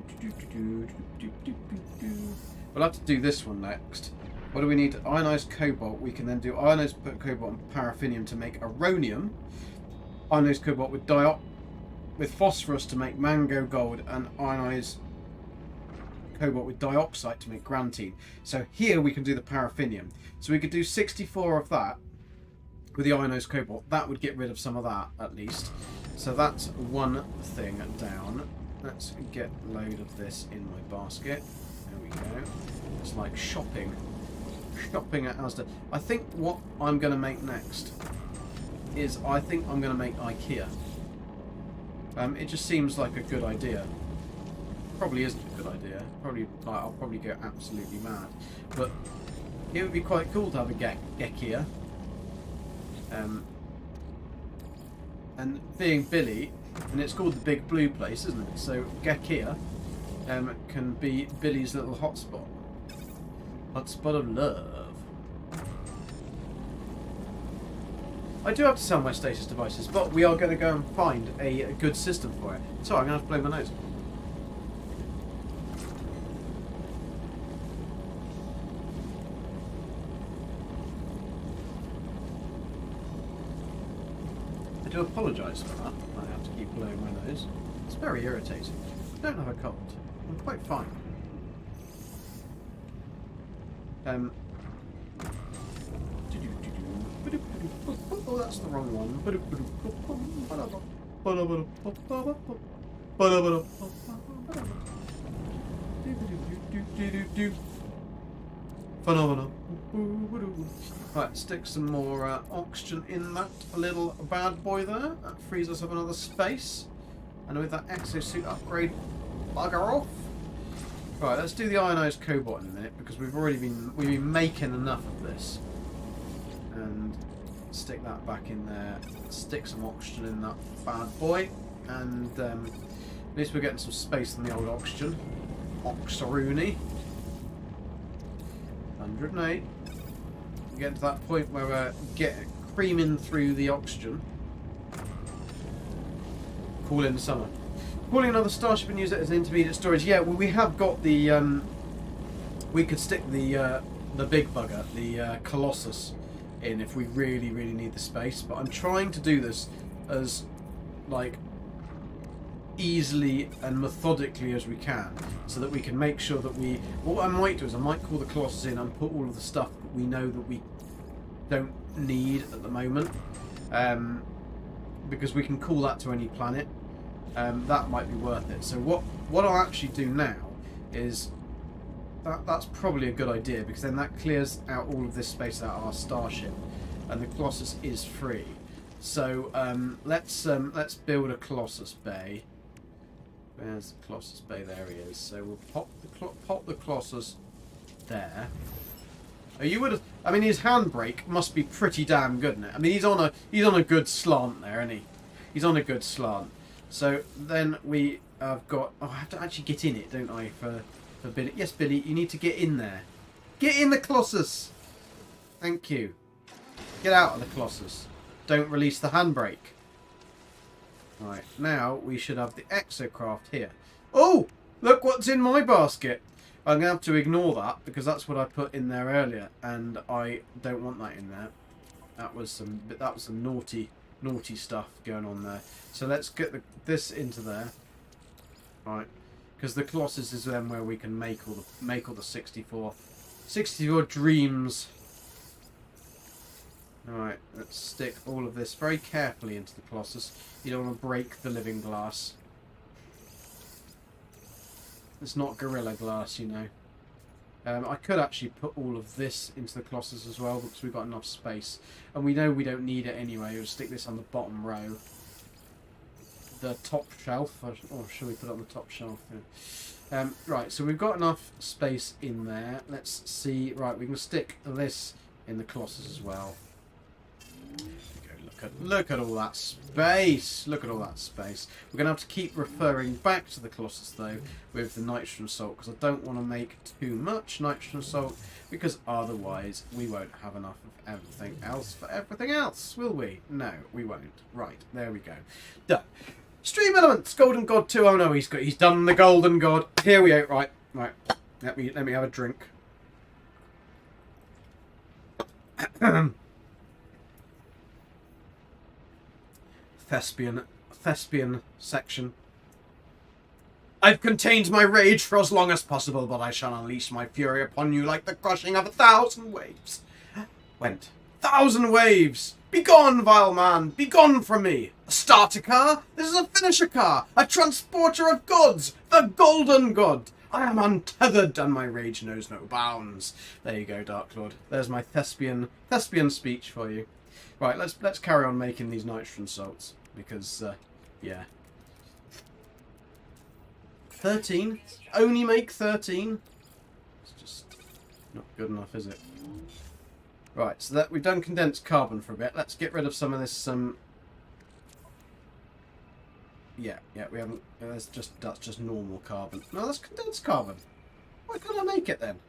have to do this one next. What do we need? Ionized cobalt. We can then do ionized cobalt and paraffinium to make aronium. Ionized cobalt with phosphorus to make mango gold, and ionized cobalt with dioxide to make grantine. So here we can do the paraffinium. So we could do 64 of that with the ionized cobalt. That would get rid of some of that at least. So that's one thing down. Let's get a load of this in my basket. There we go. It's like shopping. Shopping at Asda. I think what I'm going to make next is I'm going to make IKEA. It just seems like a good idea. Probably isn't a good idea. I'll probably go absolutely mad. But it would be quite cool to have a Gekia. And being Billy, and it's called the Big Blue Place, isn't it? So Gekia can be Billy's little hotspot. Hotspot of love. I do have to sell my stasis devices, but we are going to go and find a good system for it. Sorry, I'm going to have to blow my nose. I do apologise for that. I have to keep blowing my nose. It's very irritating. I don't have a cold. I'm quite fine. Oh, that's the wrong one. Phenomenal. Right, stick some more oxygen in that little bad boy there. That frees us up another space. And with that exosuit upgrade, bugger off. Right, let's do the ionized cobalt in a minute because we've been making enough of this. And stick that back in there. Stick some oxygen in that bad boy, and at least we're getting some space in the old oxygen. Oxaroony. 108. We're getting to that point where we're creaming through the oxygen. Cool in the summer. Calling another starship and use it as an intermediate storage. Yeah, well, we have got the. We could stick the big bugger, the Colossus, in if we really need the space. But I'm trying to do this as like easily and methodically as we can, so that we can make sure that we. What I might do is I might call the Colossus in and put all of the stuff that we know that we don't need at the moment, because we can call that to any planet. That might be worth it. So what I'll actually do now is that's probably a good idea, because then that clears out all of this space out of our starship, and the Colossus is free. So let's build a Colossus bay. Where's the Colossus bay? There he is. So we'll pop the Colossus there. Oh, you would have. I mean, his handbrake must be pretty damn good, isn't it? I mean, he's on a good slant there, isn't he? He's on a good slant. So then we have got. Oh, I have to actually get in it, don't I? For Billy. Yes, Billy, you need to get in there. Get in the Colossus. Thank you. Get out of the Colossus. Don't release the handbrake. Right, now we should have the exocraft here. Oh, look what's in my basket. I'm going to have to ignore that because that's what I put in there earlier, and I don't want that in there. That was some naughty stuff going on there. So let's get this into there. Right, because the Colossus is then where we can make all the 64 dreams. Alright, let's stick all of this very carefully into the Colossus. You don't want to break the living glass. It's not Gorilla Glass, you know. I could actually put all of this into the Colossus as well, because we've got enough space. And we know we don't need it anyway. We'll stick this on the bottom row. The top shelf. Or should we put it on the top shelf? Yeah. Right, so we've got enough space in there. Let's see. Right, we can stick this in the Colossus as well. There we go, look Look at all that space. Look at all that space. We're going to have to keep referring back to the Colossus, though, with the nitrogen salt, because I don't want to make too much nitrogen salt, because otherwise we won't have enough of everything else for everything else, will we? No, we won't. Right, there we go. Done. Stream elements, Golden God 2. Oh no, he's done the Golden God. Here we go. Right. Let me have a drink. Thespian section. I've contained my rage for as long as possible, but I shall unleash my fury upon you like the crushing of 1,000 waves. Went. 1,000 waves! Begone, vile man! Begone from me! A starter car? This is a finisher car! A transporter of gods! The Golden God! I am untethered, and my rage knows no bounds. There you go, Dark Lord. There's my thespian speech for you. Right, let's carry on making these nitrogen salts, because yeah. 13? Only make 13? It's just not good enough, is it? Right, so that we've done condensed carbon for a bit. Let's get rid of some of this. Yeah, we haven't. That's just normal carbon. No, that's condensed carbon. Why can't I make it then?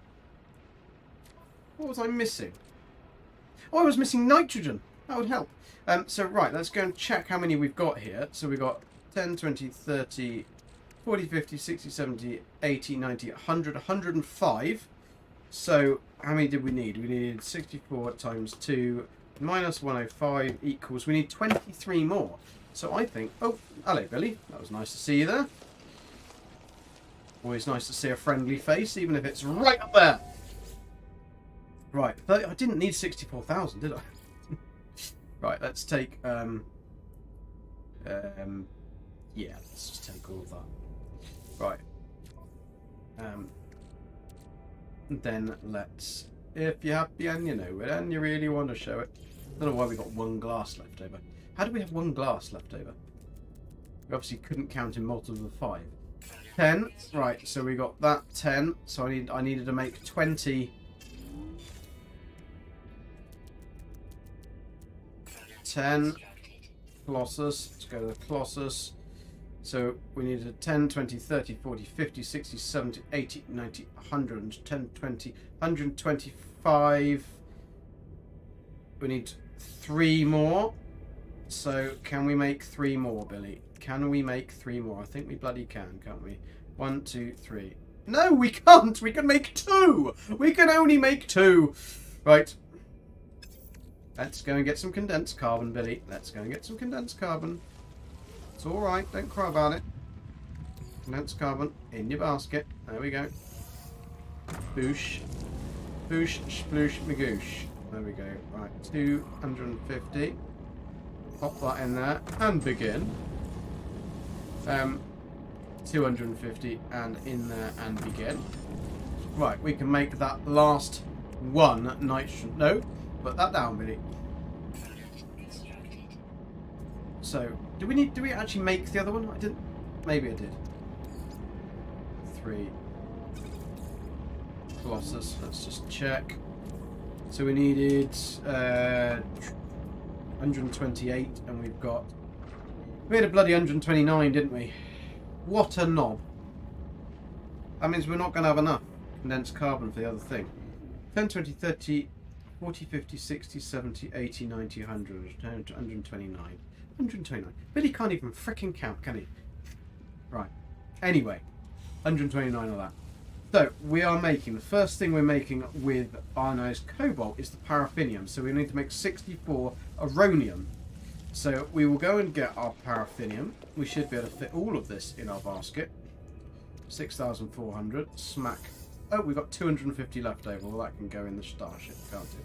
What was I missing? Oh, I was missing nitrogen. That would help. So right, let's go and check how many we've got here. So we've got 10, 20, 30, 40, 50, 60, 70, 80, 90, 100, 105. So how many did we need? We needed 64 times 2 minus 105 equals... We need 23 more. So I think... Oh, hello, Billy. That was nice to see you there. Always nice to see a friendly face, even if it's right up there. Right, 30, I didn't need 64,000, did I? Right, let's take... yeah, let's just take all of that. Right. Then let's... If you're happy and you know it and you really want to show it. I don't know why we got 1 glass left over. How do we have 1 glass left over? We obviously couldn't count in multiples of 5. 10. Right, so we got that 10. So I needed to make 20. 10. Colossus. Let's go to the Colossus. So we needed 10, 20, 30, 40, 50, 60, 70, 80, 90, 100, 110, 20, 125. We need 3 more. So can we make 3 more, Billy? Can we make 3 more? I think we bloody can, can't we? 1, 2, 3. No, we can't. We can make 2. We can only make 2. Right. Let's go and get some condensed carbon, Billy. Let's go and get some condensed carbon. It's alright, don't cry about it. Condensed carbon in your basket. There we go. Boosh. Boosh, sploosh, magoosh. There we go. Right, 250. Pop that in there and begin. 250 and in there and begin. Right, we can make that last 1 nitrogen. No, put that down, Billy. So, do we actually make the other one? I didn't. Maybe I did. 3. Colossus. Let's just check. So we needed 128, and we had a bloody 129, didn't we? What a knob. That means we're not going to have enough condensed carbon for the other thing. 10, 20, 30, 40, 50, 60, 70, 80, 90, 100, 129. 129. Billy can't even fricking count, can he? Right. Anyway, 129 of that. So, we are making, the first thing we're making with ionized cobalt is the paraffinium. So we need to make 64 aronium. So we will go and get our paraffinium. We should be able to fit all of this in our basket. 6,400. Smack. Oh, we've got 250 left over. Well, that can go in the starship, can't it?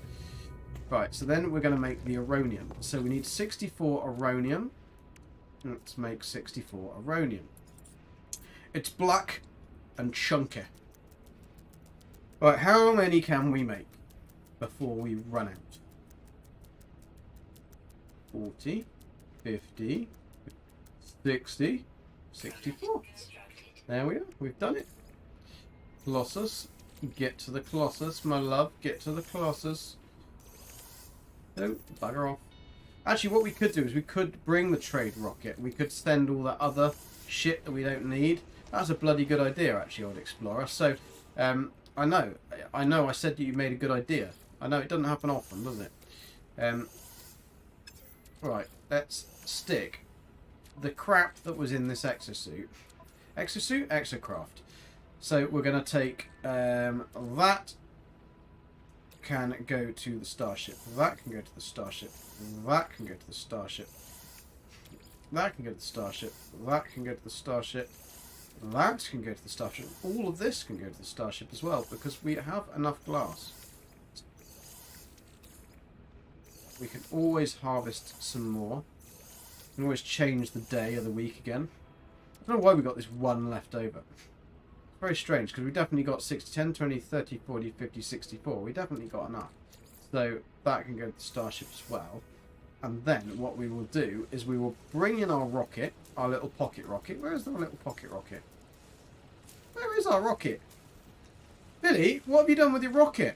Right, so then we're going to make the aronium. So we need 64 aronium. Let's make 64 aronium. It's black and chunky. Right, how many can we make before we run out? 40, 50, 60, 64. There we are. We've done it. Colossus. Get to the Colossus, my love. Get to the Colossus. No, bugger off. Actually, what we could do is we could bring the trade rocket. We could send all that other shit that we don't need. That's a bloody good idea, actually, Old Explorer. So, I know I said that you made a good idea. I know it doesn't happen often, does it? Right, let's stick the crap that was in this exosuit. Exocraft. So we're going to take that can go to the starship. That can go to the starship. That can go to the starship. That can go to the starship. That can go to the starship. That can go to the starship. All of this can go to the starship as well, because we have enough glass. We can always harvest some more. We can always change the day or the week again. I don't know why we got this one left over. It's very strange, because we definitely got 60, 10, 20, 30, 40, 50, 64. We definitely got enough. So that can go to the starship as well. And then what we will do is we will bring in our rocket, our little pocket rocket. Where is our little pocket rocket? Where is our rocket? Billy, what have you done with your rocket?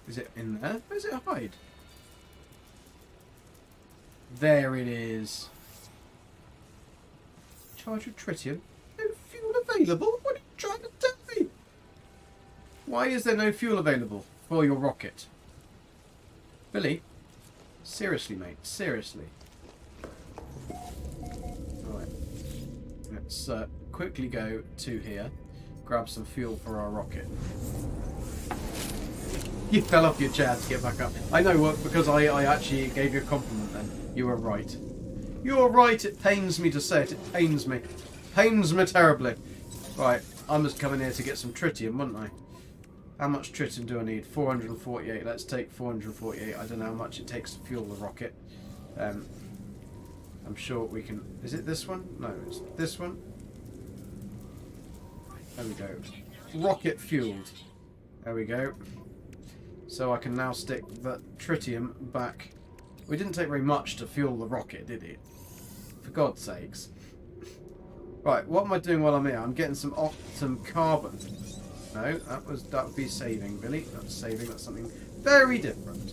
Is it in there? Where does it hide? There it is. Charge of tritium. No fuel available? What are you trying to tell me? Why is there no fuel available for your rocket? Billy? Seriously, mate. Seriously. Alright. Let's quickly go to here. Grab some fuel for our rocket. You fell off your chair to get back up. I know what, because I actually gave you a compliment then. You were right. You were right. It pains me to say it. It pains me. Pains me terribly. Right. I must come in here to get some tritium, wouldn't I? How much tritium do I need? 448. Let's take 448. I don't know how much it takes to fuel the rocket. I'm sure we can... Is it this one? No, it's this one. There we go. Rocket fueled. There we go. So I can now stick the tritium back. We didn't take very much to fuel the rocket, did it? For God's sakes. Right, what am I doing while I'm here? I'm getting some carbon. No, that would be saving, Billy. That's saving. That's something very different.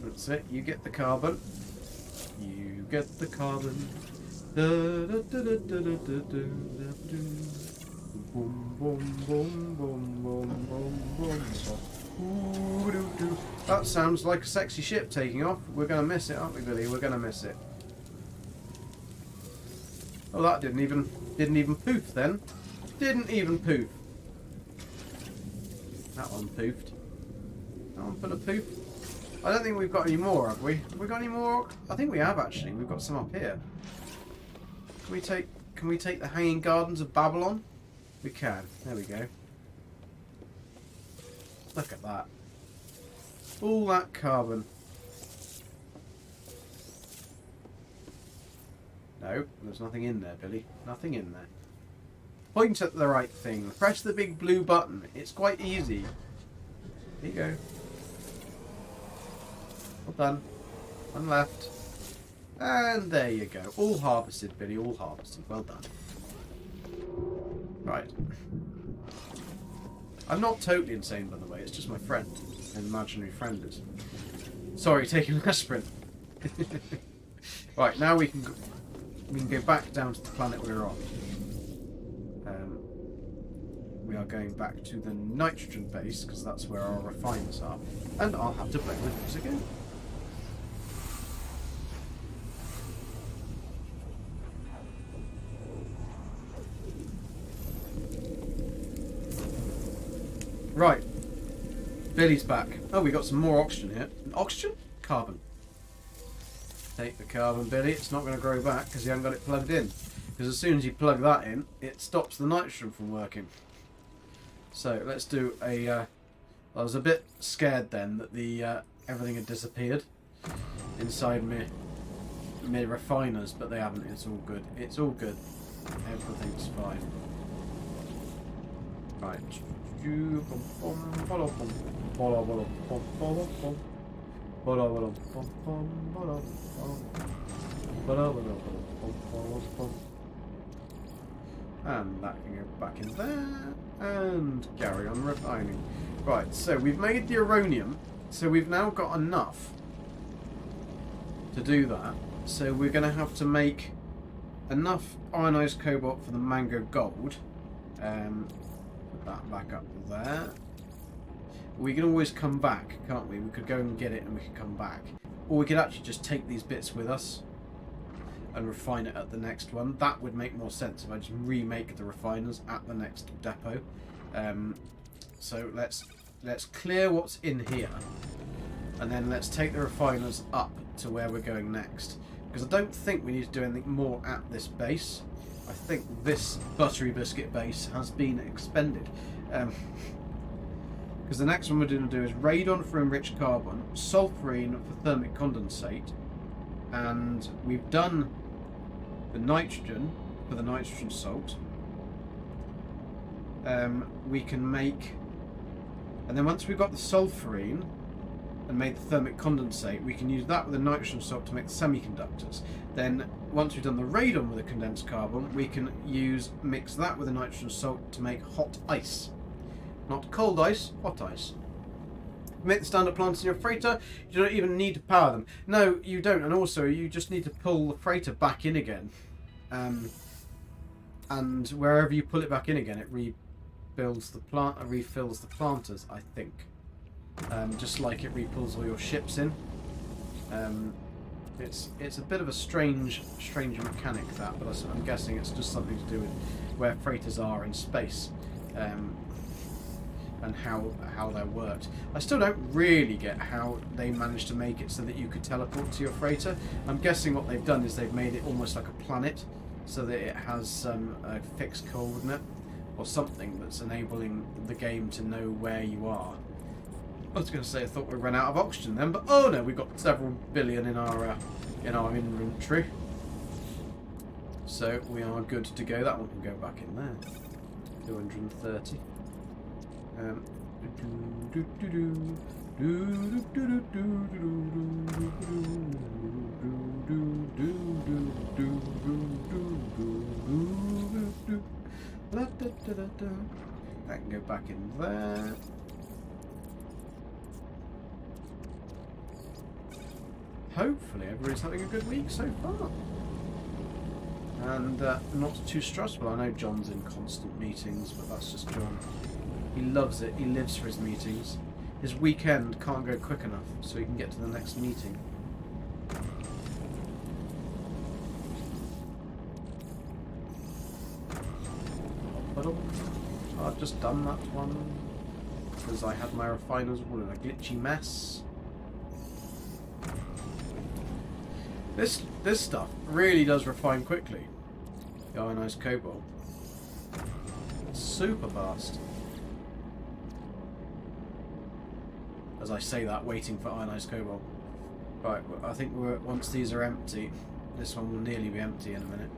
That's it. You get the carbon. You get the carbon. Boom, boom, boom, boom, boom, boom, boom. Ooh, that sounds like a sexy ship taking off. We're going to miss it, aren't we, Billy? We're going to miss it. Oh, that didn't even poof then. Didn't even poof. That one poofed. That one put a poof. I don't think we've got any more, have we? Have we got any more? I think we have actually. We've got some up here. Can we take the Hanging Gardens of Babylon? We can. There we go. Look at that. All that carbon. No, there's nothing in there, Billy. Nothing in there. Point at the right thing. Press the big blue button. It's quite easy. There you go. Well done. One left. And there you go. All harvested, Billy. All harvested. Well done. Right. I'm not totally insane, by the way. It's just my friend. An imaginary friend is. Sorry, taking a sprint. Right, now we can go back down to the planet we were on. We are going back to the nitrogen base, because that's where our refiners are. And I'll have to play with this again. Right. Billy's back. Oh, we got some more oxygen here. Oxygen? Carbon. Take the carbon, Billy. It's not going to grow back because you haven't got it plugged in. Because as soon as you plug that in, it stops the nitrogen from working. So let's do a... I was a bit scared then that the everything had disappeared inside my refiners, but they haven't. It's all good. It's all good. Everything's fine. Right. And that can go back in there and carry on refining. Right, so we've made the uranium So we've now got enough to do that. So we're going to have to make enough ionized cobalt for the mango gold. Put that back up there. We can always come back, can't we? We could go and get it and we could come back. Or we could actually just take these bits with us and refine it at the next one. That would make more sense if I just remake the refiners at the next depot. So let's clear what's in here. And then let's take the refiners up to where we're going next. Because I don't think we need to do anything more at this base. I think this buttery biscuit base has been expended. Because the next one we're going to do is radon for enriched carbon, sulfurine for thermic condensate, and we've done the nitrogen for the nitrogen salt. We can make, and then once we've got the sulfurine and made the thermic condensate, we can use that with the nitrogen salt to make the semiconductors. Then once we've done the radon with the condensed carbon, we can mix that with the nitrogen salt to make hot ice. Not cold ice, hot ice. Make the standard plants in your freighter. You don't even need to power them. No, you don't. And also, you just need to pull the freighter back in again. And wherever you pull it back in again, it refills the planters, I think. Just like it repulls all your ships in. It's a bit of a strange mechanic, that, but I'm guessing it's just something to do with where freighters are in space. And how they're worked. I still don't really get how they managed to make it so that you could teleport to your freighter. I'm guessing what they've done is they've made it almost like a planet, so that it has a fixed coordinate or something that's enabling the game to know where you are. I was going to say I thought we ran out of oxygen then, but oh no, we've got several billion in our inventory, so we are good to go. that one can go back in there. 230. That can go back in there. Hopefully everybody's having a good week so far. And not too stressful. I know John's in constant meetings, but that's just John. He loves it. He lives for his meetings. His weekend can't go quick enough, so he can get to the next meeting. I've just done that one because I had my refiners all in a glitchy mess. This stuff really does refine quickly. The ionized cobalt. It's super fast. As I say that, waiting for ionized cobalt. Right, I think once these are empty, this one will nearly be empty in a minute.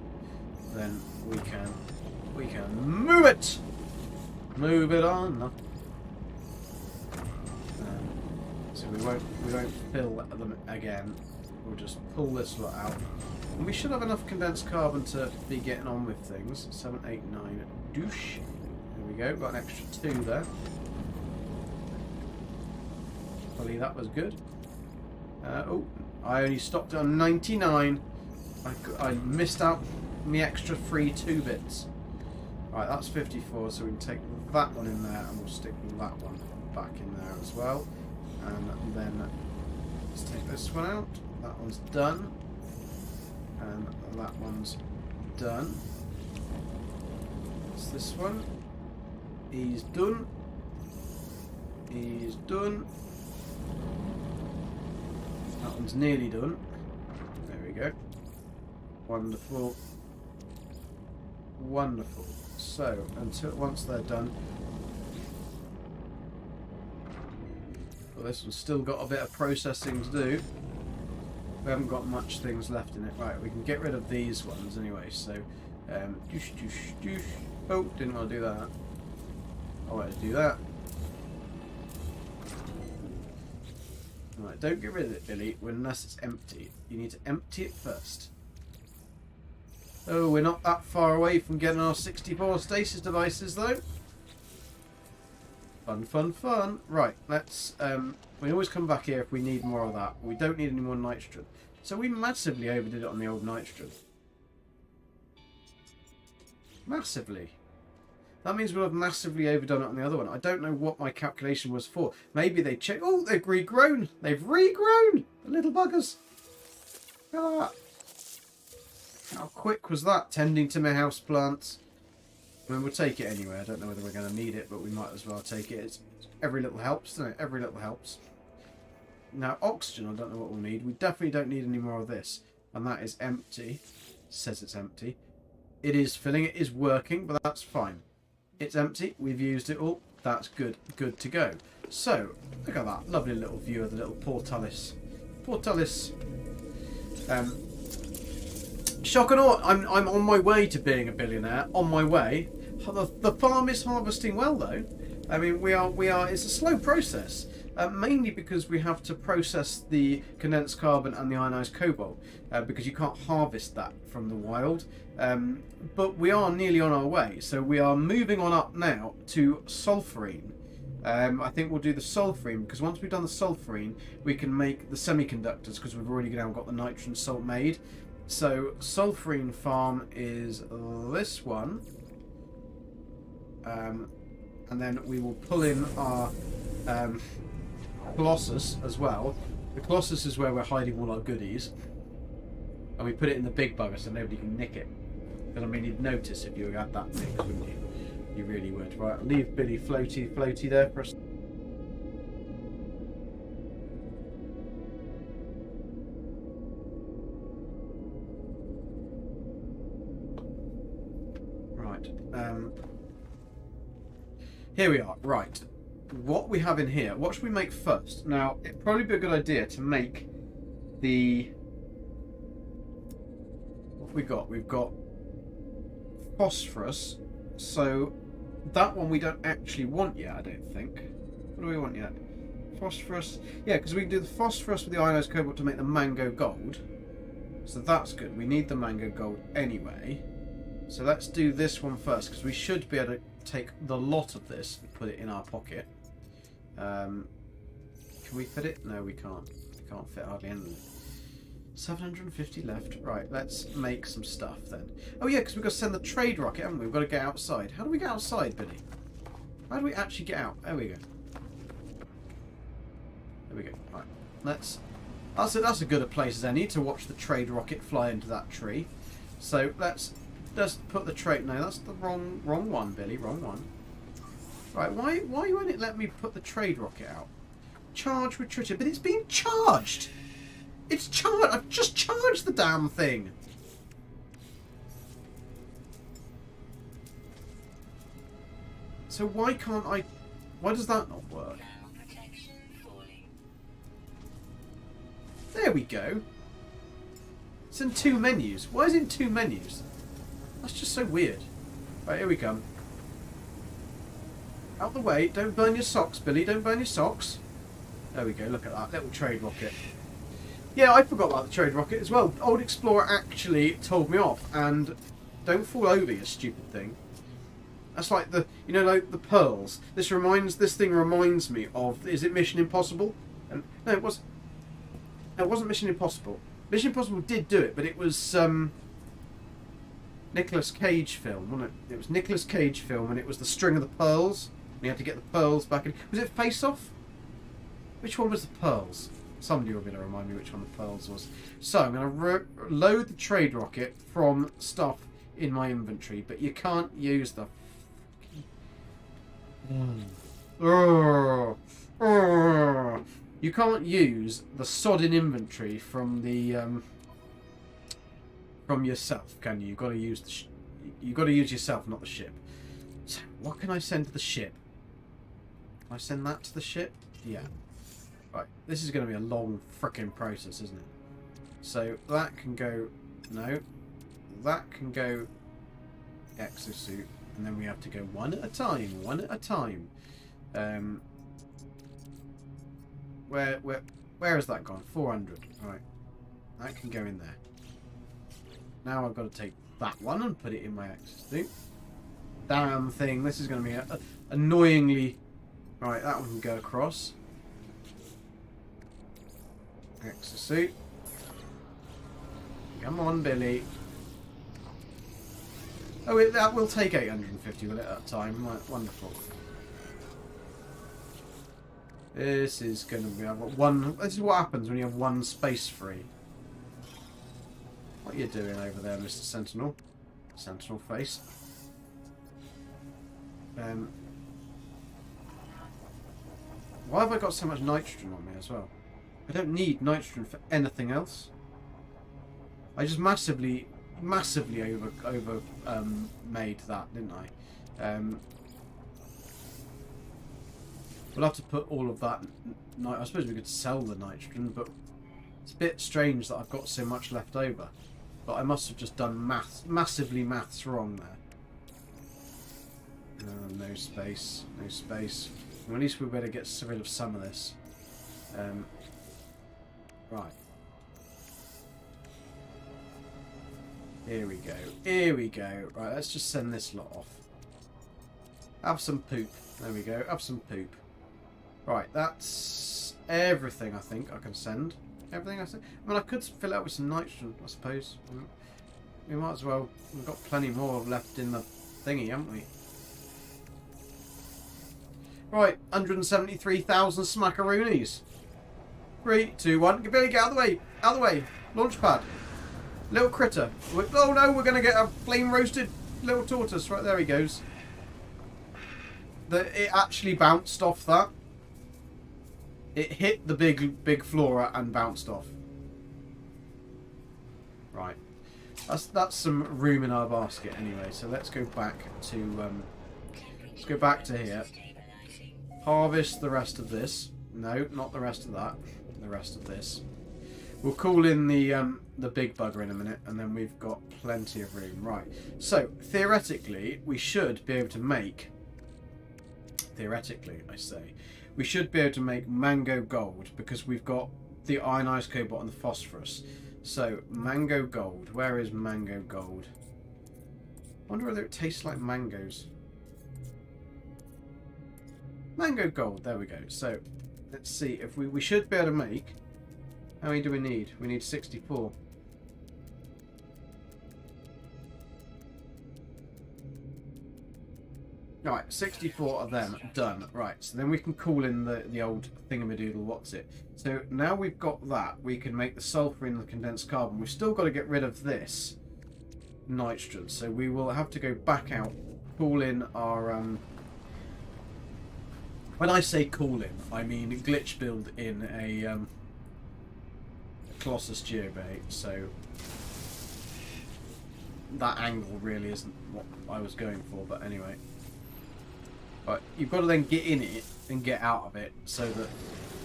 Then we can move it. Move it on. So we won't fill them again. We'll just pull this lot out. And we should have enough condensed carbon to be getting on with things. 7, 8, 9. Douche. There we go. Got an extra 2 there. Hopefully that was good. Oh, I only stopped on 99. I missed out on the extra free 2 bits. Right, that's 54, so we can take that one in there and we'll stick that one back in there as well. And then let's take this one out. That one's done. And that one's done. What's this one? He's done. He's done. That one's nearly done. There we go. Wonderful. Wonderful. So, once they're done... Well, this one's still got a bit of processing to do. We haven't got much things left in it. Right, we can get rid of these ones anyway, so... Doosh, doosh, doosh. Oh, didn't want to do that. I wanted to do that. Right, don't get rid of it, Billy, unless it's empty. You need to empty it first. Oh, we're not that far away from getting our 64 stasis devices, though. Fun, fun, fun. Right, let's... we always come back here if we need more of that. We don't need any more nitrogen. So we massively overdid it on the old nitrogen. Massively. That means we'll have massively overdone it on the other one. I don't know what my calculation was for. Maybe they checked... Oh, they've regrown. They've regrown. The little buggers. Ah. How quick was that, tending to my house plants? I mean, we'll take it anyway. I don't know whether we're going to need it, but we might as well take it. Every little helps, doesn't it? Every little helps. Now, oxygen, I don't know what we'll need. We definitely don't need any more of this. And that is empty. It says it's empty. It is filling. It is working, but that's fine. It's empty. We've used it all. That's good. Good to go. So, look at that. Lovely little view of the little Portalis. Portalis. Shock and awe. I'm on my way to being a billionaire. On my way. The farm is harvesting well, though. I mean, we are. It's a slow process. Mainly because we have to process the condensed carbon and the ionized cobalt, because you can't harvest that from the wild. But we are nearly on our way, so we are moving on up now to sulfurine. I think we'll do the sulfurine, because once we've done the sulfurine, we can make the semiconductors, because we've already now got the nitrogen salt made. So sulfurine farm is this one, and then we will pull in our Colossus as well. The Colossus is where we're hiding all our goodies, and we put it in the big bugger so nobody can nick it. Because I mean, you'd notice if you had that mix, wouldn't you? You really would. Right, I'll leave Billy floaty there for us. Right. Here we are. Right. What we have in here, what should we make first? Now, it'd probably be a good idea to make the... What have we got? We've got phosphorus. So, that one we don't actually want yet, I don't think. What do we want yet? Phosphorus. Yeah, because we can do the phosphorus with the ionized cobalt to make the mango gold. So that's good. We need the mango gold anyway. So let's do this one first, because we should be able to take the lot of this and put it in our pocket. Can we fit it? No, we can't. We can't fit hardly anything. 750 left. Right, let's make some stuff then. Oh yeah, because we've got to send the trade rocket, haven't we? We've got to get outside. How do we get outside, Billy? How do we actually get out? There we go. There we go. Right, let's... That's a good a place as any to watch the trade rocket fly into that tree. So let's just put the trade... No, that's the wrong one, Billy. Wrong one. Right, why won't it let me put the trade rocket out? Charge with tritium, but it's being charged! It's charged! I've just charged the damn thing! So why can't I... Why does that not work? There we go. It's in 2 menus. Why is it in 2 menus? That's just so weird. Right, here we come. Out the way. Don't burn your socks, Billy. Don't burn your socks. There we go. Look at that. Little trade rocket. Yeah, I forgot about the trade rocket as well. Old Explorer actually told me off. And don't fall over, you stupid thing. That's like the... You know, like the pearls. This thing reminds me of... Is it Mission Impossible? And no, it was... No, it wasn't Mission Impossible. Mission Impossible did do it, but it was... Nicolas Cage film, wasn't it? It was Nicolas Cage film, and it was the string of the pearls. And you had to get the pearls back in. Was it Face Off? Which one was the pearls? Somebody will be able to remind me which one the pearls was. So I'm going to load the trade rocket from stuff in my inventory, but you can't use the... You can't use the sodding inventory from the... from yourself, can you? You've got to use the you've got to use yourself, not the ship. So, what can I send to the ship? Can I send that to the ship? Yeah. Right. This is going to be a long frickin' process, isn't it? So that can go. No. That can go. Exosuit, and then we have to go one at a time. One at a time. Where has that gone? 400. Right. That can go in there. Now I've got to take that one and put it in my exosuit. Damn thing. This is going to be annoyingly Right, that one can go across. Exosuit. Come on, Billy. Oh, that will take 850, will it, at a time? Right, wonderful. This is going to be... I've got one... This is what happens when you have one space free. What are you doing over there, Mr. Sentinel? Sentinel face. Why have I got so much nitrogen on me as well? I don't need nitrogen for anything else. I just massively over made that, didn't I? We'll have to put all of that. I suppose we could sell the nitrogen, but it's a bit strange that I've got so much left over. But I must have just done massively maths wrong there. No space, no space. Well, at least we better get rid of some of this. Right. Here we go. Here we go. Right, let's just send this lot off. Have some poop. There we go. Have some poop. Right, that's everything I think I can send. Everything I send. I mean, I could fill it up with some nitrogen, I suppose. We might as well. We've got plenty more left in the thingy, haven't we? Right, 173,000 smackaroonies. 3, 2, 1. Billy, get out of the way. Out of the way. Launch pad. Little critter. Oh no, we're going to get a flame roasted little tortoise. Right, there he goes. It actually bounced off that. It hit the big flora and bounced off. Right. That's some room in our basket anyway. So let's go back to here. Harvest the rest of this. No, not the rest of that. The rest of this. We'll call in the big bugger in a minute, and then we've got plenty of room. Right. So theoretically, we should be able to make. Theoretically, I say, we should be able to make mango gold because we've got the ionized cobalt and the phosphorus. So mango gold. Where is mango gold? I wonder whether it tastes like mangoes. Mango gold, there we go. So, let's see if we should be able to make. How many do we need? We need 64. Right, 64 of them done. Right, so then we can call in the old thingamadoodle. What's it? So now we've got that, we can make the sulfur in the condensed carbon. We've still got to get rid of this nitrogen. So we will have to go back out, call in our when I say call in, I mean glitch build in a Colossus Geobay, so that angle really isn't what I was going for, but anyway. But you've got to then get in it and get out of it so that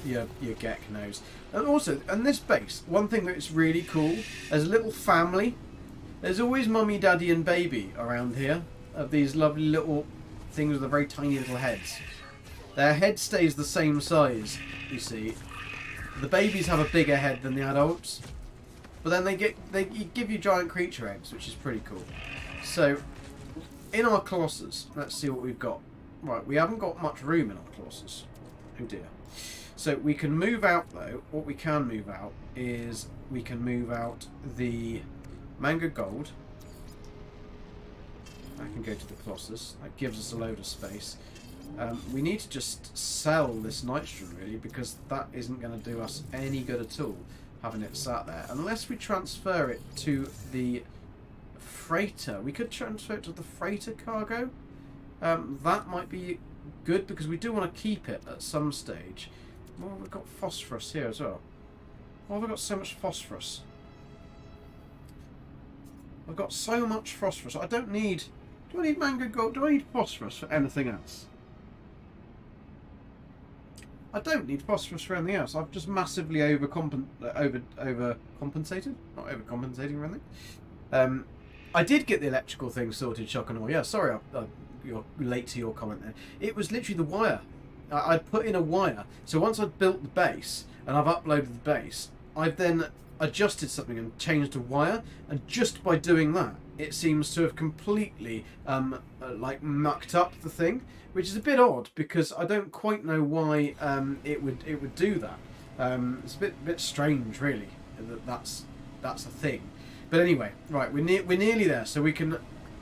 your Gek knows. And also, on this base, one thing that's really cool, there's a little family. There's always mummy, daddy and baby around here, of these lovely little things with the very tiny little heads. Their head stays the same size, you see. The babies have a bigger head than the adults, but then they give you giant creature eggs, which is pretty cool. So, in our Colossus, let's see what we've got. Right, we haven't got much room in our Colossus. Oh dear. So we can move out though. What we can move out is we can move out the mango gold. I can go to the Colossus. That gives us a load of space. We need to just sell this nitrogen really, because that isn't going to do us any good at all having it sat there unless we transfer it to the freighter. We could transfer it to the freighter cargo. That might be good because we do want to keep it at some stage. Well, we've got phosphorus here as well. Why have I got so much phosphorus? I've got so much phosphorus. I don't need. Do I need mango gold? Do I need phosphorus for anything else? I don't need phosphorus for anything else. I've just massively overcompensated. Not overcompensating or anything. I did get the electrical thing sorted, shock and awe. Yeah, sorry, you're late to your comment there. It was literally the wire. I'd put in a wire. So once I'd built the base and I've uploaded the base, I've then adjusted something and changed a wire. And just by doing that, it seems to have completely like mucked up the thing, which is a bit odd because I don't quite know why it would do that. It's a bit strange, really, that's a thing. But anyway, right, we're nearly there, so we can.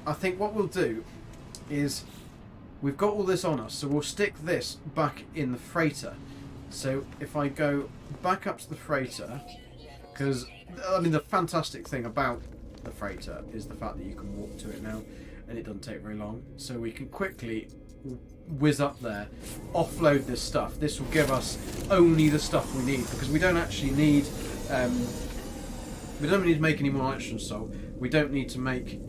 I think what we'll do is we've got all this on us, so we'll stick this back in the freighter. So if I go back up to the freighter, because I mean the fantastic thing about the freighter is the fact that you can walk to it now, and it doesn't take very long. So we can quickly whiz up there, offload this stuff. This will give us only the stuff we need, because we don't actually need. We don't need to make any more nitrogen salt. We don't need to make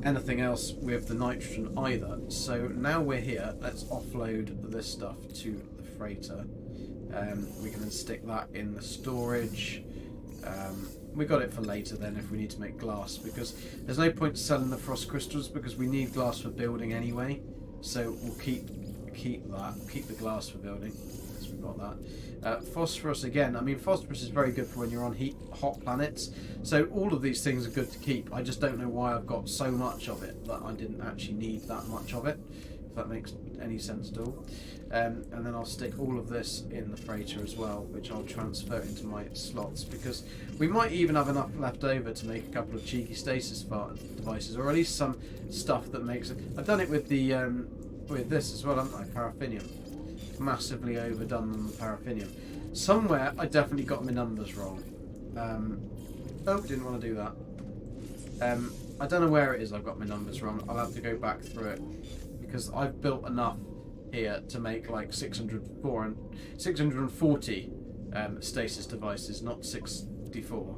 anything else with the nitrogen either. So now we're here, let's offload this stuff to the freighter. We can then stick that in the storage. We got it for later then if we need to make glass, because there's no point selling the frost crystals because we need glass for building anyway. So we'll keep the glass for building. So we've got that. Phosphorus again. I mean, phosphorus is very good for when you're on hot planets. So all of these things are good to keep. I just don't know why I've got so much of it that I didn't actually need that much of it. If that makes any sense at all. And then I'll stick all of this in the freighter as well, which I'll transfer into my slots, because we might even have enough left over to make a couple of cheeky stasis devices, or at least some stuff that makes it. I've done it with the with this as well, haven't I? Paraffinium. Massively overdone on the paraffinium. Somewhere I definitely got my numbers wrong. Oh, didn't want to do that. I don't know where it is I've got my numbers wrong. I'll have to go back through it, because I've built enough here to make like 640 stasis devices, not 64.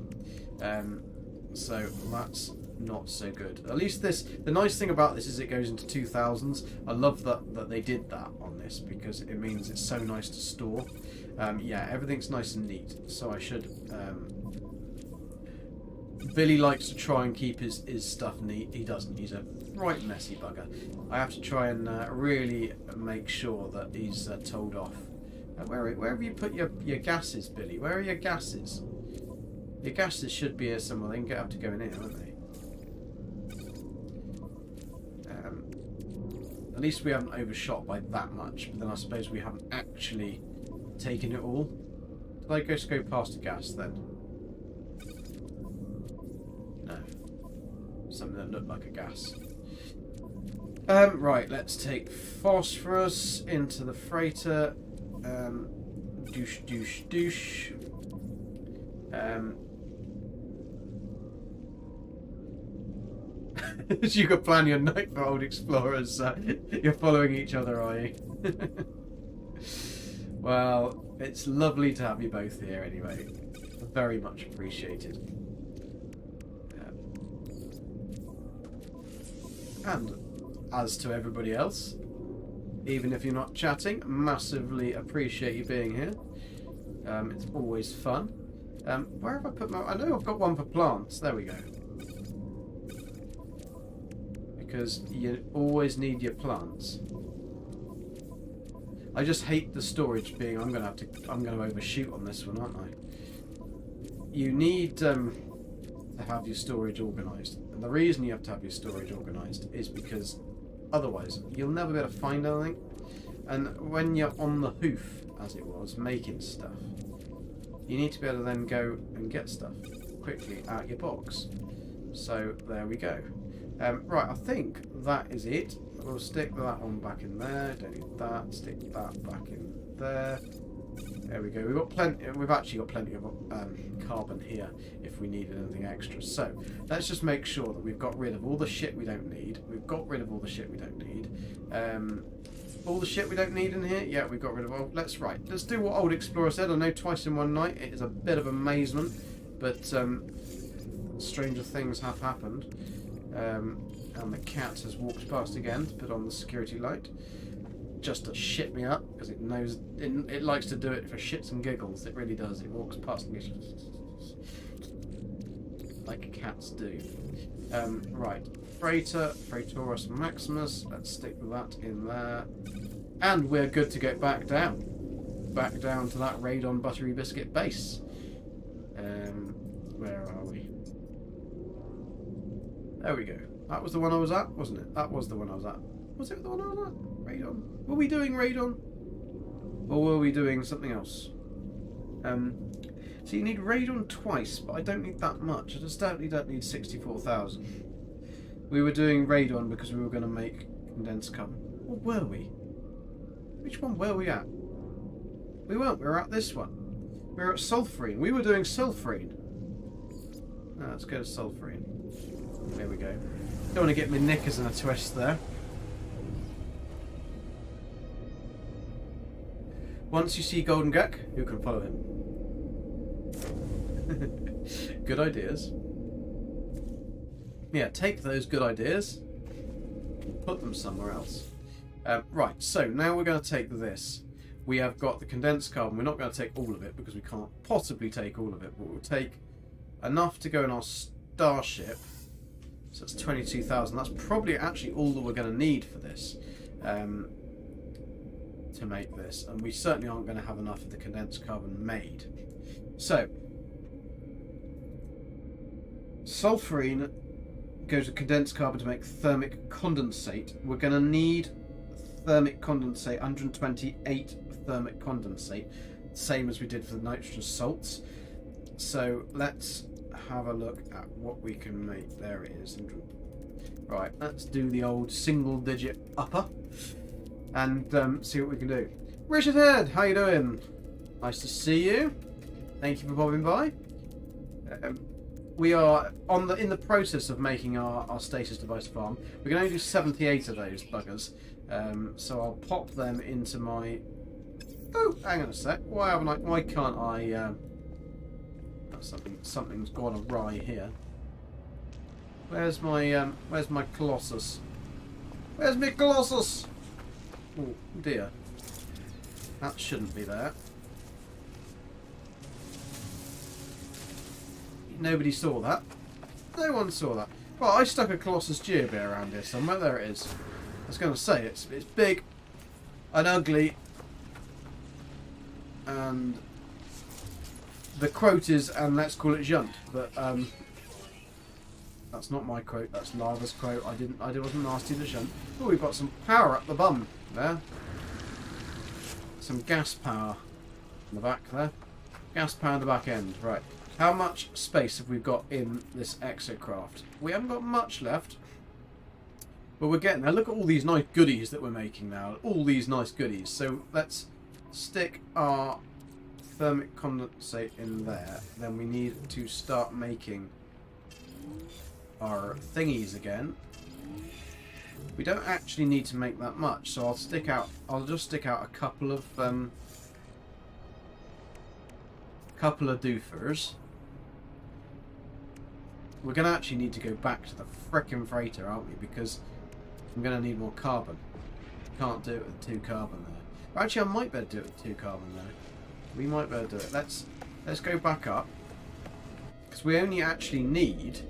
So that's not so good. At least this, the nice thing about this is it goes into 2000s. I love that they did that on this, because it means it's so nice to store. Yeah, everything's nice and neat, so I should Billy likes to try and keep his stuff neat. He doesn't. He's a right messy bugger. I have to try and really make sure that he's told off. Where have you put your gases, Billy? Where are your gases? Your gases should be here somewhere. They can have to go in here, aren't they? At least we haven't overshot by that much. But then I suppose we haven't actually taken it all. Did I just go past a gas then? No. Something that looked like a gas. Right, let's take phosphorus into the freighter. Douche, douche, douche. You could plan your night for old explorers. You're following each other, are you? Well, it's lovely to have you both here anyway. Very much appreciated. And as to everybody else, even if you're not chatting, massively appreciate you being here. It's always fun. Where have I put my... I know I've got one for plants. There we go. Because you always need your plants. I just hate the storage being... I'm going to overshoot on this one, aren't I? You need to have your storage organised. And the reason you have to have your storage organised is because otherwise you'll never be able to find anything. And when you're on the hoof, as it was, making stuff, you need to be able to then go and get stuff quickly out your box. So there we go. Right, I think that is it. We'll stick that one back in there. Don't need that. Stick that back in there. There we go. We've got plenty. We've actually got plenty of carbon here if we needed anything extra. So let's just make sure that we've got rid of all the shit we don't need. We've got rid of all the shit we don't need. All the shit we don't need in here. Yeah, we've got rid of all. Let's do what Old Explorer said. I know twice in one night. It is a bit of amazement, but stranger things have happened. And the cat has walked past again to put on the security light, just to shit me up, because it knows it likes to do it for shits and giggles. It really does. It walks past me like cats do. Right, Freightaurus Maximus. Let's stick that in there, and we're good to get back down to that Radon Buttery Biscuit base. Where are we? There we go. That was the one I was at, wasn't it? That was the one I was at. Was it the one I was at? Radon. Were we doing radon? Or were we doing something else? So you need radon twice, but I don't need that much. I just definitely don't need 64,000. We were doing radon because we were going to make condensed carbon. Or were we? Which one were we at? We weren't. We were at this one. We were at sulfurine. We were doing sulfurine. No, let's go to sulfurine. There we go. Don't want to get my knickers in a twist there. Once you see Golden Gek, you can follow him. Good ideas. Yeah, take those good ideas, put them somewhere else. Right, so now we're going to take this. We have got the condensed carbon. We're not going to take all of it because we can't possibly take all of it, but we'll take enough to go in our starship. So that's 22,000. That's probably actually all that we're going to need for this, to make this. And we certainly aren't going to have enough of the condensed carbon made. So, sulfurine goes with condensed carbon to make thermic condensate. We're going to need thermic condensate, 128 thermic condensate, same as we did for the nitrogen salts. So let's have a look at what we can make. There it is. Right, let's do the old single digit upper and see what we can do. Richard Head, how you doing? Nice to see you. Thank you for popping by. We are in the process of making our stasis device farm. We can only do 78 of those buggers, so I'll pop them into my. Oh, hang on a sec. Why haven't I? Why can't I? Something's gone awry here. Where's my Colossus? Where's my Colossus? Oh dear. That shouldn't be there. Nobody saw that. No one saw that. Well, I stuck a Colossus GeoBay around here somewhere. There it is. I was going to say it's big and ugly, and the quote is, and let's call it Junt, but that's not my quote. That's Lava's quote. I wasn't nasty to Junt. Oh, we've got some power up the bum there. Some gas power in the back there. Gas power in the back end. Right. How much space have we got in this exocraft? We haven't got much left, but we're getting there. Look at all these nice goodies that we're making now. All these nice goodies. So let's stick our thermic condensate in there. Then we need to start making our thingies again. We don't actually need to make that much, so I'll just stick out a couple of doofers. We're going to actually need to go back to the frickin' freighter, aren't we? Because I'm going to need more carbon. Can't do it with 2 carbon there. Actually, I might be able to do it with 2 carbon there. We might be able to do it. Let's go back up. Because we only actually need...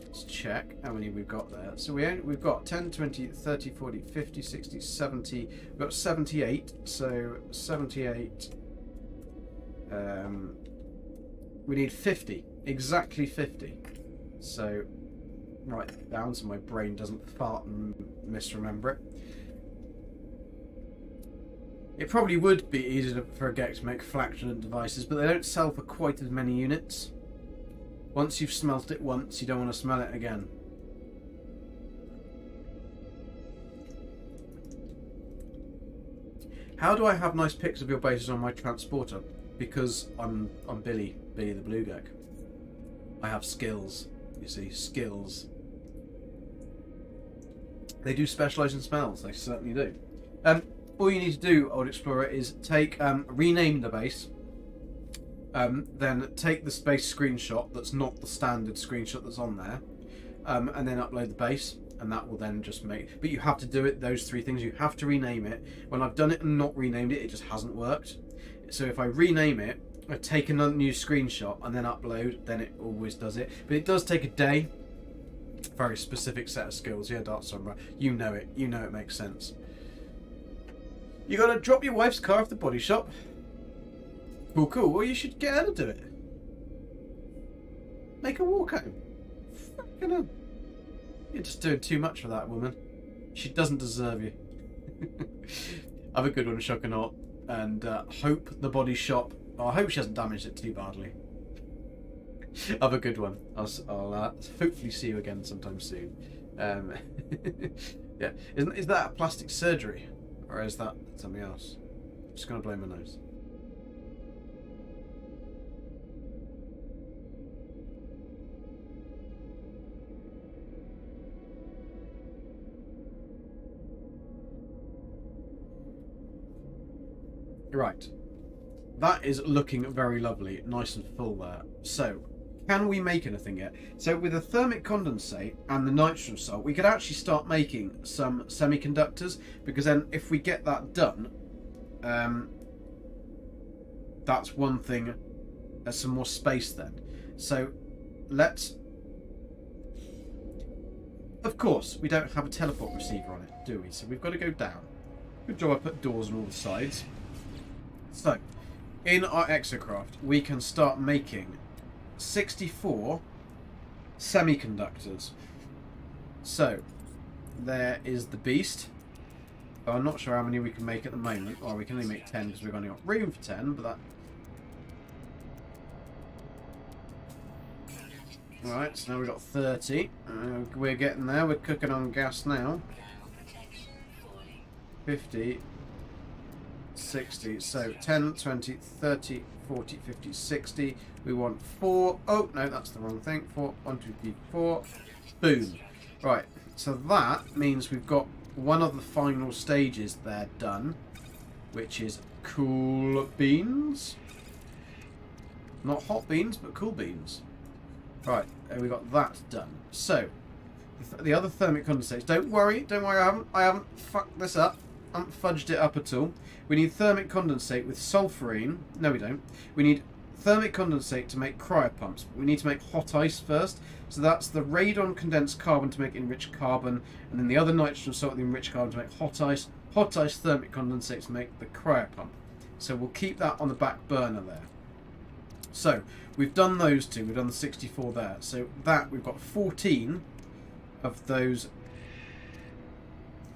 Let's check how many we've got there. So we've got 10, 20, 30, 40, 50, 60, 70. We've got 78. So 78... we need 50. Exactly 50. So, write it down so my brain doesn't fart and misremember it. It probably would be easier for a Gek to make flatulent devices, but they don't sell for quite as many units. Once you've smelt it once, you don't want to smell it again. How do I have nice pics of your bases on my transporter? Because I'm Billy the Blue Gek. I have skills, you see, skills. They do specialise in smells, they certainly do. All you need to do, Old Explorer, is take rename the base, then take the space screenshot that's not the standard screenshot that's on there, and then upload the base, and that will then just make... But you have to do it, those 3 things. You have to rename it. When I've done it and not renamed it, it just hasn't worked. So if I rename it, I take another new screenshot and then upload, then it always does it. But it does take a day. Very specific set of skills. Yeah, Dark Sunrise. You know it. You know it makes sense. You gotta drop your wife's car off the body shop. Cool, cool. Well, you should get her to do it. Make her walk home. Fucking hell. You're just doing too much for that woman. She doesn't deserve you. Have a good one, Shockanaut. And hope the body shop... Oh, I hope she hasn't damaged it too badly. Have a good one. I'll hopefully see you again sometime soon. Yeah. Is that a plastic surgery? Or is that something else? I'm just going to blow my nose. Right. That is looking very lovely. Nice and full there. So, can we make anything yet? So, with the thermic condensate and the nitrogen salt, we could actually start making some semiconductors, because then if we get that done, that's one thing. There's some more space then. So, let's... Of course, we don't have a teleport receiver on it, do we? So, we've got to go down. Good job I put doors on all the sides. So, in our exocraft, we can start making 64 semiconductors. So, there is the beast. I'm not sure how many we can make at the moment. Well, we can only make 10 because we've only got room for 10, but that... Alright, so now we've got 30. We're getting there. We're cooking on gas now. 50. 60, so 10, 20, 30, 40, 50, 60. We want 4. Oh, no, that's the wrong thing. 4, 1, 2, 3, 4. Boom. Right, so that means we've got one of the final stages there done, which is cool beans. Not hot beans, but cool beans. Right, and we got that done. So, the other thermic condensates. Don't worry, I haven't fucked this up. I haven't fudged it up at all. We need thermic condensate with sulfurine. No, we don't. We need thermic condensate to make cryopumps. But we need to make hot ice first. So that's the radon condensed carbon to make enriched carbon, and then the other nitrogen salt, the enriched carbon to make hot ice. Hot ice thermic condensate to make the cryopump. So we'll keep that on the back burner there. So we've done those two. We've done the 64 there. So that we've got 14 of those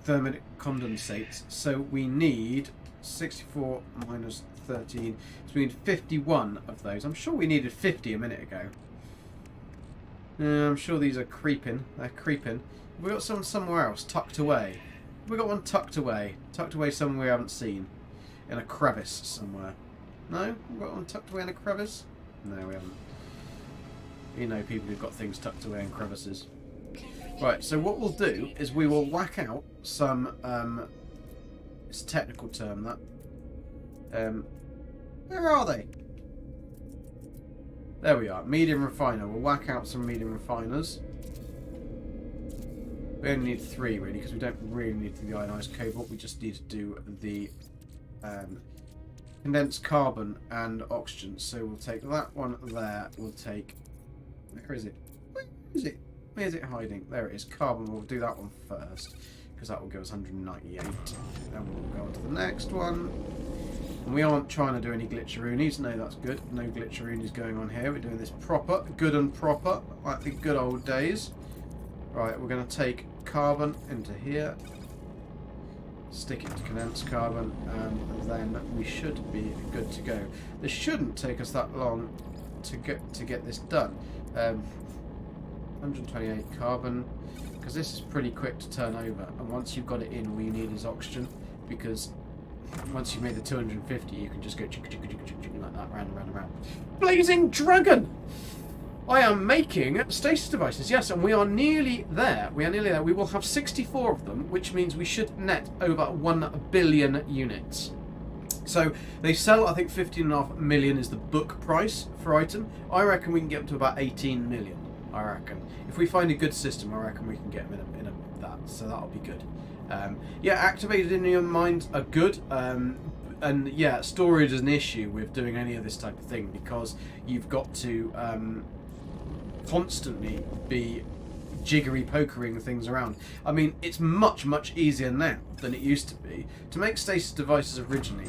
thermic condensates. So we need 64 minus 13. So we need 51 of those. I'm sure we needed 50 a minute ago. I'm sure these are creeping. They're creeping. We've got some somewhere else, tucked away. We've got one tucked away. Tucked away somewhere we haven't seen. In a crevice somewhere. No? We've got one tucked away in a crevice? No, we haven't. You know people who've got things tucked away in crevices. Right, so what we'll do is we will whack out some, it's a technical term, that. Where are they? There we are, medium refiner. We'll whack out some medium refiners. We only need 3 really, because we don't really need the ionized cobalt. We just need to do the condensed carbon and oxygen. So we'll take that one there. We'll take, where is it? Where is it? Where's it hiding? There it is. Carbon. We'll do that one first, because that will give us 198. Then we'll go on to the next one. And we aren't trying to do any glitcheroonies. No, that's good. No glitcheroonies going on here. We're doing this proper. Good and proper. Like the good old days. Right, we're going to take carbon into here. Stick it to condensed carbon. And then we should be good to go. This shouldn't take us that long to get this done. 128 carbon, because this is pretty quick to turn over, and once you've got it in, all you need is oxygen, because once you've made the 250 you can just go like that, round and round and round. Blazing Dragon! I am making stasis devices, yes, and we are nearly there. We will have 64 of them, which means we should net over 1 billion units. So they sell, I think 15.5 million is the book price for item. I reckon we can get up to about 18 million. I reckon. If we find a good system, I reckon we can get them in that. So that'll be good. Yeah, activated in your mind are good. And yeah, storage is an issue with doing any of this type of thing, because you've got to constantly be jiggery pokering things around. I mean, it's much easier now than it used to be. To make stasis devices originally,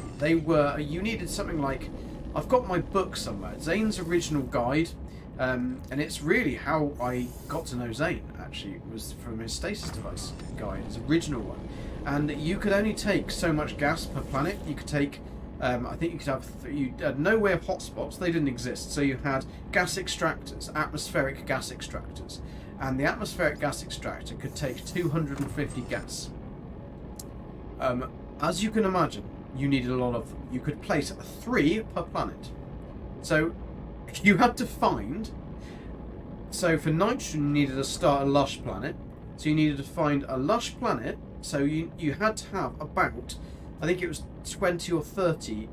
you needed something like, I've got my book somewhere, Zane's original guide And it's really how I got to know Zane, actually, was from his Stasis Device guide, his original one. And you could only take so much gas per planet. You could take, I think you could have, you had no way of hotspots, they didn't exist. So you had gas extractors, atmospheric gas extractors. And the atmospheric gas extractor could take 250 gas. As you can imagine, you needed a lot of them. You could place 3 per planet. So you had to find, so for nitrogen you needed to start a lush planet, so you needed to find a lush planet, so you had to have about, I think it was 20 or 30,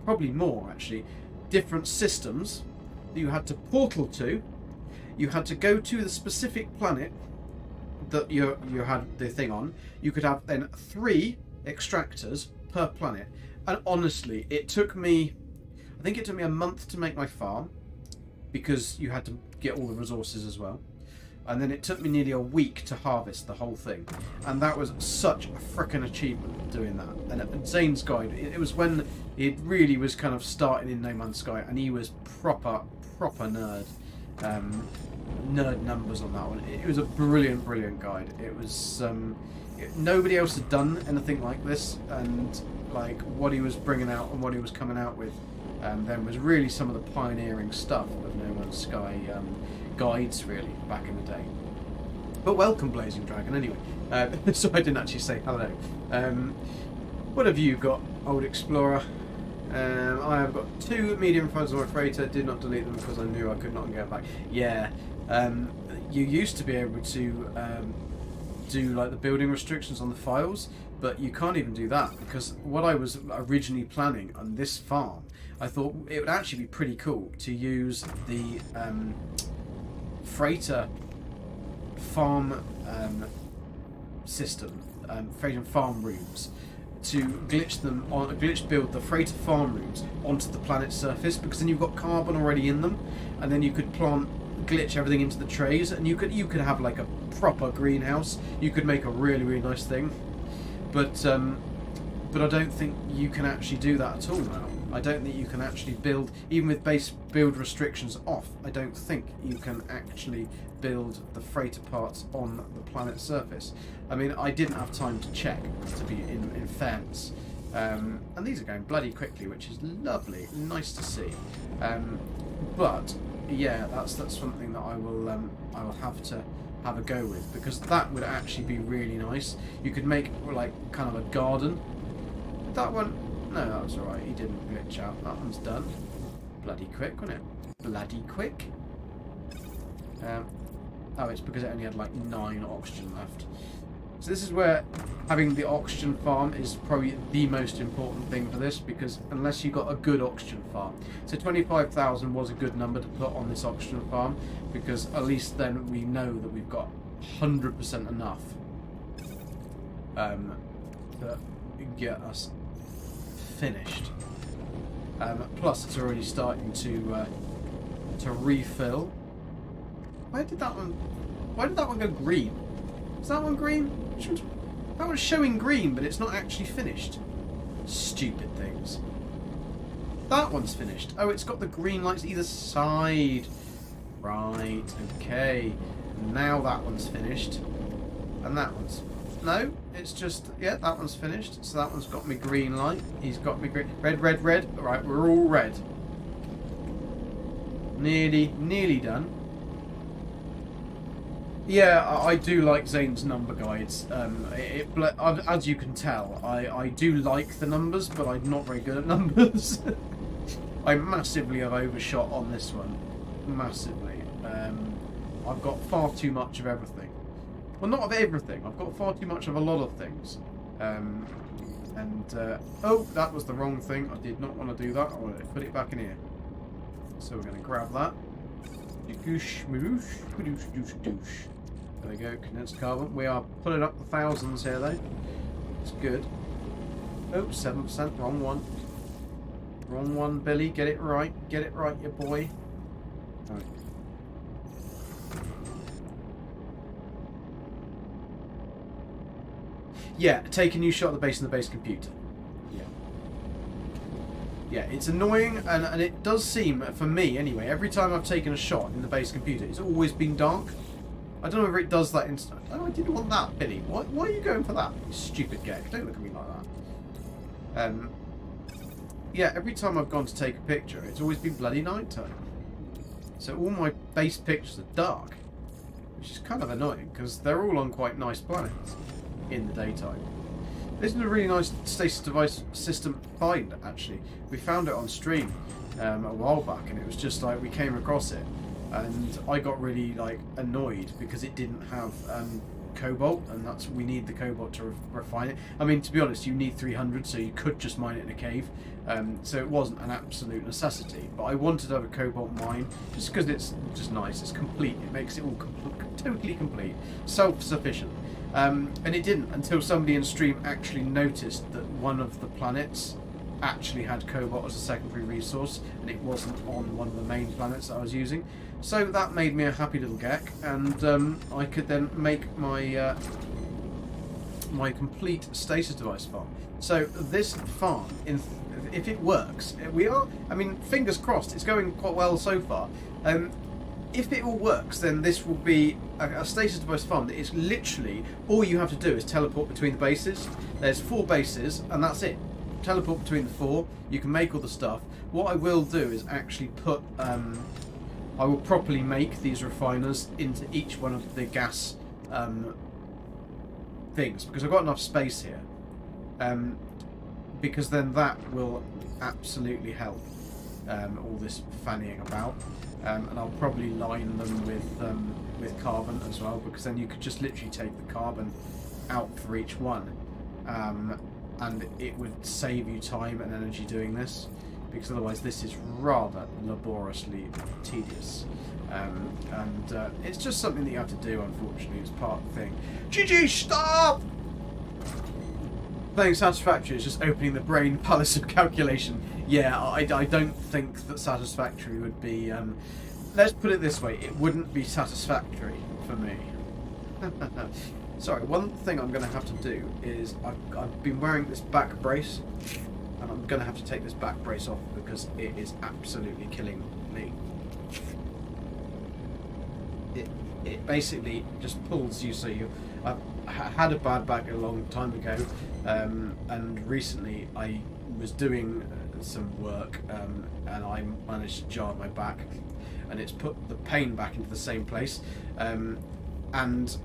probably more actually, different systems that you had to portal to. You had to go to the specific planet that you had the thing on. You could have then 3 extractors per planet, and honestly it took me, I think it took me a month to make my farm, because you had to get all the resources as well. And then it took me nearly a week to harvest the whole thing. And that was such a frickin' achievement doing that. And Zane's guide, it was when it really was kind of starting in No Man's Sky, and he was proper nerd. Nerd numbers on that one. It was a brilliant guide. It was, nobody else had done anything like this, and like what he was bringing out and what he was coming out with then was really some of the pioneering stuff of No Man's Sky guides, really, back in the day. But welcome, Blazing Dragon, anyway. So I didn't actually say hello. What have you got, Old Explorer? I have got 2 medium phones on my freighter. Did not delete them because I knew I could not get back. Yeah, you used to be able to do like the building restrictions on the files, but you can't even do that, because what I was originally planning on this farm, I thought it would actually be pretty cool to use the freighter farm system, freighter farm rooms, to glitch build the freighter farm rooms onto the planet's surface, because then you've got carbon already in them, and then you could glitch everything into the trays, and you could have like a proper greenhouse. You could make a really nice thing, but I don't think you can actually do that at all now. I don't think you can actually build, even with base build restrictions off, I don't think you can actually build the freighter parts on the planet's surface. I mean, I didn't have time to check, to be in fairness. And these are going bloody quickly, which is lovely, nice to see. But yeah, that's something that I will have to have a go with, because that would actually be really nice. You could make like kind of a garden. That one, no, that was alright. He didn't glitch out. That one's done. Bloody quick, wasn't it? Bloody quick. Oh, it's because it only had like 9 oxygen left. So this is where having the oxygen farm is probably the most important thing for this, because unless you got a good oxygen farm. So 25,000 was a good number to put on this oxygen farm, because at least then we know that we've got 100% enough to get us finished. Plus it's already starting to refill. Why did that one go green? Is that one green? That one's showing green, but it's not actually finished. Stupid things. That one's finished. Oh, it's got the green lights either side. Right, okay. Now that one's finished. And that one's... No, it's just... Yeah, that one's finished. So that one's got me green light. He's got me green... Red, red, red. Alright, we're all red. Nearly done. Yeah, I do like Zane's number guides. As you can tell, I do like the numbers, but I'm not very good at numbers. I massively have overshot on this one. Massively. I've got far too much of everything. Well, not of everything. I've got far too much of a lot of things. Oh, that was the wrong thing. I did not want to do that. I want to put it back in here. So we're going to grab that. There we go, condensed carbon. We are putting up the thousands here though. It's good. Oh, 7%, wrong one. Wrong one, Billy. Get it right. Get it right, your boy. Right. Yeah, take a new shot at the base in the base computer. Yeah. Yeah, it's annoying, and it does seem, for me anyway, every time I've taken a shot in the base computer, it's always been dark. I don't know whether it does that instant. Oh, I didn't want that, Billy. Why are you going for that? You stupid Gek. Don't look at me like that. Yeah, every time I've gone to take a picture, it's always been bloody nighttime. So all my base pictures are dark, which is kind of annoying, because they're all on quite nice planets in the daytime. This is a really nice Stasis Device system find, actually. We found it on stream a while back, and it was just like we came across it, and I got really like annoyed because it didn't have cobalt, and we need the cobalt to refine it. I mean, to be honest, you need 300, so you could just mine it in a cave. So it wasn't an absolute necessity, but I wanted to have a cobalt mine just because it's just nice. It's complete. It makes it all totally complete, self-sufficient. And it didn't until somebody in stream actually noticed that one of the planets actually had cobalt as a secondary resource, and it wasn't on one of the main planets that I was using. So that made me a happy little Gek, and I could then make my my complete Stasis Device farm. So this farm, if it works, I mean, fingers crossed, it's going quite well so far. If it all works, then this will be a Stasis Device farm that is literally, all you have to do is teleport between the bases. There's 4 bases, and that's it. Teleport between the 4, you can make all the stuff. What I will do is actually put, I will properly make these refiners into each one of the gas things, because I've got enough space here. Because then that will absolutely help all this fannying about. And I'll probably line them with carbon as well, because then you could just literally take the carbon out for each one, and it would save you time and energy doing this, because otherwise this is rather laboriously tedious, and it's just something that you have to do, unfortunately. It's part of the thing. GG, stop! Playing Satisfactory is just opening the brain palace of calculation. Yeah, I don't think that Satisfactory would be... let's put it this way, it wouldn't be satisfactory for me. Sorry, one thing I'm going to have to do is I've been wearing this back brace, and I'm going to have to take this back brace off because it is absolutely killing me. It basically just pulls you, so I've had a bad back a long time ago, and recently I was doing some work, and I managed to jar my back, and it's put the pain back into the same place, and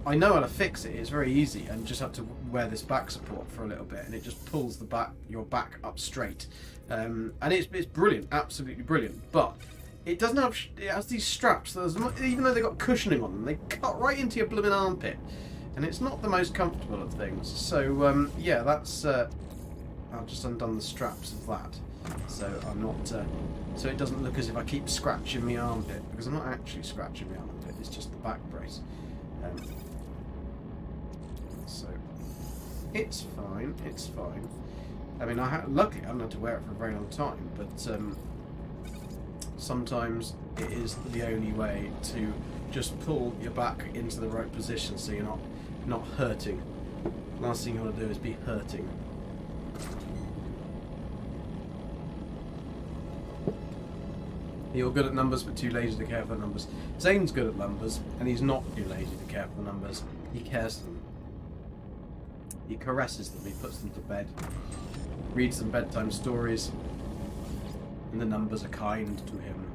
I know how to fix it. It's very easy, and just have to wear this back support for a little bit, and it just pulls your back up straight, and it's brilliant, absolutely brilliant. But it doesn't have. It has these straps that, even though they've got cushioning on them, they cut right into your blooming armpit, and it's not the most comfortable of things. So yeah, that's. I've just undone the straps of that, so I'm not. So it doesn't look as if I keep scratching my armpit, because I'm not actually scratching my armpit. It's just the back brace. So it's fine. It's fine. I mean, luckily I haven't had to wear it for a very long time, but sometimes it is the only way to just pull your back into the right position, so you're not hurting. Last thing you want to do is be hurting. You're good at numbers but too lazy to care for the numbers. Zane's good at numbers, and he's not too lazy to care for the numbers. He cares for them. He caresses them, he puts them to bed, reads them bedtime stories, and the numbers are kind to him.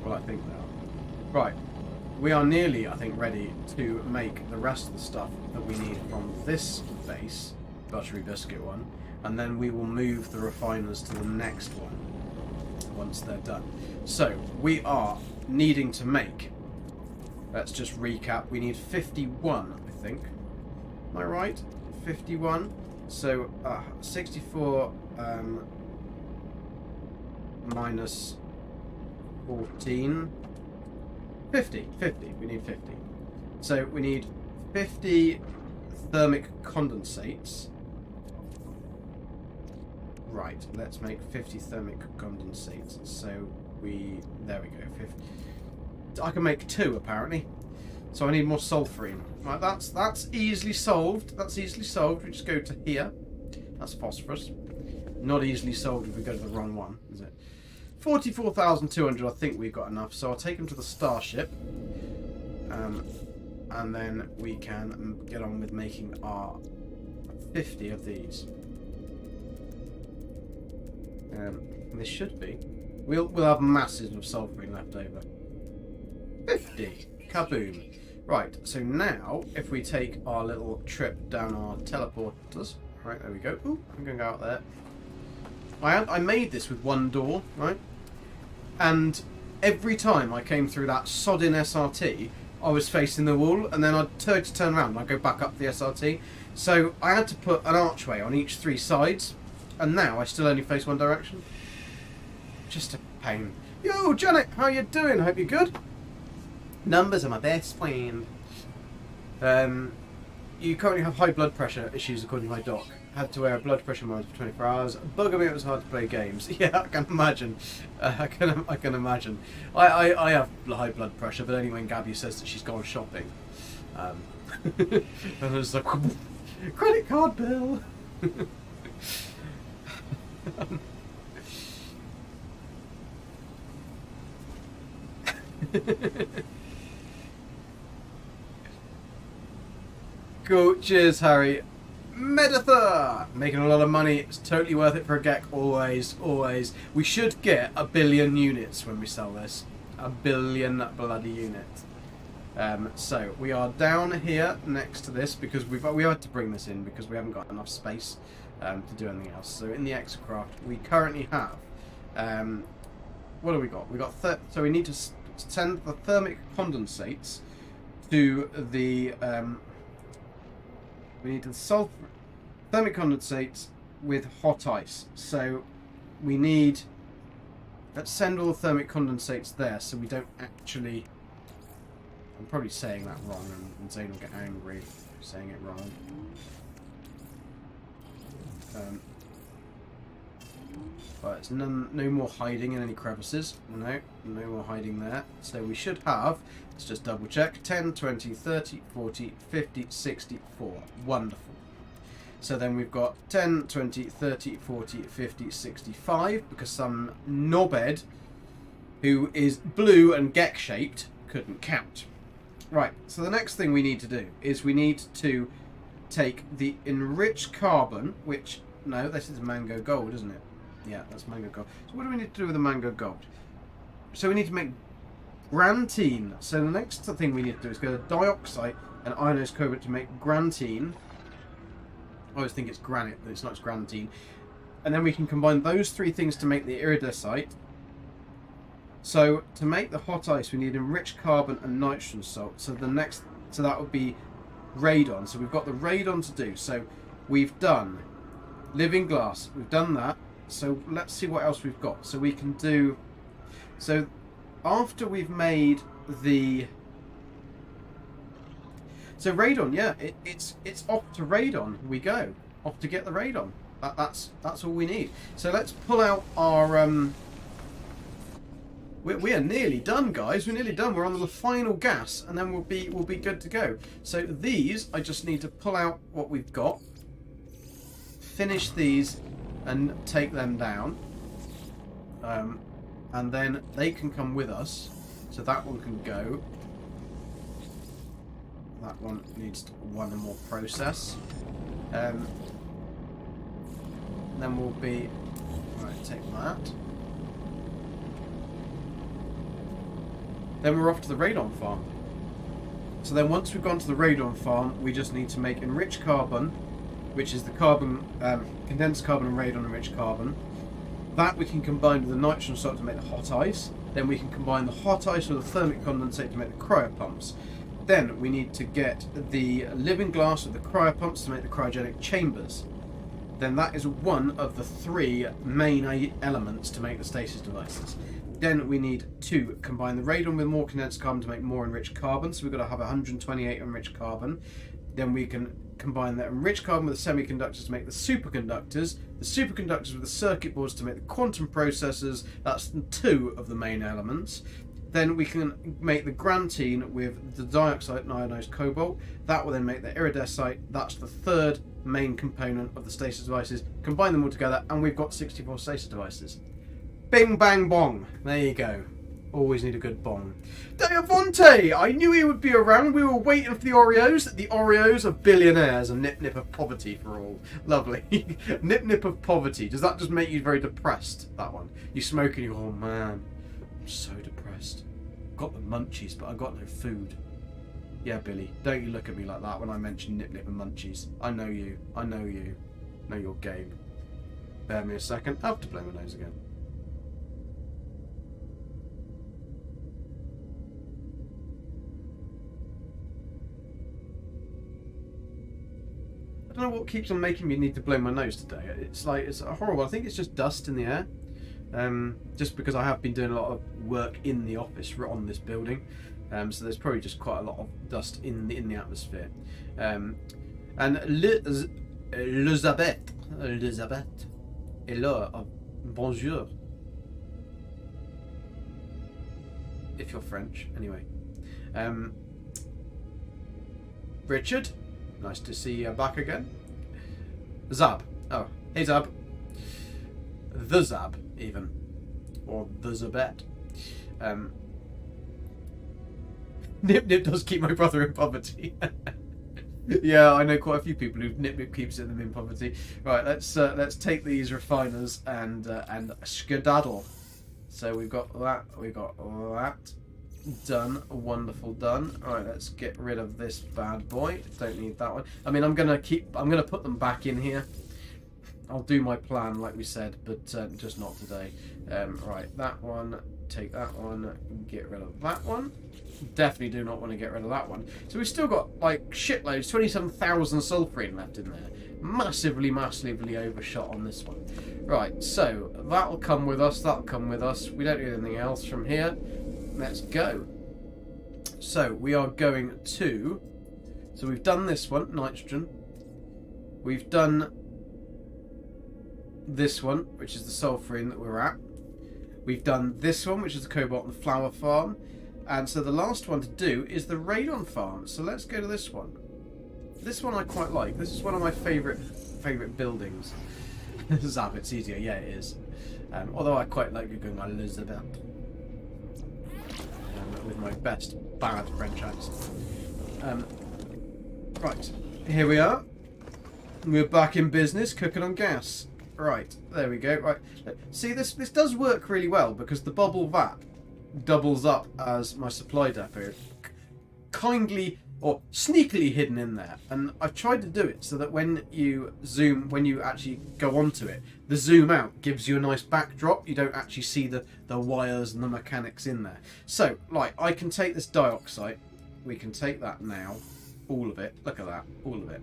Well, I think they are. Right, we are nearly, I think, ready to make the rest of the stuff that we need from this base, buttery biscuit one, and then we will move the refiners to the next one once they're done. So we are needing to make, let's just recap, we need 51, I think. Am I right? 51. So 64 minus 14. 50. We need 50. So we need 50 thermic condensates. Right, let's make 50 thermic condensates. So there we go, 50. I can make 2 apparently. So I need more sulfurine. Right, that's easily solved. That's easily solved. We just go to here. That's phosphorus. Not easily sold if we go to the wrong one, is it? 44,200, I think we've got enough. So I'll take them to the starship. And then we can get on with making our 50 of these. This should be. We'll have masses of sulfurine left over. 50. Kaboom. Right, so now, if we take our little trip down our teleporters. Right, there we go. Ooh, I'm going to go out there. I made this with one door, right? And every time I came through that sodding SRT, I was facing the wall, and then I'd turn around and I'd go back up the SRT. So I had to put an archway on each 3 sides, and now I still only face one direction. Just a pain. Yo, Janet, how you doing? Hope you're good. Numbers are my best friend. You currently have high blood pressure issues according to my doc. Had to wear a blood pressure monitor for 24 hours. Bugger me, it was hard to play games. Yeah, I can imagine. I can imagine. I have high blood pressure, but only when Gabby says that she's gone shopping. And it's like, credit card bill. Cool, cheers Harry. Metatha! Making a lot of money, it's totally worth it for a Gek, always, always. We should get 1 billion units when we sell this. 1 billion bloody units. So, we are down here next to this because we had to bring this in because we haven't got enough space to do anything else. So in the exocraft, we currently have, what do we got? We got, so we need to send the thermic condensates to the, we need to solve thermic condensates with hot ice. So we need, let's send all the thermic condensates there so we don't actually, I'm probably saying that wrong and Zane will get angry for saying it wrong. But it's no more hiding in any crevices. No more hiding there. So we should have, let's just double check, 10, 20, 30, 40, 50, 64. Wonderful. So then we've got 10, 20, 30, 40, 50, 65, because some knobhead who is blue and Gek shaped couldn't count. Right, so the next thing we need to do is we need to take the enriched carbon, which, no, this is mango gold, isn't it? Yeah, that's mango gold. So what do we need to do with the mango gold? So we need to make grantine. So the next thing we need to do is go to dioxide and ionized cobalt to make grantine. I always think it's granite, but it's not, it's grantine. And then we can combine those 3 things to make the iridesite. So to make the hot ice, we need enriched carbon and nitrogen salt. So the next, so that would be radon. So we've got the radon to do. So we've done living glass. We've done that. So let's see what else we've got. So we can do, so after we've made the, so radon, yeah, it's off to radon we go. Off to get the radon. That's all we need. So let's pull out our, we are nearly done, guys. We're nearly done. We're on the final gas, and then we'll be good to go. So these, I just need to pull out what we've got, finish these, and take them down, and then they can come with us. So that one can go. That one needs one more process. Then we'll be right. Take that. Then we're off to the radon farm. So then once we've gone to the radon farm, we just need to make enriched carbon, which is the carbon, condensed carbon and radon enriched carbon. That we can combine with the nitrogen salt to make the hot ice. Then we can combine the hot ice with the thermic condensate to make the cryopumps. Then we need to get the living glass with the cryopumps to make the cryogenic chambers. Then that is one of the 3 main elements to make the stasis devices. Then we need to combine the radon with more condensed carbon to make more enriched carbon. So we've got to have 128 enriched carbon. Then we can combine the enriched carbon with the semiconductors to make the superconductors with the circuit boards to make the quantum processors. That's 2 of the main elements. Then we can make the grantine with the dioxide and ionized cobalt. That will then make the iridesite. That's the third main component of the stasis devices. Combine them all together, and we've got 64 stasis devices. Bing, bang, bong. There you go. Always need a good bong. Diavante! I knew he would be around. We were waiting for the Oreos. The Oreos of billionaires. A nip nip of poverty for all. Lovely. Nip nip of poverty. Does that just make you very depressed, that one? You smoke and you go, oh man, I'm so depressed. Got the munchies, but I got no food. Yeah, Billy, don't you look at me like that when I mention nip nip and munchies. I know you. I know you. Know your game. Bear me a second. I have to blow my nose again. I don't know what keeps on making me need to blow my nose today. It's like, it's horrible. I think it's just dust in the air. Just because I have been doing a lot of work in the office on this building. So there's probably just quite a lot of dust in the atmosphere. And Elizabeth, hello, bonjour. If you're French, anyway. Richard. Nice to see you back again. Zab. Oh, hey Zab. The Zab, even. Or the Zabet. Nip Nip does keep my brother in poverty. Yeah, I know quite a few people who Nip Nip keeps them in poverty. Right, let's take these refiners and skedaddle. So we've got that. Done. Wonderful. Done. Alright, let's get rid of this bad boy. Don't need that one. I mean, I'm gonna put them back in here. I'll do my plan like we said, but just not today. Right, that one. Take that one. Get rid of that one. Definitely do not want to get rid of that one. So we've still got like shitloads, 27,000 sulfurine left in there. Massively overshot on this one. Right, so that'll come with us. That'll come with us. We don't need anything else from here. Let's go. So we are going to. So we've done this one, nitrogen. We've done this one, which is the sulfurine that we're at. We've done this one, which is the cobalt and the flower farm. And so the last one to do is the radon farm. So let's go to this one. This one I quite like. This is one of my favourite buildings. Zap, it's easier. Yeah, it is. Although I quite like going Elizabeth. With my best bad French accent. Right, here we are. We're back in business, cooking on gas. Right, there we go. Right, see, this does work really well because the bubble vat doubles up as my supply depot, kindly or sneakily hidden in there. And I've tried to do it so that when you actually go onto it, the zoom out gives you a nice backdrop. You don't actually see the wires and the mechanics in there. So, like, I can take this dioxide. We can take that now. All of it. Look at that. All of it.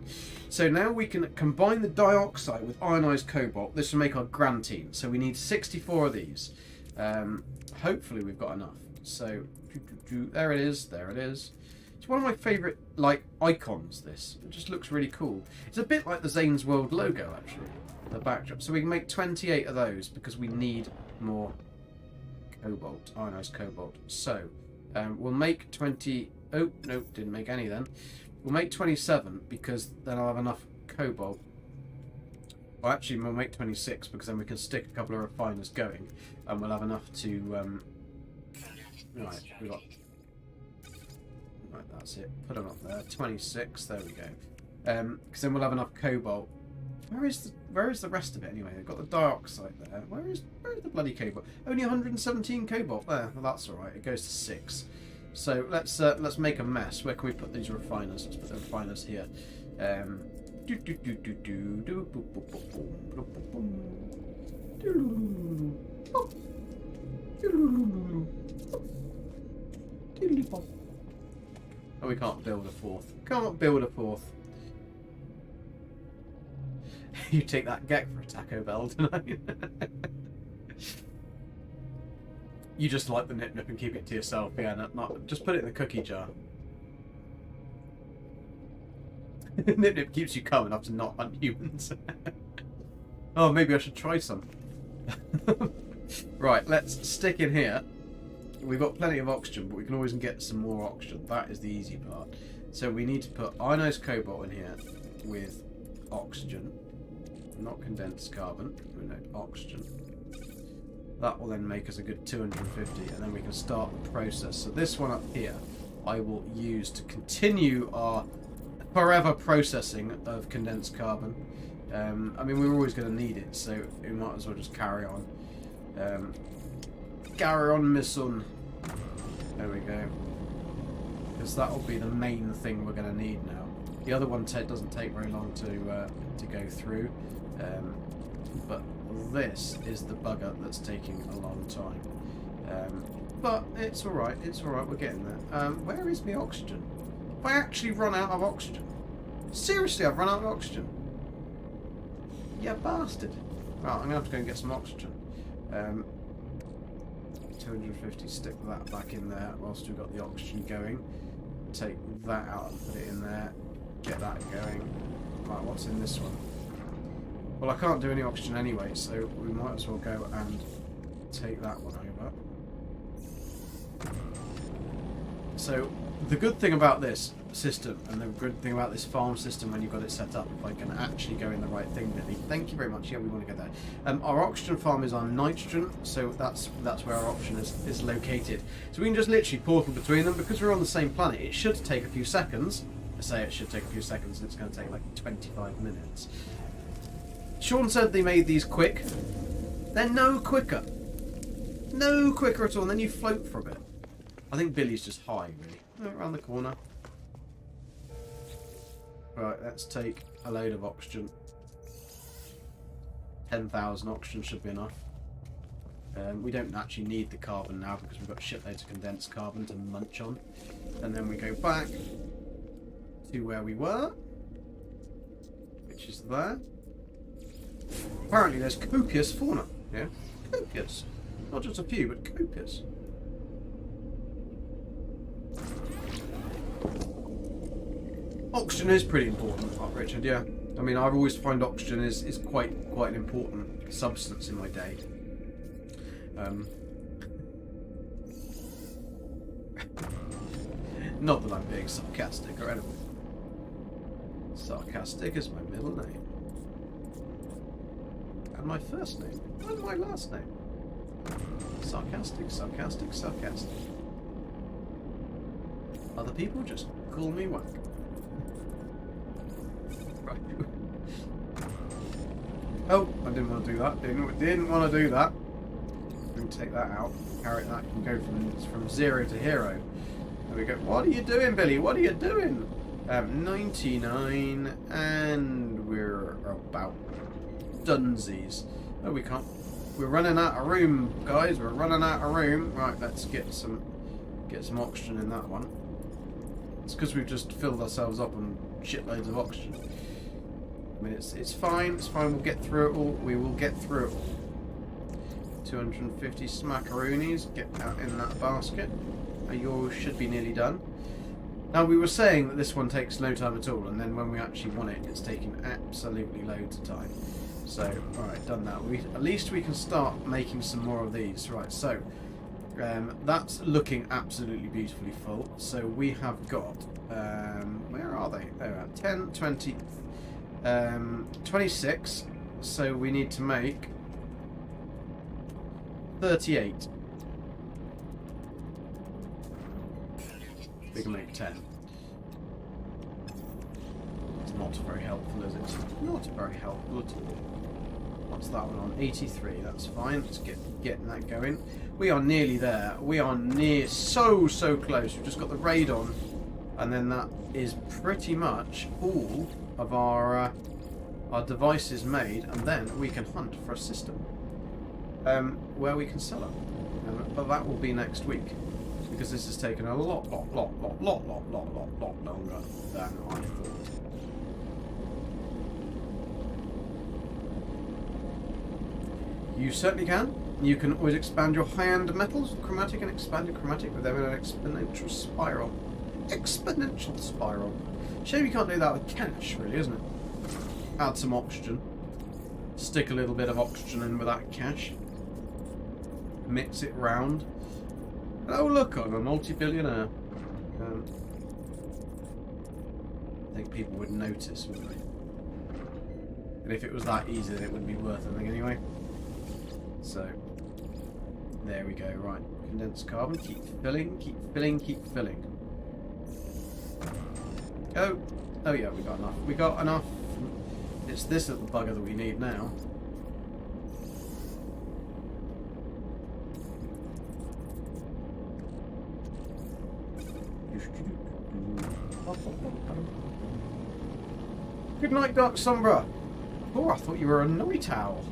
So now we can combine the dioxide with ionized cobalt. This will make our grantine. So we need 64 of these. Hopefully we've got enough. So, there it is. There it is. It's one of my favourite, like, icons, this. It just looks really cool. It's a bit like the Zane's World logo, actually. The backdrop. So we can make 28 of those because we need more cobalt, ionized cobalt. So, we'll make 20... Oh, no, didn't make any then. We'll make 27 because then I'll have enough cobalt. Well, actually, we'll make 26 because then we can stick a couple of refiners going and we'll have enough to... Right, we got... Right, that's it. Put them up there. 26, there we go. Because then we'll have enough cobalt. Where is the rest of it anyway? They've got the dioxide there. Where is the bloody cobalt? Only 117 cobalt there. Well, that's alright. It goes to 6. So let's make a mess. Where can we put these refiners? Let's put the refiners here. Oh, we can't build a fourth. Can't build a fourth. You take that Gek for a Taco Bell tonight. You just like the nip nip and keep it to yourself. Yeah, not just put it in the cookie jar. Nip nip keeps you coming up to not hunt humans. Oh, maybe I should try some. Right, let's stick in here. we've got plenty of oxygen, but we can always get some more oxygen. That is the easy part. So we need to put ionized cobalt in here with oxygen, not condensed carbon. No, oxygen. That will then make us a good 250, and then we can start the process. So this one up here, I will use to continue our forever processing of condensed carbon. I mean, we're always going to need it, so we might as well just carry on. Carry on, my son. There we go. Because that will be the main thing we're going to need now. The other one doesn't take very long to go through, but this is the bugger that's taking a long time. But it's all right. It's all right. We're getting there. Where is my oxygen? Have I actually run out of oxygen? Seriously, I've run out of oxygen. Yeah, bastard. Right, I'm gonna have to go and get some oxygen. 250. Stick that back in there whilst we've got the oxygen going. Take that out and put it in there. Get that going. Right, what's in this one? Well, I can't do any oxygen anyway, so we might as well go and take that one over. So, the good thing about this system, and the good thing about this farm system when you've got it set up, if I can actually go in the right thing, Billy. Thank you very much. Yeah, we want to go there. Our oxygen farm is on nitrogen, so that's where our oxygen is located. So we can just literally portal between them because we're on the same planet. It should take a few seconds. I say it should take a few seconds, and it's going to take like 25 minutes. Sean said they made these quick. They're no quicker. No quicker at all, and then you float for a bit. I think Billy's just high, really. Around the corner. Right, let's take a load of oxygen. 10,000 oxygen should be enough. We don't actually need the carbon now because we've got shitloads of condensed carbon to munch on. And then we go back to where we were, which is there. Apparently there's copious fauna. Yeah, copious. Not just a few, but copious. Oxygen is pretty important, Richard, yeah. I mean, I've always find oxygen is quite an important substance in my day. Not that I'm being sarcastic or anything. Sarcastic is my middle name. And my first name. And my last name. Sarcastic, sarcastic, sarcastic. Other people just call me wank. Right. Oh, I didn't want to do that. Didn't want to do that. We can take that out. Carry that can go from 0 to hero. There we go. What are you doing, Billy? What are you doing? 99, and we're about dunsies. Oh, we can't. We're running out of room, guys. We're running out of room. Right, let's get some oxygen in that one. It's because we've just filled ourselves up on shitloads of oxygen. I mean, it's fine. It's fine. We'll get through it all. We will get through it all. 250 smackaroonies. Get out in that basket. Yours should be nearly done. Now, we were saying that this one takes no time at all, and then when we actually want it, it's taking absolutely loads of time. So, alright, done that. At least we can start making some more of these. Right, so, that's looking absolutely beautifully full. So, we have got, where are they? There we are, 10, 20, 26. So, we need to make 38. We can make 10. It's not very helpful, is it? Not very helpful at all. What's that one on? 83. That's fine. Let's getting that going. We are nearly there. We are so close. We've just got the raid on, and then that is pretty much all of our devices made, and then we can hunt for a system where we can sell them. But that will be next week. Because this has taken a lot longer than I thought. You certainly can. You can always expand your high-end metals, chromatic, and expand your chromatic with them in an exponential spiral. Exponential spiral. Shame you can't do that with cash, really, isn't it? Add some oxygen. Stick a little bit of oxygen in with that cash. Mix it round. Oh look, I'm a multi-billionaire. I think people would notice, wouldn't they? And if it was that easy, then it wouldn't be worth anything anyway. So, there we go. Right, condensed carbon. Keep filling, keep filling, keep filling. Oh, oh yeah, we got enough. We got enough. It's this little bugger that we need now. Good night, Dark Sombra. Oh, I thought you were a night owl.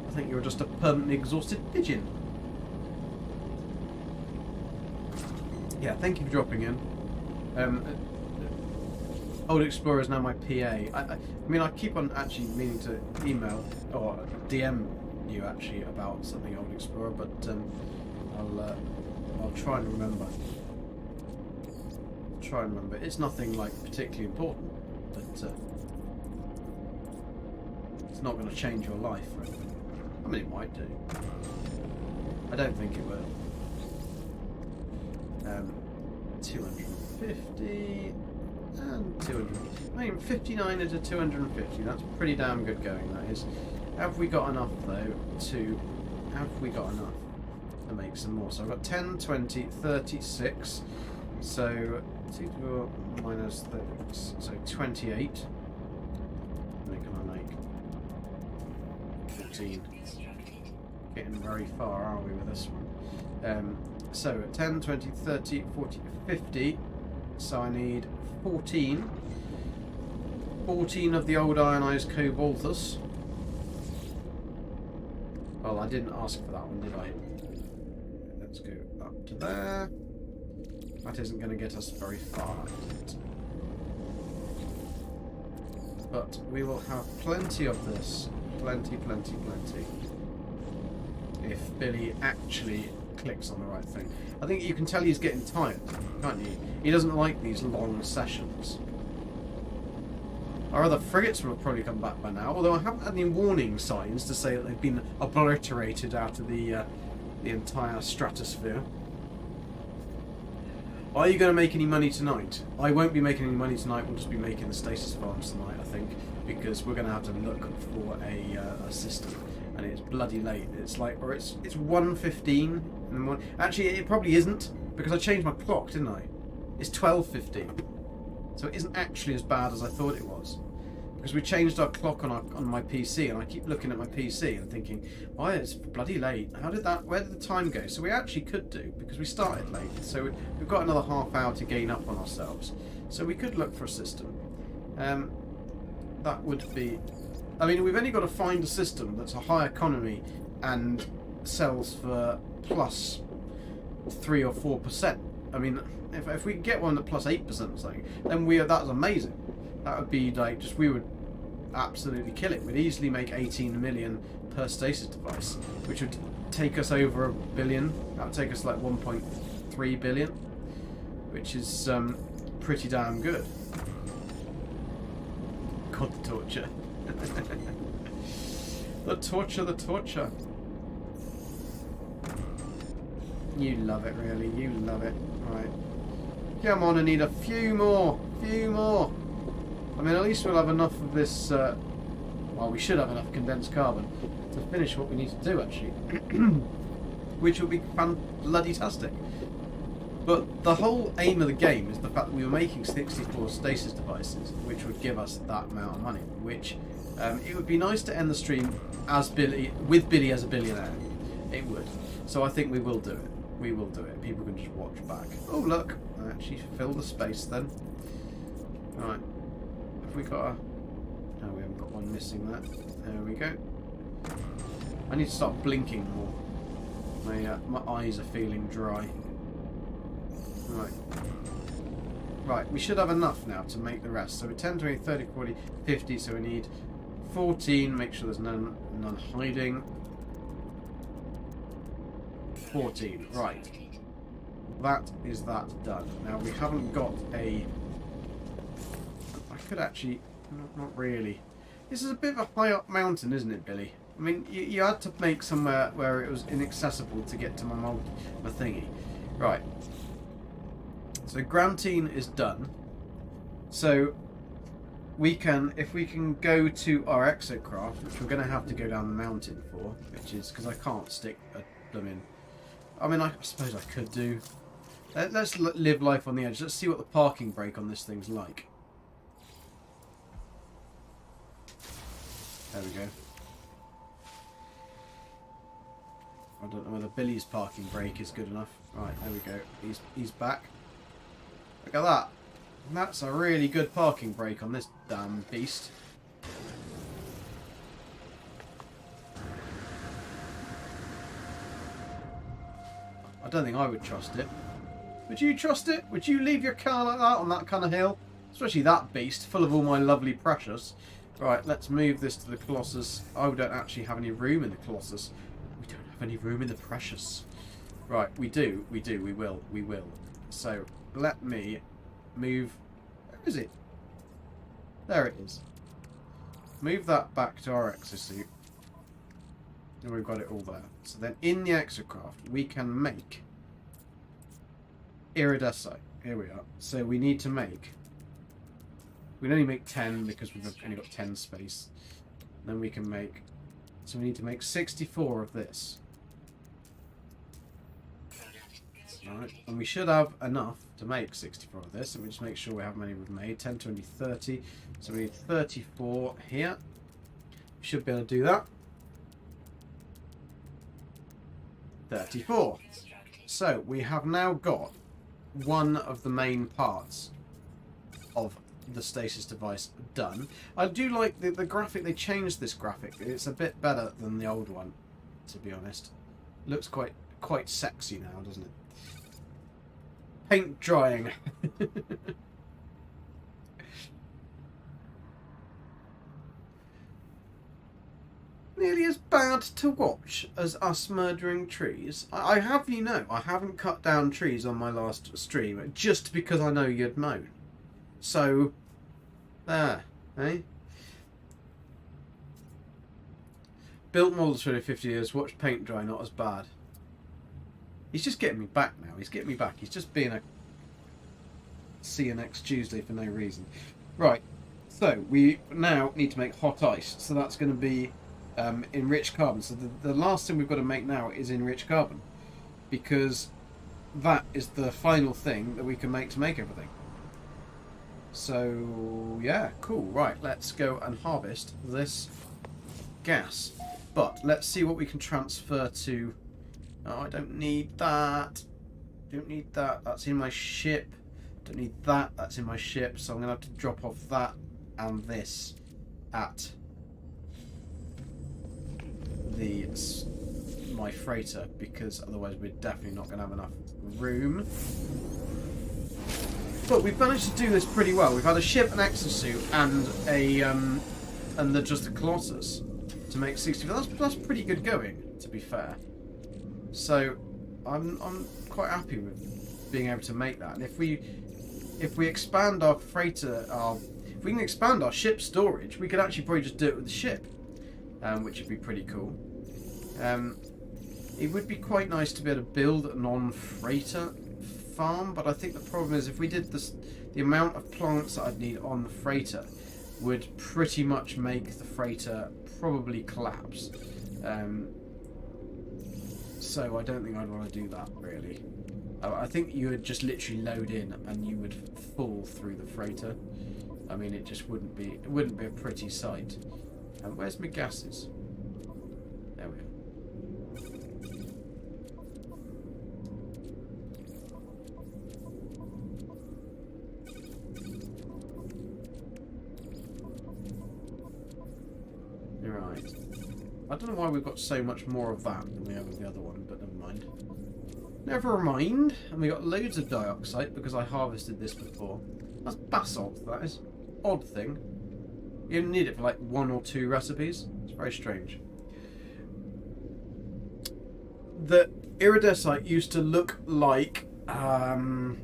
I think you were just a permanently exhausted pigeon. Yeah, thank you for dropping in. Old Explorer is now my PA. I mean, I keep on actually meaning to email or DM you actually about something Old Explorer, but I'll try and remember. Try and remember. It's nothing like particularly important, but it's not going to change your life. Right? I mean, it might do. I don't think it will. 250 and 200. I mean, 59 into 250. That's pretty damn good going. That is. Have we got enough though to? Have we got enough to make some more? So I've got 10, 20, 36. So 2 minus 36. So 28. What can I make? 14. Getting very far, are we, with this one? So 10, 20, 30, 40, 50. So I need 14. 14 of the old ionized cobaltus. Well, I didn't ask for that one, did I? Let's go up to there. That isn't going to get us very far, is it? But we will have plenty of this. Plenty, plenty, plenty. If Billy actually clicks on the right thing. I think you can tell he's getting tired, can't you? He doesn't like these long sessions. Our other frigates will have probably come back by now, although I haven't had any warning signs to say that they've been obliterated out of the entire stratosphere. Are you going to make any money tonight? I won't be making any money tonight. We'll just be making the stasis farms tonight, I think, because we're going to have to look for a system, and it's bloody late. It's like, or it's 1:15 in the morning. Actually, it probably isn't, because I changed my clock, didn't I? It's 12:15, so it isn't actually as bad as I thought it was. Because we changed our clock on my PC, and I keep looking at my PC and thinking, why it's bloody late? How did that? Where did the time go? So we actually could do, because we started late. So we've got another half hour to gain up on ourselves. So we could look for a system. That would be. I mean, we've only got to find a system that's a high economy and sells for plus 3 or 4%. I mean, if we could get one at plus 8% or something, then that's amazing. That would be like we would absolutely kill it. We'd easily make 18 million per stasis device, which would take us over $1 billion. That would take us like 1.3 billion, which is pretty damn good. God, the torture. The torture, the torture. You love it, really. You love it. Right. Come on, I need a few more. Few more. I mean, at least we'll have enough of this, well, we should have enough condensed carbon to finish what we need to do, actually. Which will be bloody-tastic. But the whole aim of the game is the fact that we were making 64 stasis devices, which would give us that amount of money, which, it would be nice to end the stream as with Billy as a billionaire. It would. So I think we will do it. We will do it. People can just watch back. Oh, look. I actually filled the space then. Right. We got a... No, we haven't got one missing that. There we go. I need to start blinking more. My eyes are feeling dry. Right. Right, we should have enough now to make the rest. So we're 10, 20, 30, 40, 50, so we need 14. Make sure there's none hiding. 14. Right. That is that done. Now we haven't got a... I could actually... Not really. This is a bit of a high up mountain, isn't it, Billy? I mean, you had to make somewhere where it was inaccessible to get to my thingy. Right. So Grantine is done. So we can, if we can go to our exocraft, which we're going to have to go down the mountain for, which is because I can't stick them in. I mean, I suppose I could do. Let's live life on the edge. Let's see what the parking brake on this thing's like. There we go. I don't know whether Billy's parking brake is good enough. Right, there we go. He's back. Look at that. That's a really good parking brake on this damn beast. I don't think I would trust it. Would you trust it? Would you leave your car like that on that kind of hill? Especially that beast, full of all my lovely precious. Right, let's move this to the Colossus. Oh, we don't actually have any room in the Colossus. We don't have any room in the Precious. Right, we will. So, let me move... Where is it? There it is. Move that back to our exosuit. And we've got it all there. So then in the exocraft, we can make iridescite. Here we are. So we need to make... We can only make 10 because we've only got 10 space. Then we can make... So we need to make 64 of this. Alright, and we should have enough to make 64 of this. Let me just make sure we have how many we've made. 10, 20, 30. So we need 34 here. We should be able to do that. 34. So we have now got one of the main parts of the stasis device done. I do like the graphic. They changed this graphic. It's a bit better than the old one, to be honest. Looks quite sexy now, doesn't it? Paint drying. Nearly as bad to watch as us murdering trees. I have, you know, I haven't cut down trees on my last stream just because I know you'd moan. So, there, eh? Built models for 50 years, watch paint dry, not as bad. He's just getting me back now. He's getting me back. He's just being a... See you next Tuesday for no reason. Right, so we now need to make hot ice. So that's going to be enriched carbon. So the last thing we've got to make now is enriched carbon. Because that is the final thing that we can make to make everything. So, yeah, cool. Right, let's go and harvest this gas. But let's see what we can transfer to... Oh, I don't need that. Don't need that. That's in my ship. Don't need that. That's in my ship. So I'm going to have to drop off that and this at my freighter, because otherwise we're definitely not going to have enough room. But we've managed to do this pretty well. We've had a ship, an exosuit, and just the Colossus to make 64. That's pretty good going, to be fair. So I'm quite happy with being able to make that. And if we expand our freighter, if we can expand our ship storage, we could actually probably just do it with the ship, which would be pretty cool. It would be quite nice to be able to build a non-freighter farm, but I think the problem is if we did this, the amount of plants that I'd need on the freighter would pretty much make the freighter probably collapse. So I don't think I'd want to do that, really. I think you would just literally load in and you would fall through the freighter. I mean, it just wouldn't be a pretty sight. Where's my gases? There we go. Right. I don't know why we've got so much more of that than we have of the other one, but never mind. Never mind. And we got loads of dioxide because I harvested this before. That's basalt, that is. Odd thing. You only need it for like 1 or 2 recipes. It's very strange. The iridesite used to look like... I've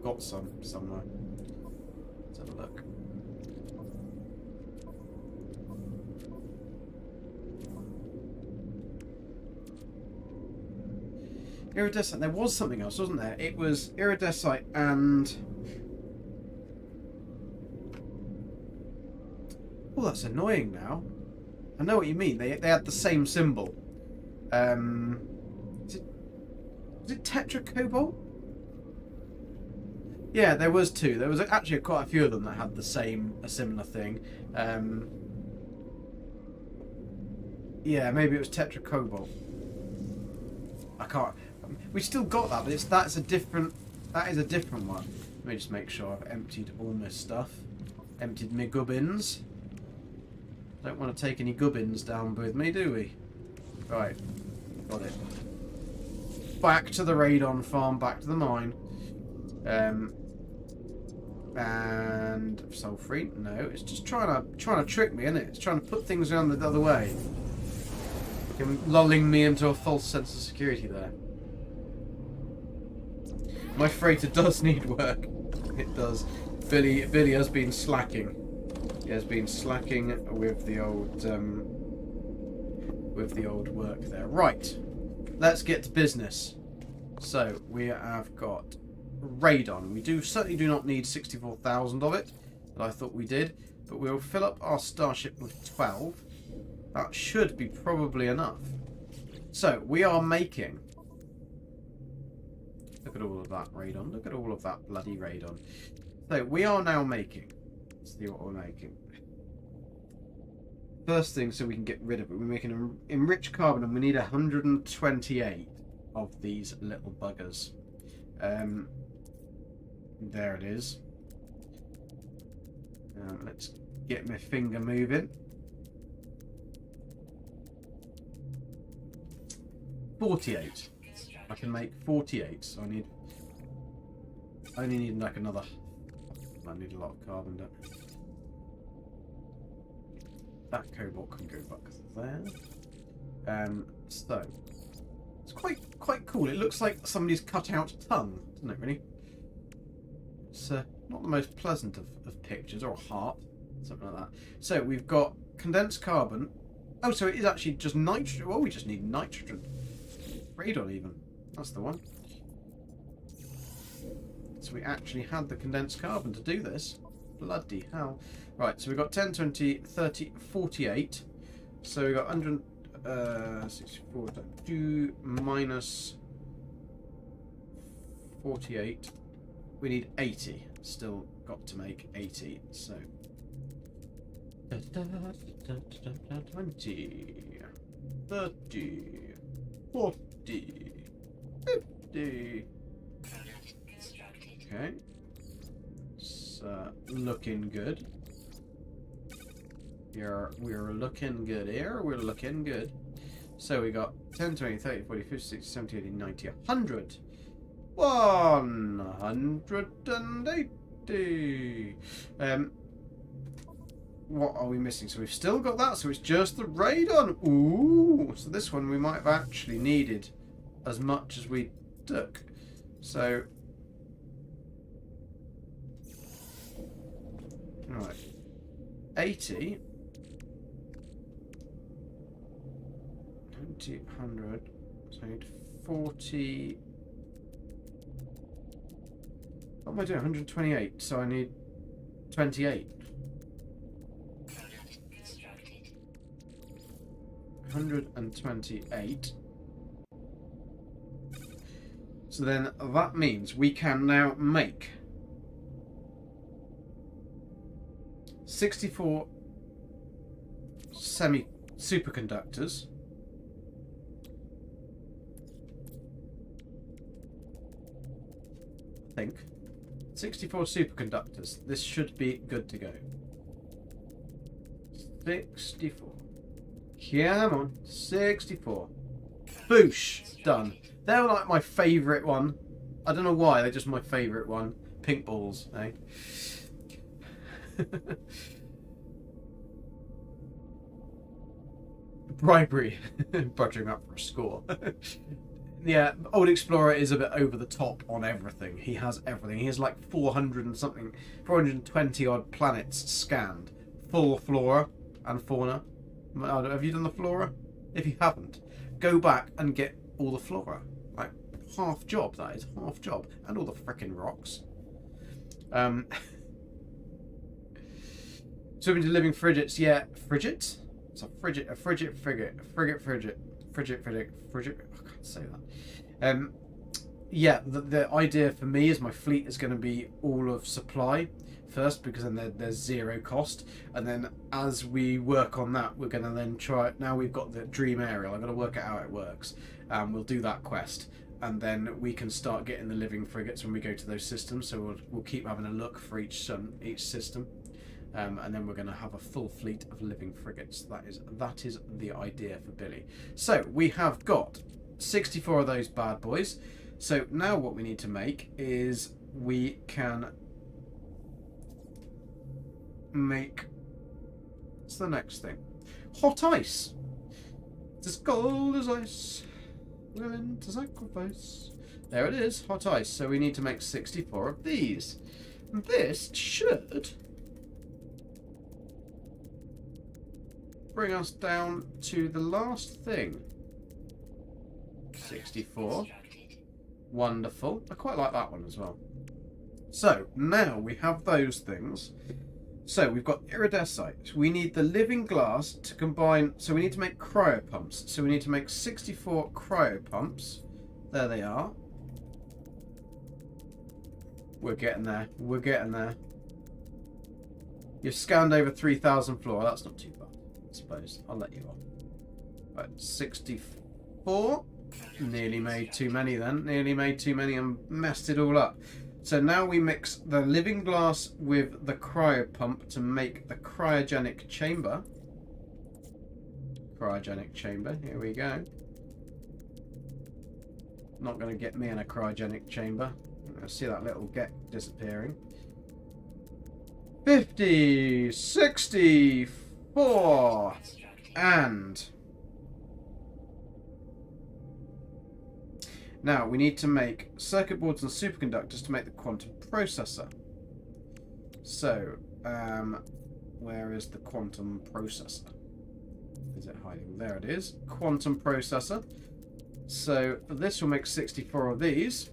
got some somewhere. Let's have a look. Iridescent. There was something else, wasn't there? It was iridescent and... Oh, that's annoying now. I know what you mean. They had the same symbol. Was it tetracobalt? Yeah, there was two. There was actually quite a few of them that had a similar thing. Yeah, maybe it was tetracobalt. I can't. We still got that, but that is a different one. Let me just make sure I've emptied all my stuff. Emptied my gubbins. Don't want to take any gubbins down with me, do we? Right, got it. Back to the radon farm, back to the mine. And sulfurine? No, it's just trying to trick me, isn't it? It's trying to put things around the other way. Lulling me into a false sense of security there. My freighter does need work. It does. Billy has been slacking. He has been slacking with the old work there. Right. Let's get to business. So we have got radon. We certainly do not need 64,000 of it, that I thought we did, but we'll fill up our starship with 12. That should be probably enough. So we are making. Look at all of that radon. Look at all of that bloody radon. So we are now making. Let's see what we're making. First thing, so we can get rid of it. We're making an enriched carbon, and we need 128 of these little buggers. There it is. Let's get my finger moving. 48. I can make 48, so I only need like another. I need a lot of carbon, don't I? That cobalt can go back there. So it's quite cool. It looks like somebody's cut out tongue, doesn't it? Really. It's not the most pleasant of pictures, or a heart, something like that. So we've got condensed carbon. Oh, so it is actually just nitrogen. Well, we just need nitrogen. Radon even. That's the one. So we actually had the condensed carbon to do this. Bloody hell. Right, so we've got 10, 20, 30, 48. So we've got 164 2 minus 48. We need 80. Still got to make 80. So 20, 30, 40, 50. Okay. It's looking good. We're looking good here. We're looking good. So we got 10, 20, 30, 40, 50, 60, 70, 80, 90, 100. 180. What are we missing? So we've still got that. So it's just the radon. Ooh. So this one we might have actually needed as much as we took. So. Right. 80. 90, 100. So I need 40. What am I doing? 128. So I need 28. 128. So then that means we can now make 64 superconductors. I think 64 superconductors. This should be good to go. 64. Come on, 64. Boosh! Done. They're like my favourite one. I don't know why, they're just my favourite one. Pink balls, eh? Bribery. Budging up for a score. Yeah, Old Explorer is a bit over the top on everything. He has everything. He has like 400 and something, 420 odd planets scanned. Full flora and fauna. Have you done the flora? If you haven't, go back and get all the flora. Like half job. That is half job, and all the frickin' rocks. Swimming to living frigates, yeah. Frigate? It's a frigate, frigate. I can't say that. Yeah, the idea for me is my fleet is going to be all of supply first, because then there's zero cost, and then as we work on that, we're going to then try. Now we've got the dream aerial, I've got to work out how it works. We'll do that quest, and then we can start getting the living frigates when we go to those systems. So we'll keep having a look for each system. And then we're going to have a full fleet of living frigates. That is the idea for Billy. So we have got 64 of those bad boys. So now what we need to make is we can make... What's the next thing? Hot ice. It's as cold as ice, willing to sacrifice. There it is, hot ice. So we need to make 64 of these. And this should bring us down to the last thing. 64. Wonderful. I quite like that one as well. So now we have those things. So we've got iridescite. We need the living glass to combine. So we need to make cryopumps. So we need to make 64 cryopumps. There they are. We're getting there. We're getting there. You've scanned over 3,000 flora. That's not too bad, I suppose. I'll let you on. Right, 64. Nearly made too many then. Nearly made too many and messed it all up. So now we mix the living glass with the cryopump to make the cryogenic chamber. Cryogenic chamber. Here we go. Not going to get me in a cryogenic chamber. I see that little Gek disappearing. 50, 64, and now we need to make circuit boards and superconductors to make the quantum processor. So, where is the quantum processor? Is it hiding? There it is. Quantum processor. So this will make 64 of these.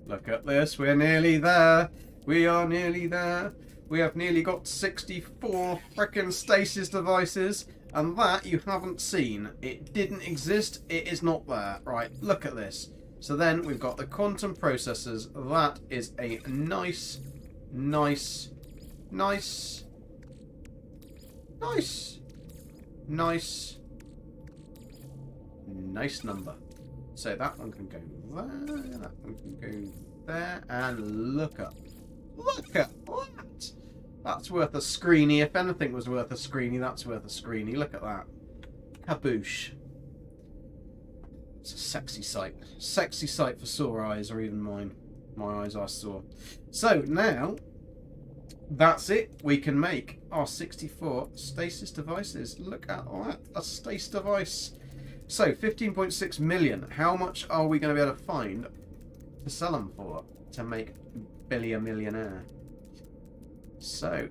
Look at this. We're nearly there. We are nearly there. We have nearly got 64 frickin' stasis devices, and that you haven't seen. It didn't exist. It is not there. Right, look at this. So then we've got the quantum processors. That is a nice number. So that one can go there, that one can go there, and look at that! That's worth a screeny. If anything was worth a screeny, that's worth a screeny. Look at that. Kaboosh. It's a sexy sight. Sexy sight for sore eyes, or even mine. My eyes are sore. So now, that's it. We can make our 64 stasis devices. Look at that. A stasis device. So, 15.6 million. How much are we going to be able to find to sell them for to make Billy a millionaire? So,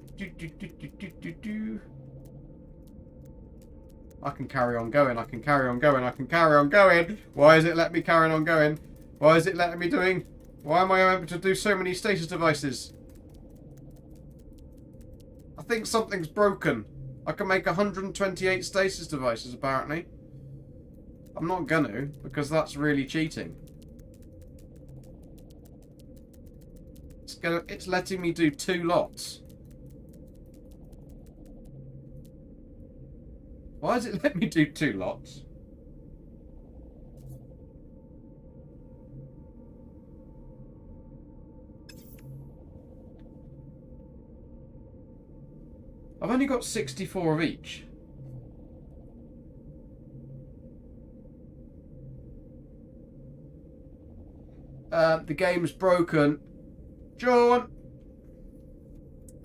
I can carry on going. I can carry on going. I can carry on going. Why is it letting me carry on going? Why is it letting me doing? Why am I able to do so many stasis devices? I think something's broken. I can make 128 stasis devices apparently. I'm not gonna, because that's really cheating. It's letting me do 2 lots. Why does it let me do 2 lots? I've only got 64 of each. The game's broken. John!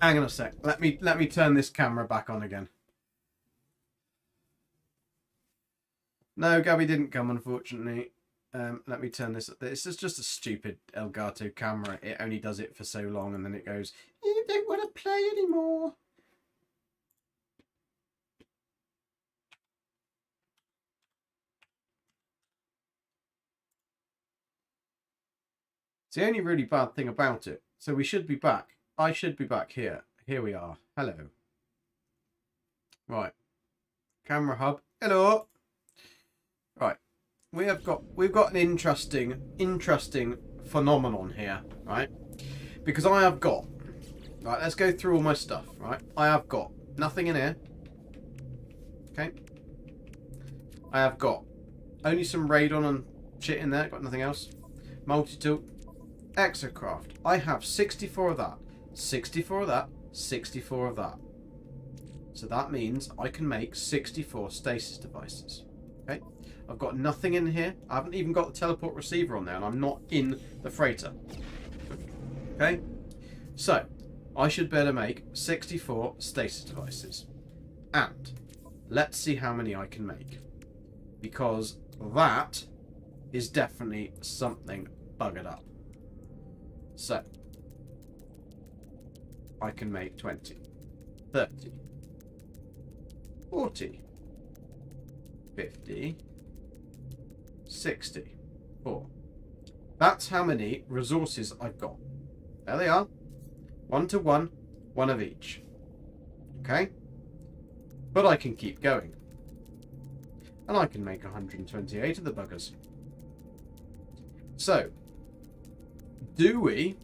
Hang on a sec. Let me turn this camera back on again. No, Gabby didn't come, unfortunately. Let me turn this up. This is just a stupid Elgato camera. It only does it for so long and then it goes, you don't want to play anymore. It's the only really bad thing about it. So we should be back. I should be back here. Here we are. Hello. Right. Camera hub. Hello. Right. We've got an interesting phenomenon here, right? Because I have got, right, let's go through all my stuff, right? I have got nothing in here. Okay. I have got only some radon and shit in there, got nothing else. Multi-tool. Exocraft. I have 64 of that. 64 of that. 64 of that. So that means I can make 64 stasis devices. Okay. I've got nothing in here. I haven't even got the teleport receiver on there, and I'm not in the freighter. Okay. So, I should better make 64 stasis devices. And let's see how many I can make. Because that is definitely something buggered up. So, I can make 20, 30, 40, 50, 60, 4. That's how many resources I've got. There they are. 1 to 1, one of each. Okay? But I can keep going. And I can make 128 of the buggers. So, do we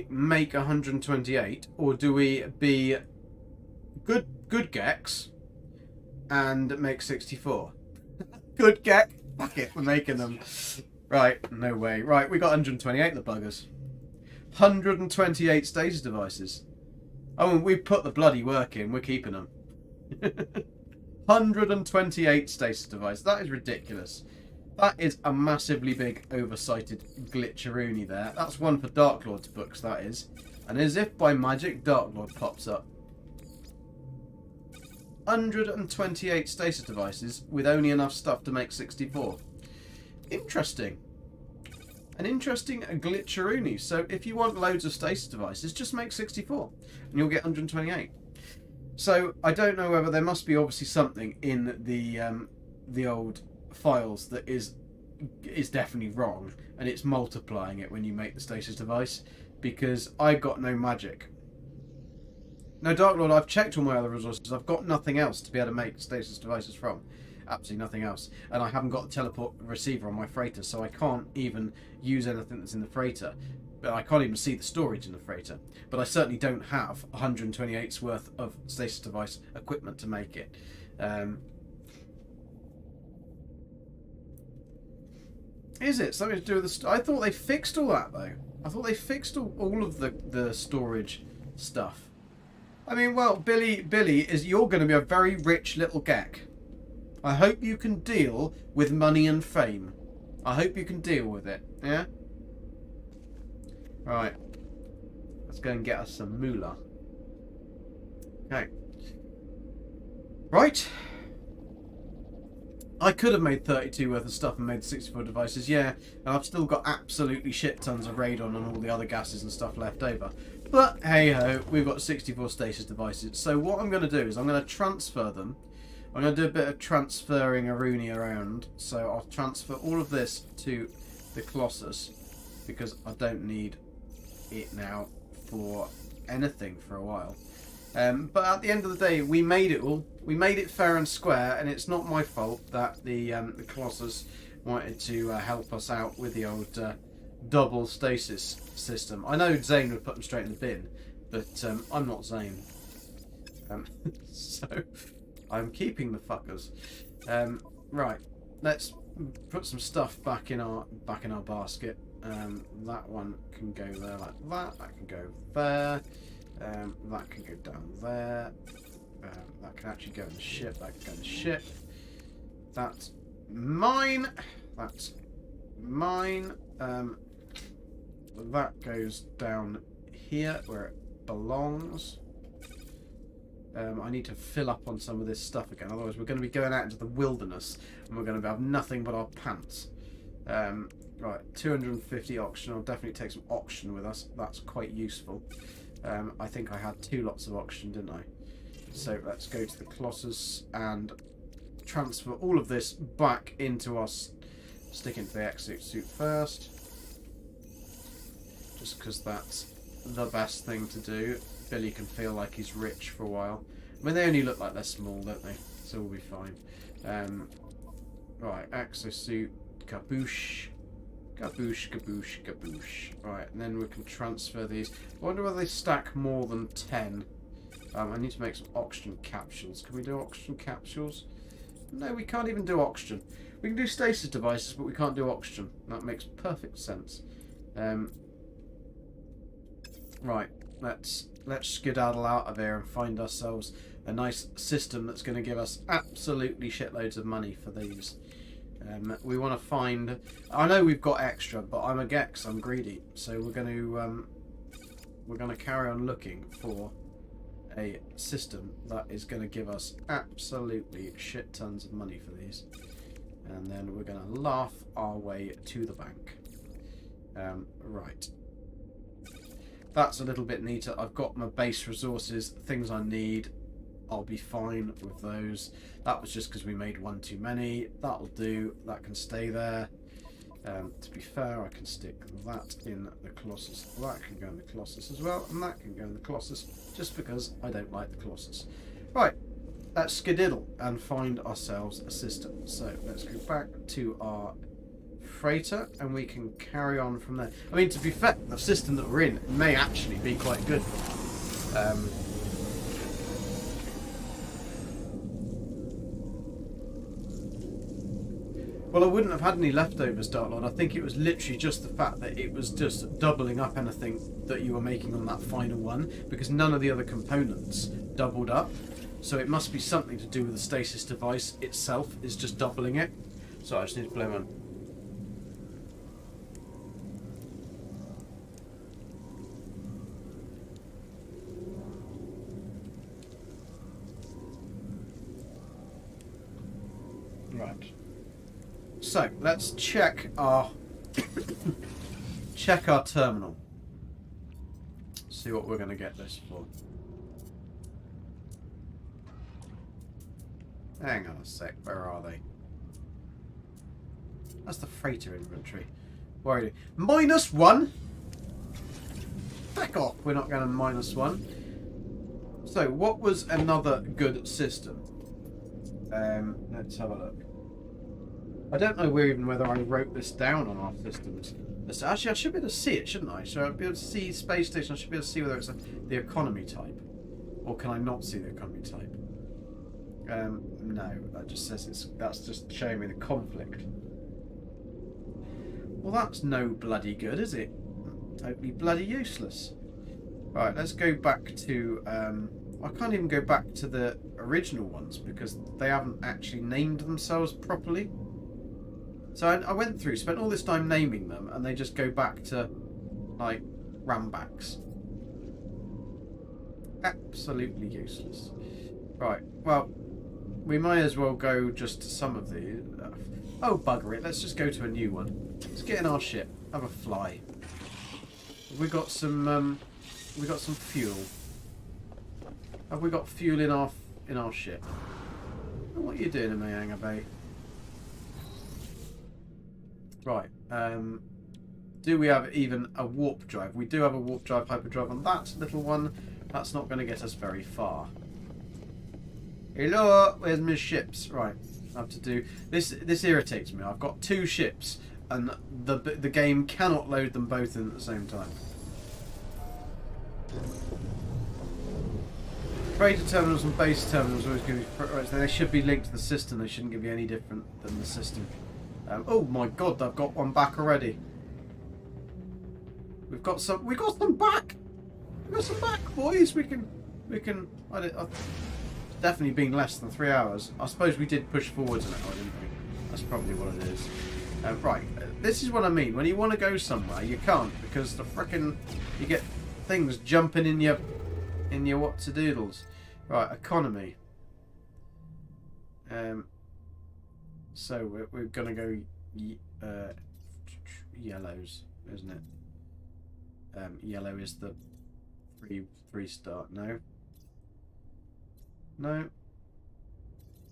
make 128, or do we be good Geks and make 64? Good Gek? Fuck it, we're making them. Right, no way. Right, we got 128 of the buggers. 128 stasis devices. Oh, and we put the bloody work in, we're keeping them. 128 stasis devices. That is ridiculous. That is a massively big, oversighted glitcheroony there. That's one for Dark Lord's books, that is. And as if by magic, Dark Lord pops up. 128 stasis devices with only enough stuff to make 64. Interesting. An interesting glitcheroony. So if you want loads of stasis devices, just make 64 and you'll get 128. So I don't know whether there must be obviously something in the old files that is definitely wrong, and it's multiplying it when you make the stasis device, because I got no magic. No, Dark Lord, I've checked all my other resources. I've got nothing else to be able to make stasis devices from. Absolutely nothing else. And I haven't got the teleport receiver on my freighter, so I can't even use anything that's in the freighter. But I can't even see the storage in the freighter. But I certainly don't have 128's worth of stasis device equipment to make it. Is it something to do with the... I thought they fixed all that, though. I thought they fixed all of the storage stuff. I mean, well, Billy, you're going to be a very rich little Gek. I hope you can deal with money and fame. I hope you can deal with it, yeah? Right. Let's go and get us some moolah. Okay. Right. I could have made 32 worth of stuff and made 64 devices, yeah. And I've still got absolutely shit tons of radon and all the other gases and stuff left over. But hey ho, we've got 64 stasis devices. So what I'm going to do is I'm going to transfer them. I'm going to do a bit of transferring Aruni around. So I'll transfer all of this to the Colossus, because I don't need it now for anything for a while. But at the end of the day, we made it all. We made it fair and square, and it's not my fault that the Colossus wanted to help us out with the old double stasis system. I know Zane would put them straight in the bin, but I'm not Zane. So I'm keeping the fuckers. Right, let's put some stuff back in our basket. That one can go there like that. That can go there. That can go down there. That can actually go in the ship. That can go in the ship. That's mine. That's mine. That goes down here where it belongs. I need to fill up on some of this stuff again. Otherwise, we're going to be going out into the wilderness and we're going to have nothing but our pants. Right, 250 oxygen. I'll definitely take some oxygen with us. That's quite useful. I think I had 2 lots of oxygen, didn't I? So let's go to the Colossus and transfer all of this back into our... Stick into the exosuit first. Just because that's the best thing to do. Billy can feel like he's rich for a while. I mean, they only look like they're small, don't they? So we'll be fine. Right, exosuit, kaboosh. Kaboosh, kaboosh, kaboosh. Right, and then we can transfer these. I wonder whether they stack more than 10. I need to make some oxygen capsules. Can we do oxygen capsules? No, we can't even do oxygen. We can do stasis devices, but we can't do oxygen. That makes perfect sense. Right, let's skedaddle out of here and find ourselves a nice system that's going to give us absolutely shitloads of money for these. We want to find... I know we've got extra, but I'm a Gek, so I'm greedy. So we're going to carry on looking for a system that is going to give us absolutely shit tons of money for these. And then we're going to laugh our way to the bank. Right. That's a little bit neater. I've got my base resources, things I need. I'll be fine with those. That was just because we made one too many. That'll do. That can stay there. To be fair, I can stick that in the Colossus. That can go in the Colossus as well, and that can go in the Colossus, just because I don't like the Colossus. Right, let's skedaddle and find ourselves a system. So let's go back to our freighter, and we can carry on from there. I mean, to be fair, the system that we're in may actually be quite good. Well, I wouldn't have had any leftovers, Dark Lord. I think it was literally just the fact that it was just doubling up anything that you were making on that final one, because none of the other components doubled up. So it must be something to do with the stasis device itself is just doubling it. So I just need to blow on. Right. So let's check our terminal. See what we're going to get this for. Hang on a sec. Where are they? That's the freighter inventory. Where are you? -1. Back off. We're not going to -1. So what was another good system? Let's have a look. I don't know whether I wrote this down on our systems. Actually, I should be able to see it, shouldn't I? So I'd be able to see space station. I should be able to see whether it's the economy type, or can I not see the economy type? No, that just says that's just showing me the conflict. Well, that's no bloody good, is it? Totally bloody useless. Right, let's go back to. I can't even go back to the original ones because they haven't actually named themselves properly. So I went through, spent all this time naming them, and they just go back to, like, rambacks. Absolutely useless. Right, well, we might as well go just to some of these. Oh, bugger it, let's just go to a new one. Let's get in our ship, have a fly. Have we got some fuel? Have we got fuel in our ship? What are you doing in my hangar bay? Right, do we have even a warp drive? We do have a warp drive, hyperdrive on that little one. That's not going to get us very far. Hello, where's my ships? Right, I have to do this. This irritates me. I've got 2 ships, and the game cannot load them both in at the same time. Freighter terminals and base terminals always give you. Right, so they should be linked to the system. They shouldn't give you any different than the system. Oh my God! I've got one back already. We've got some. We got some back. We got some back, boys. We can. It's definitely been less than 3 hours. I suppose we did push forwards an hour, didn't we? That's probably what it is. Right. This is what I mean. When you want to go somewhere, you can't because the frickin' you get things jumping in your what to doodles. Right. Economy. So we're gonna go yellows, isn't it? Yellow is the three star. No.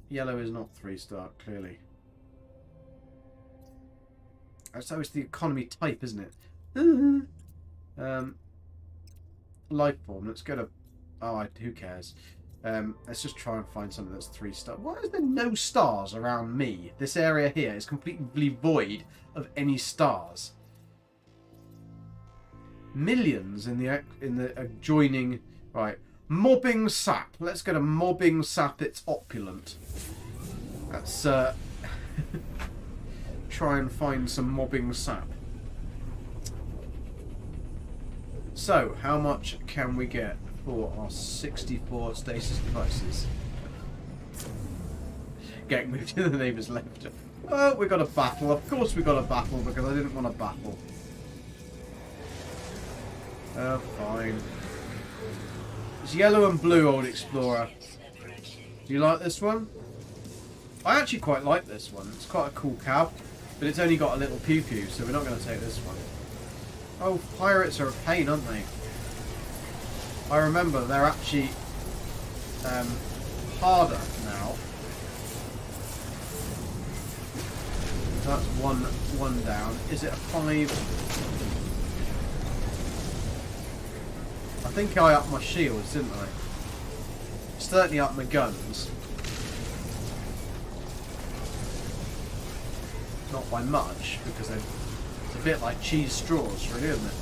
Yellow is not 3-star, clearly. So it's the economy type, isn't it? Life form. Let's go to... Oh, who cares? Let's just try and find something that's 3-star. Why is there no stars around me? This area here is completely void of any stars. Millions in the adjoining... Right. Mobbing sap. Let's go to mobbing sap. It's opulent. Let's try and find some mobbing sap. So, how much can we get for our 64 stasis devices? Getting moved to the neighbour's left. Oh, we got a battle. Of course we got a battle because I didn't want a battle. Oh, fine. It's yellow and blue, old explorer. Do you like this one? I actually quite like this one. It's quite a cool cab, but it's only got a little pew-pew, so we're not going to take this one. Oh, pirates are a pain, aren't they? I remember they're actually harder now. That's one down. Is it a 5? I think I upped my shields, didn't I? Certainly upped my guns. Not by much, because it's a bit like cheese straws, really, isn't it?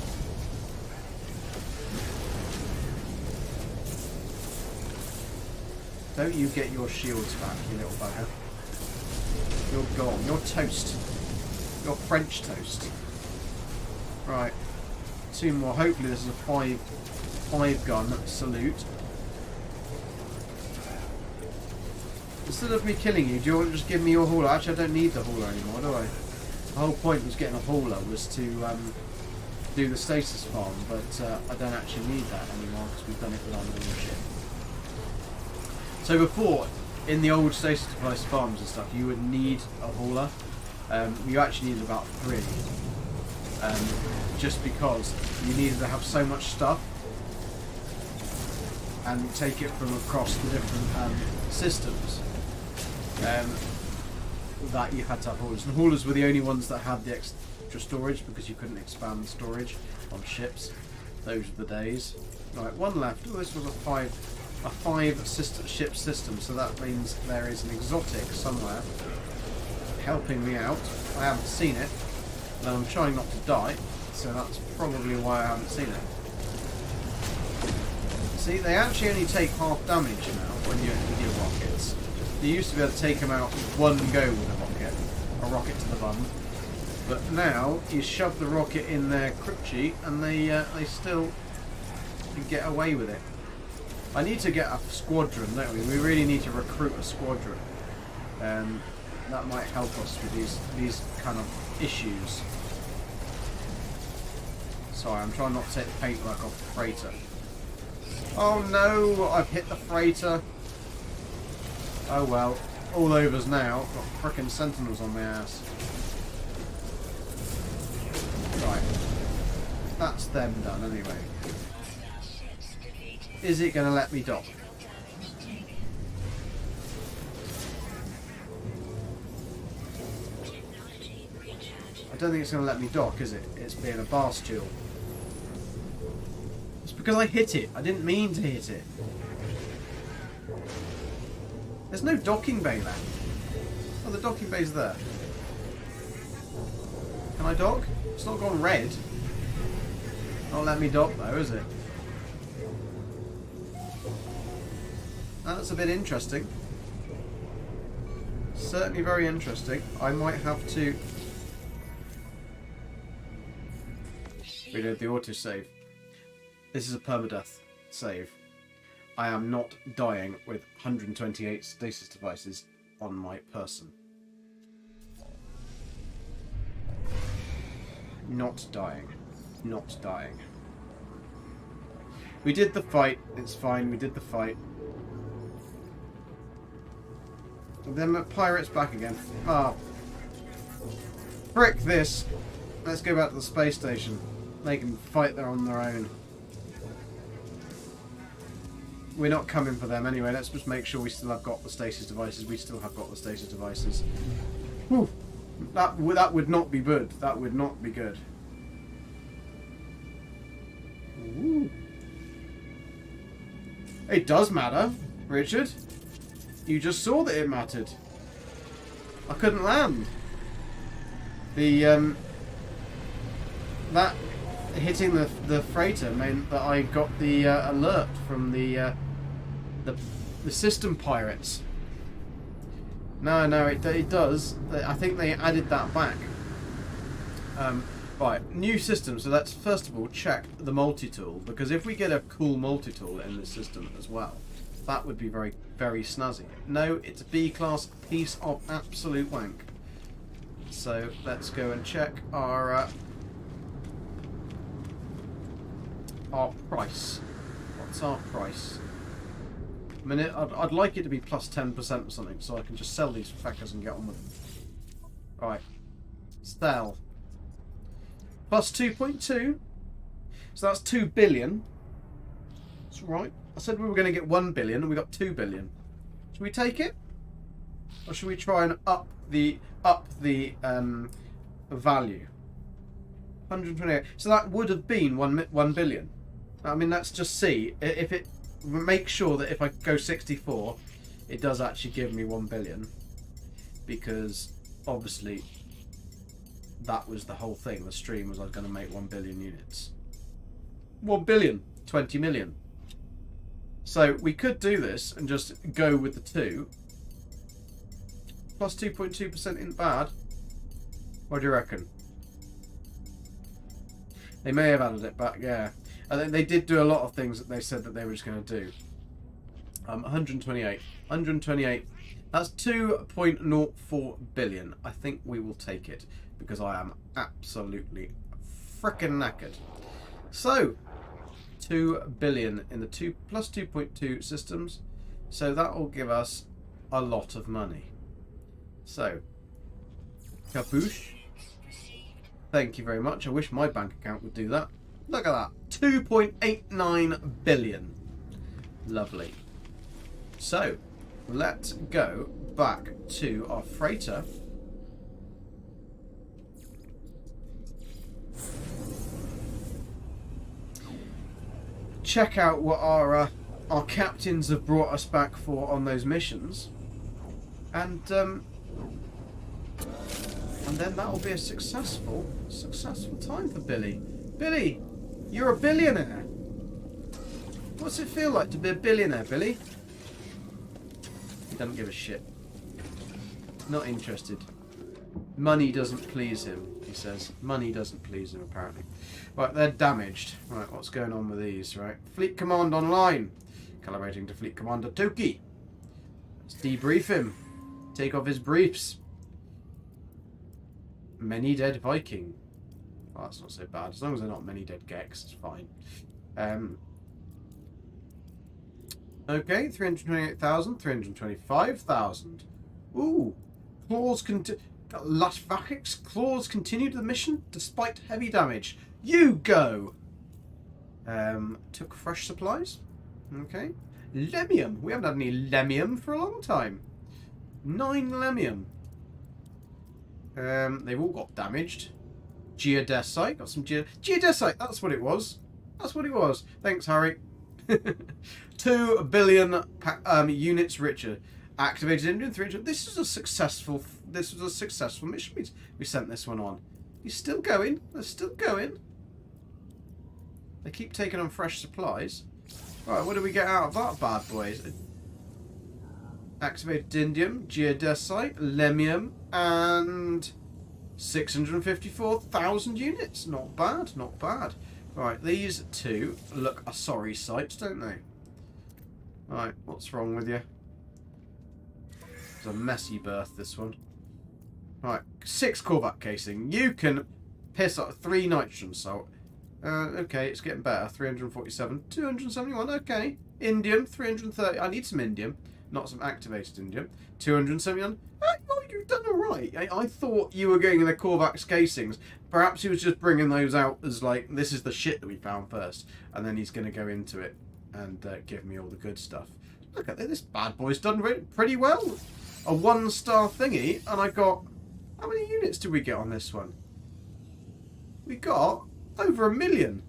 Don't you get your shields back, you little bugger. You're gone. You're toast. You're French toast. Right. 2 more. Hopefully this is a 5 gun salute. Instead of me killing you, do you want to just give me your hauler? Actually, I don't need the hauler anymore, do I? The whole point was getting a hauler was to do the stasis farm, but I don't actually need that anymore because we've done it with our normal ship. So before, in the old stasis device farms and stuff, you would need a hauler. You actually needed about 3. Just because you needed to have so much stuff and take it from across the different systems that you had to have haulers. And haulers were the only ones that had the extra storage because you couldn't expand storage on ships. Those were the days. Right, 1 left. Oh, this was a 5 ship system, so that means there is an exotic somewhere helping me out. I haven't seen it, and I'm trying not to die, so that's probably why I haven't seen it. See, they actually only take half damage now when you're with your rockets. You used to be able to take them out with 1 go with a rocket to the bum, but now you shove the rocket in their crypt sheet and they still get away with it. I need to get a squadron, don't we? We really need to recruit a squadron. That might help us with these kind of issues. Sorry, I'm trying not to take the paintwork off the freighter. Oh no, I've hit the freighter. Oh well, all overs now. Got frickin' sentinels on my ass. Right, that's them done anyway. Is it going to let me dock? I don't think it's going to let me dock, is it? It's being a bastille. It's because I hit it. I didn't mean to hit it. There's no docking bay left. Oh, the docking bay's there. Can I dock? It's not gone red. Not let me dock though, is it? That's a bit interesting. Certainly very interesting. I might have to reload the autosave. This is a permadeath save. I am not dying with 128 stasis devices on my person. Not dying. Not dying. We did the fight. It's fine. We did the fight. Then the pirates back again. Ah. Frick this. Let's go back to the space station. They can fight there on their own. We're not coming for them anyway. Let's just make sure we still have got the stasis devices. We still have got the stasis devices. Whew. That would not be good. That would not be good. Ooh. It does matter, Richard. You just saw that it mattered. I couldn't land. The that hitting the freighter meant that I got the alert from the system pirates. No, it does. I think they added that back. Right, new system. So let's first of all check the multi-tool, because if we get a cool multi-tool in this system as well, that would be very, very snazzy. No, it's a B-class piece of absolute wank. So let's go and check our price. What's our price? I mean, I'd like it to be plus 10% or something, so I can just sell these feckers and get on with them. Right, sell. Plus 2.2. So that's 2 billion. That's right. I said we were going to get 1 billion and we got 2 billion. Should we take it? Or should we try and up the value? 128. So that would have been 1 billion. I mean, let's just see if it make sure that if I go 64, it does actually give me 1 billion, because obviously that was the whole thing. The stream was I was going to make 1 billion units. 1 billion, 20 million. So we could do this and just go with the 2. Plus 2.2% isn't bad. What do you reckon? They may have added it back, yeah. I think they did do a lot of things that they said that they were just going to do. 128. 128. That's 2.04 billion. I think we will take it, because I am absolutely frickin' knackered. So, 2 billion in the 2 plus 2.2 systems. So that will give us a lot of money. So, kaboosh. Thank you very much. I wish my bank account would do that. Look at that. 2.89 billion. Lovely. So, let's go back to our freighter. Check out what our captains have brought us back for on those missions. And then that will be a successful time for Billy. Billy, you're a billionaire. What's it feel like to be a billionaire, Billy? He doesn't give a shit. Not interested. Money doesn't please him, he says. Money doesn't please him, apparently. Right, they're damaged. Right, what's going on with these, right? Fleet Command online. Calibrating to Fleet Commander Toki. Let's debrief him. Take off his briefs. Many dead Viking. Well, that's not so bad. As long as they're not many dead Geks, it's fine. Okay, 328,000, 325,000. Ooh. Claws Lashvakic's claws continued the mission despite heavy damage. You go! Took fresh supplies. Okay. Lemium. We haven't had any lemium for a long time. 9 lemium. They've all got damaged. Geodesite. Got some Geodesite. That's what it was. That's what it was. Thanks, Harry. 2 billion units richer. Activated Indian 300. This was a successful mission. We sent this one on. He's still going. They're still going. They keep taking on fresh supplies. Right, what do we get out of that bad boy? Activated indium, geodesite, lemium, and 654,000 units. Not bad, not bad. Right, these two look a sorry sight, don't they? Right, what's wrong with you? It's a messy berth, this one. Right, 6 Corvac casing. You can piss up 3 nitrogen salt. Okay, it's getting better. 347, 271. Okay, indium 330. I need some indium, not some activated indium. 271. Oh, you've done all right. I thought you were going in the Corvax casings. Perhaps he was just bringing those out as like, this is the shit that we found first, and then he's going to go into it. and give me all the good stuff. Look at this. This bad boy's done pretty well. A 1-star thingy, and I got... How many units did we get on this one? We got over 1 million.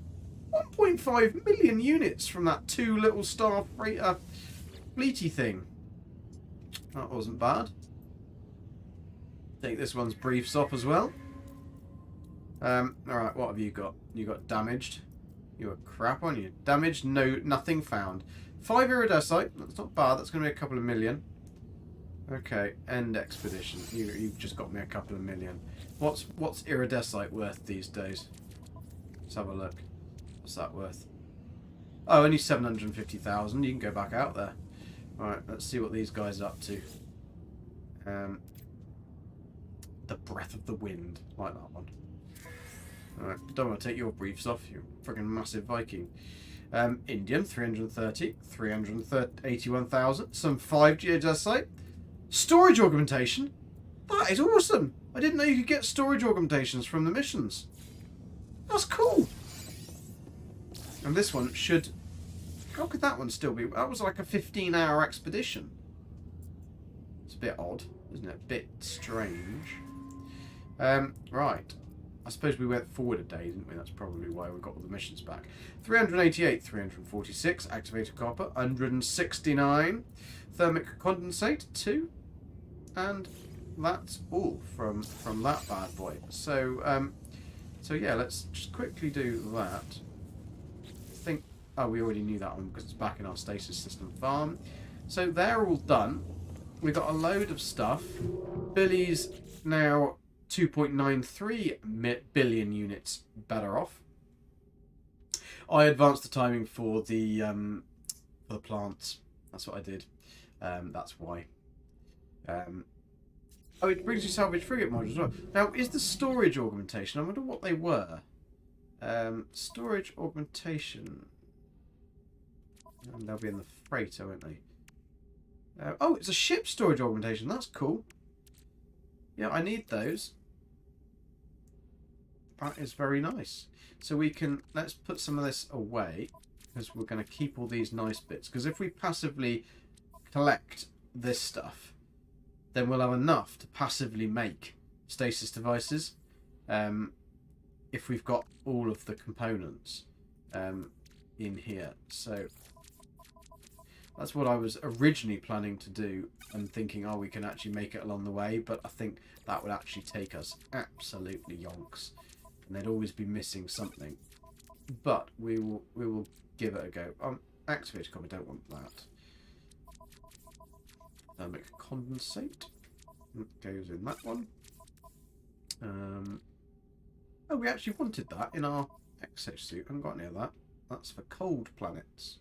1.5 million units from that 2 little star fleety thing. That wasn't bad. I think this one's briefs up as well. Alright, what have you got? You got damaged. You were crap on you. Damaged, no, nothing found. 5 iridescite, that's not bad, that's going to be a couple of million. Okay, end expedition. You've just got me a couple of million. What's iridescite worth these days? Let's have a look. What's that worth? Oh, only 750,000. You can go back out there. Alright, let's see what these guys are up to. The breath of the wind. Like that one. Alright, don't want to take your briefs off, you friggin' massive Viking. Indian, 330. 381,000. Some 5 geodesite. Storage augmentation? That is awesome! I didn't know you could get storage augmentations from the missions. That's cool! And this one should... How could that one still be... That was like a 15-hour expedition. It's a bit odd, isn't it? A bit strange. Right. I suppose we went forward a day, didn't we? That's probably why we got all the missions back. 388, 346, activated copper, 169, thermic condensate, 2, and that's all from that bad boy. So, so yeah, let's just quickly do that. I think, oh, we already knew that one because it's back in our stasis system farm. So they're all done. We got a load of stuff. Billy's now 2.93 billion units better off. I advanced the timing for the plants. That's what I did. That's why. Oh, it brings you salvage frigate modules as well. Now, is the storage augmentation? I wonder what they were. Storage augmentation. And they'll be in the freighter, won't they? Oh, it's a ship storage augmentation. That's cool. Yeah, I need those. That is very nice. So we can... Let's put some of this away. Because we're going to keep all these nice bits. Because if we passively collect this stuff, then we'll have enough to passively make stasis devices. If we've got all of the components in here. So... That's what I was originally planning to do and thinking, oh, we can actually make it along the way, but I think that would actually take us absolutely yonks. And they'd always be missing something. But we will give it a go. Activated copy, don't want that. Thermic condensate. That goes in that one. Oh, we actually wanted that in our exosuit. I haven't got any of that. That's for cold planets.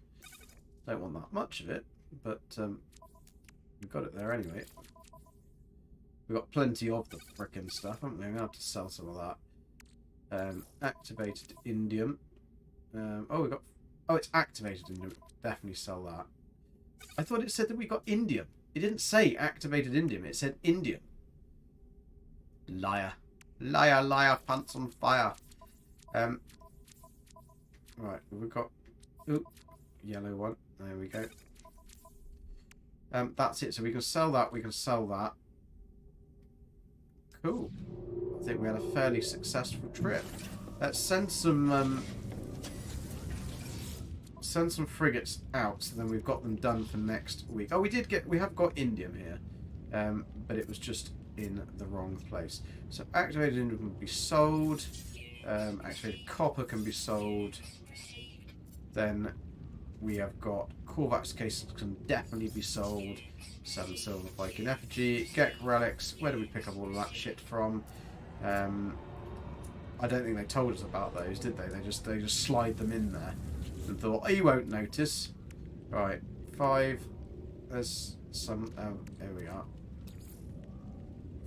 Don't want that much of it, but we've got it there anyway. We've got plenty of the frickin' stuff, haven't we? I'm going to have to sell some of that. Activated indium. Oh, we got... Oh, it's activated indium. Definitely sell that. I thought it said that we got indium. It didn't say activated indium. It said indium. Liar. Liar, liar, pants on fire. Right, we've got... Ooh, yellow one. There we go. That's it. So we can sell that. We can sell that. Cool. I think we had a fairly successful trip. Let's send some frigates out. So then we've got them done for next week. Oh, we have got indium here, but it was just in the wrong place. So activated indium can be sold. Activated copper can be sold. Then we have got Corvax cases can definitely be sold. 7 silver Viking effigy, Gek relics. Where do we pick up all of that shit from? I don't think they told us about those, did they? They just slide them in there and thought, oh, you won't notice. Right, 5. There's some. There we are.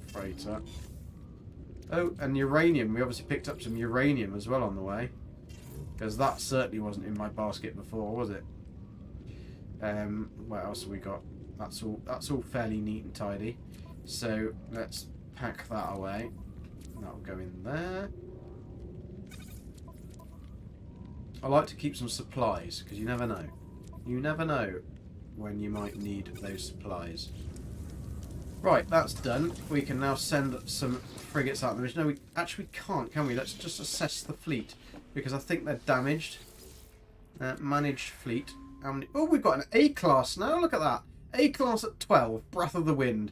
Freighter. Oh, and uranium. We obviously picked up some uranium as well on the way. Because that certainly wasn't in my basket before, was it? What else have we got? That's all fairly neat and tidy. So let's pack that away. That'll go in there. I like to keep some supplies because you never know. You never know when you might need those supplies. Right, that's done. We can now send some frigates out of the mission. No, we actually can't, can we? Let's just assess the fleet, because I think they're damaged. Managed fleet. Oh, we've got an A-class now. Look at that. A-class at 12. Breath of the Wind.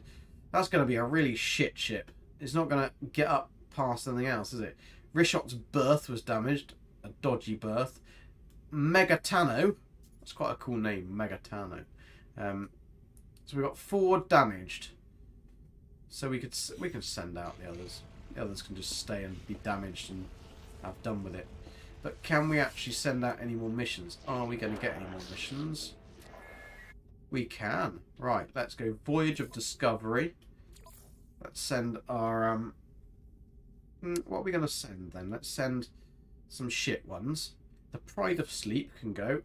That's going to be a really shit ship. It's not going to get up past anything else, is it? Rishot's berth was damaged. A dodgy berth. Megatano. That's quite a cool name, Megatano. So we've got 4 damaged. So we can send out the others. The others can just stay and be damaged and have done with it. But can we actually send out any more missions? Are we going to get any more missions? We can. Right, let's go Voyage of Discovery. Let's send our... what are we going to send then? Let's send some shit ones. The Pride of Sleep can go.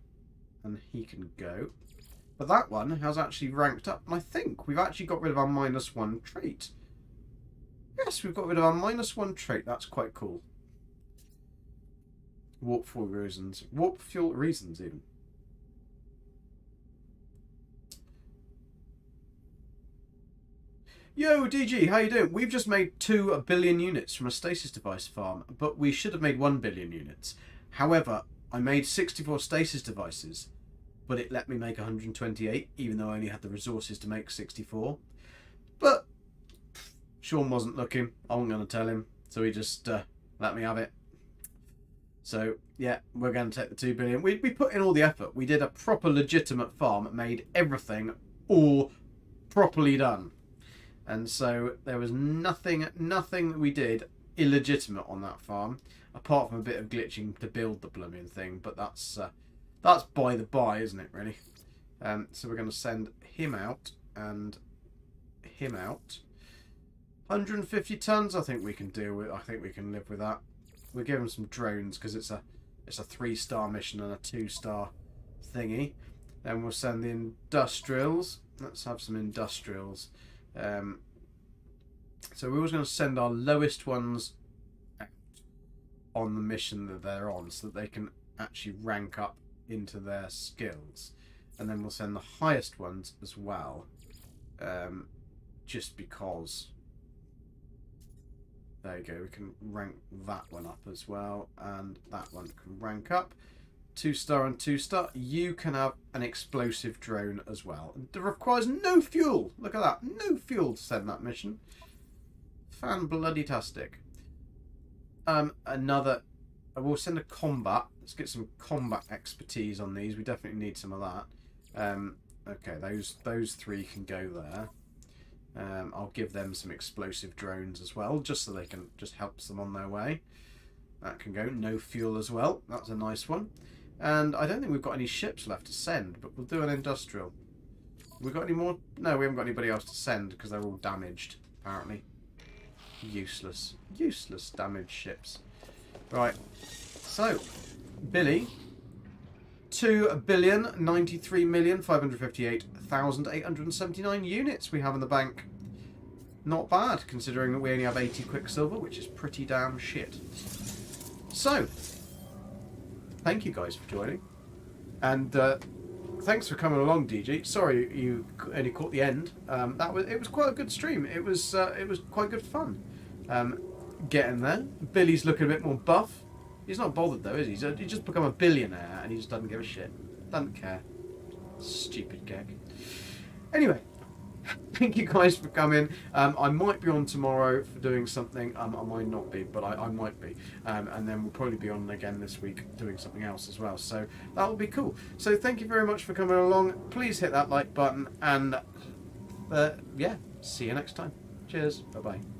And he can go. But that one has actually ranked up. And I think we've actually got rid of our -1 trait. Yes, we've got rid of our -1 trait. That's quite cool. Warp fuel reasons. Warp fuel reasons, even. Yo, DG, how you doing? We've just made 2 billion units from a stasis device farm, but we should have made 1 billion units. However, I made 64 stasis devices, but it let me make 128, even though I only had the resources to make 64. But Sean wasn't looking. I wasn't going to tell him, so he just let me have it. So, yeah, we're going to take the 2 billion. We put in all the effort. We did a proper legitimate farm, made everything all properly done. And so there was nothing that we did illegitimate on that farm, apart from a bit of glitching to build the blooming thing. But that's by the by, isn't it, really? So we're going to send him out and him out. 150 tons, I think we can deal with. I think we can live with that. We'll give him some drones because it's a 3-star mission and a 2-star thingy. Then we'll send the industrials. Let's have some industrials. So we're always going to send our lowest ones out on the mission that they're on, so that they can actually rank up into their skills. And then we'll send the highest ones as well, just because. There you go, we can rank that one up as well, and that one can rank up. 2-star and 2-star. You can have an explosive drone as well. It requires no fuel. Look at that. No fuel to send that mission. Fan-bloody-tastic. We'll send a combat. Let's get some combat expertise on these. We definitely need some of that. Okay, those 3 can go there. I'll give them some explosive drones as well, just so they can just helps them on their way. That can go. No fuel as well. That's a nice one. And I don't think we've got any ships left to send, but we'll do an industrial. We got any more? No, we haven't got anybody else to send because they're all damaged, apparently. Useless. Useless damaged ships. Right. So, Billy. 2,093,558,879 units we have in the bank. Not bad, considering that we only have 80 Quicksilver, which is pretty damn shit. So, thank you guys for joining. And thanks for coming along, DG. Sorry you only caught the end. It was quite a good stream. It was quite good fun. Getting there. Billy's looking a bit more buff. He's not bothered though, is he? He's just become a billionaire and he just doesn't give a shit. Doesn't care. Stupid Gek. Anyway, thank you guys for coming. I might be on tomorrow for doing something. I might not be, but I might be. And then we'll probably be on again this week doing something else as well. So that will be cool. So thank you very much for coming along. Please hit that like button and yeah, see you next time. Cheers. Bye-bye.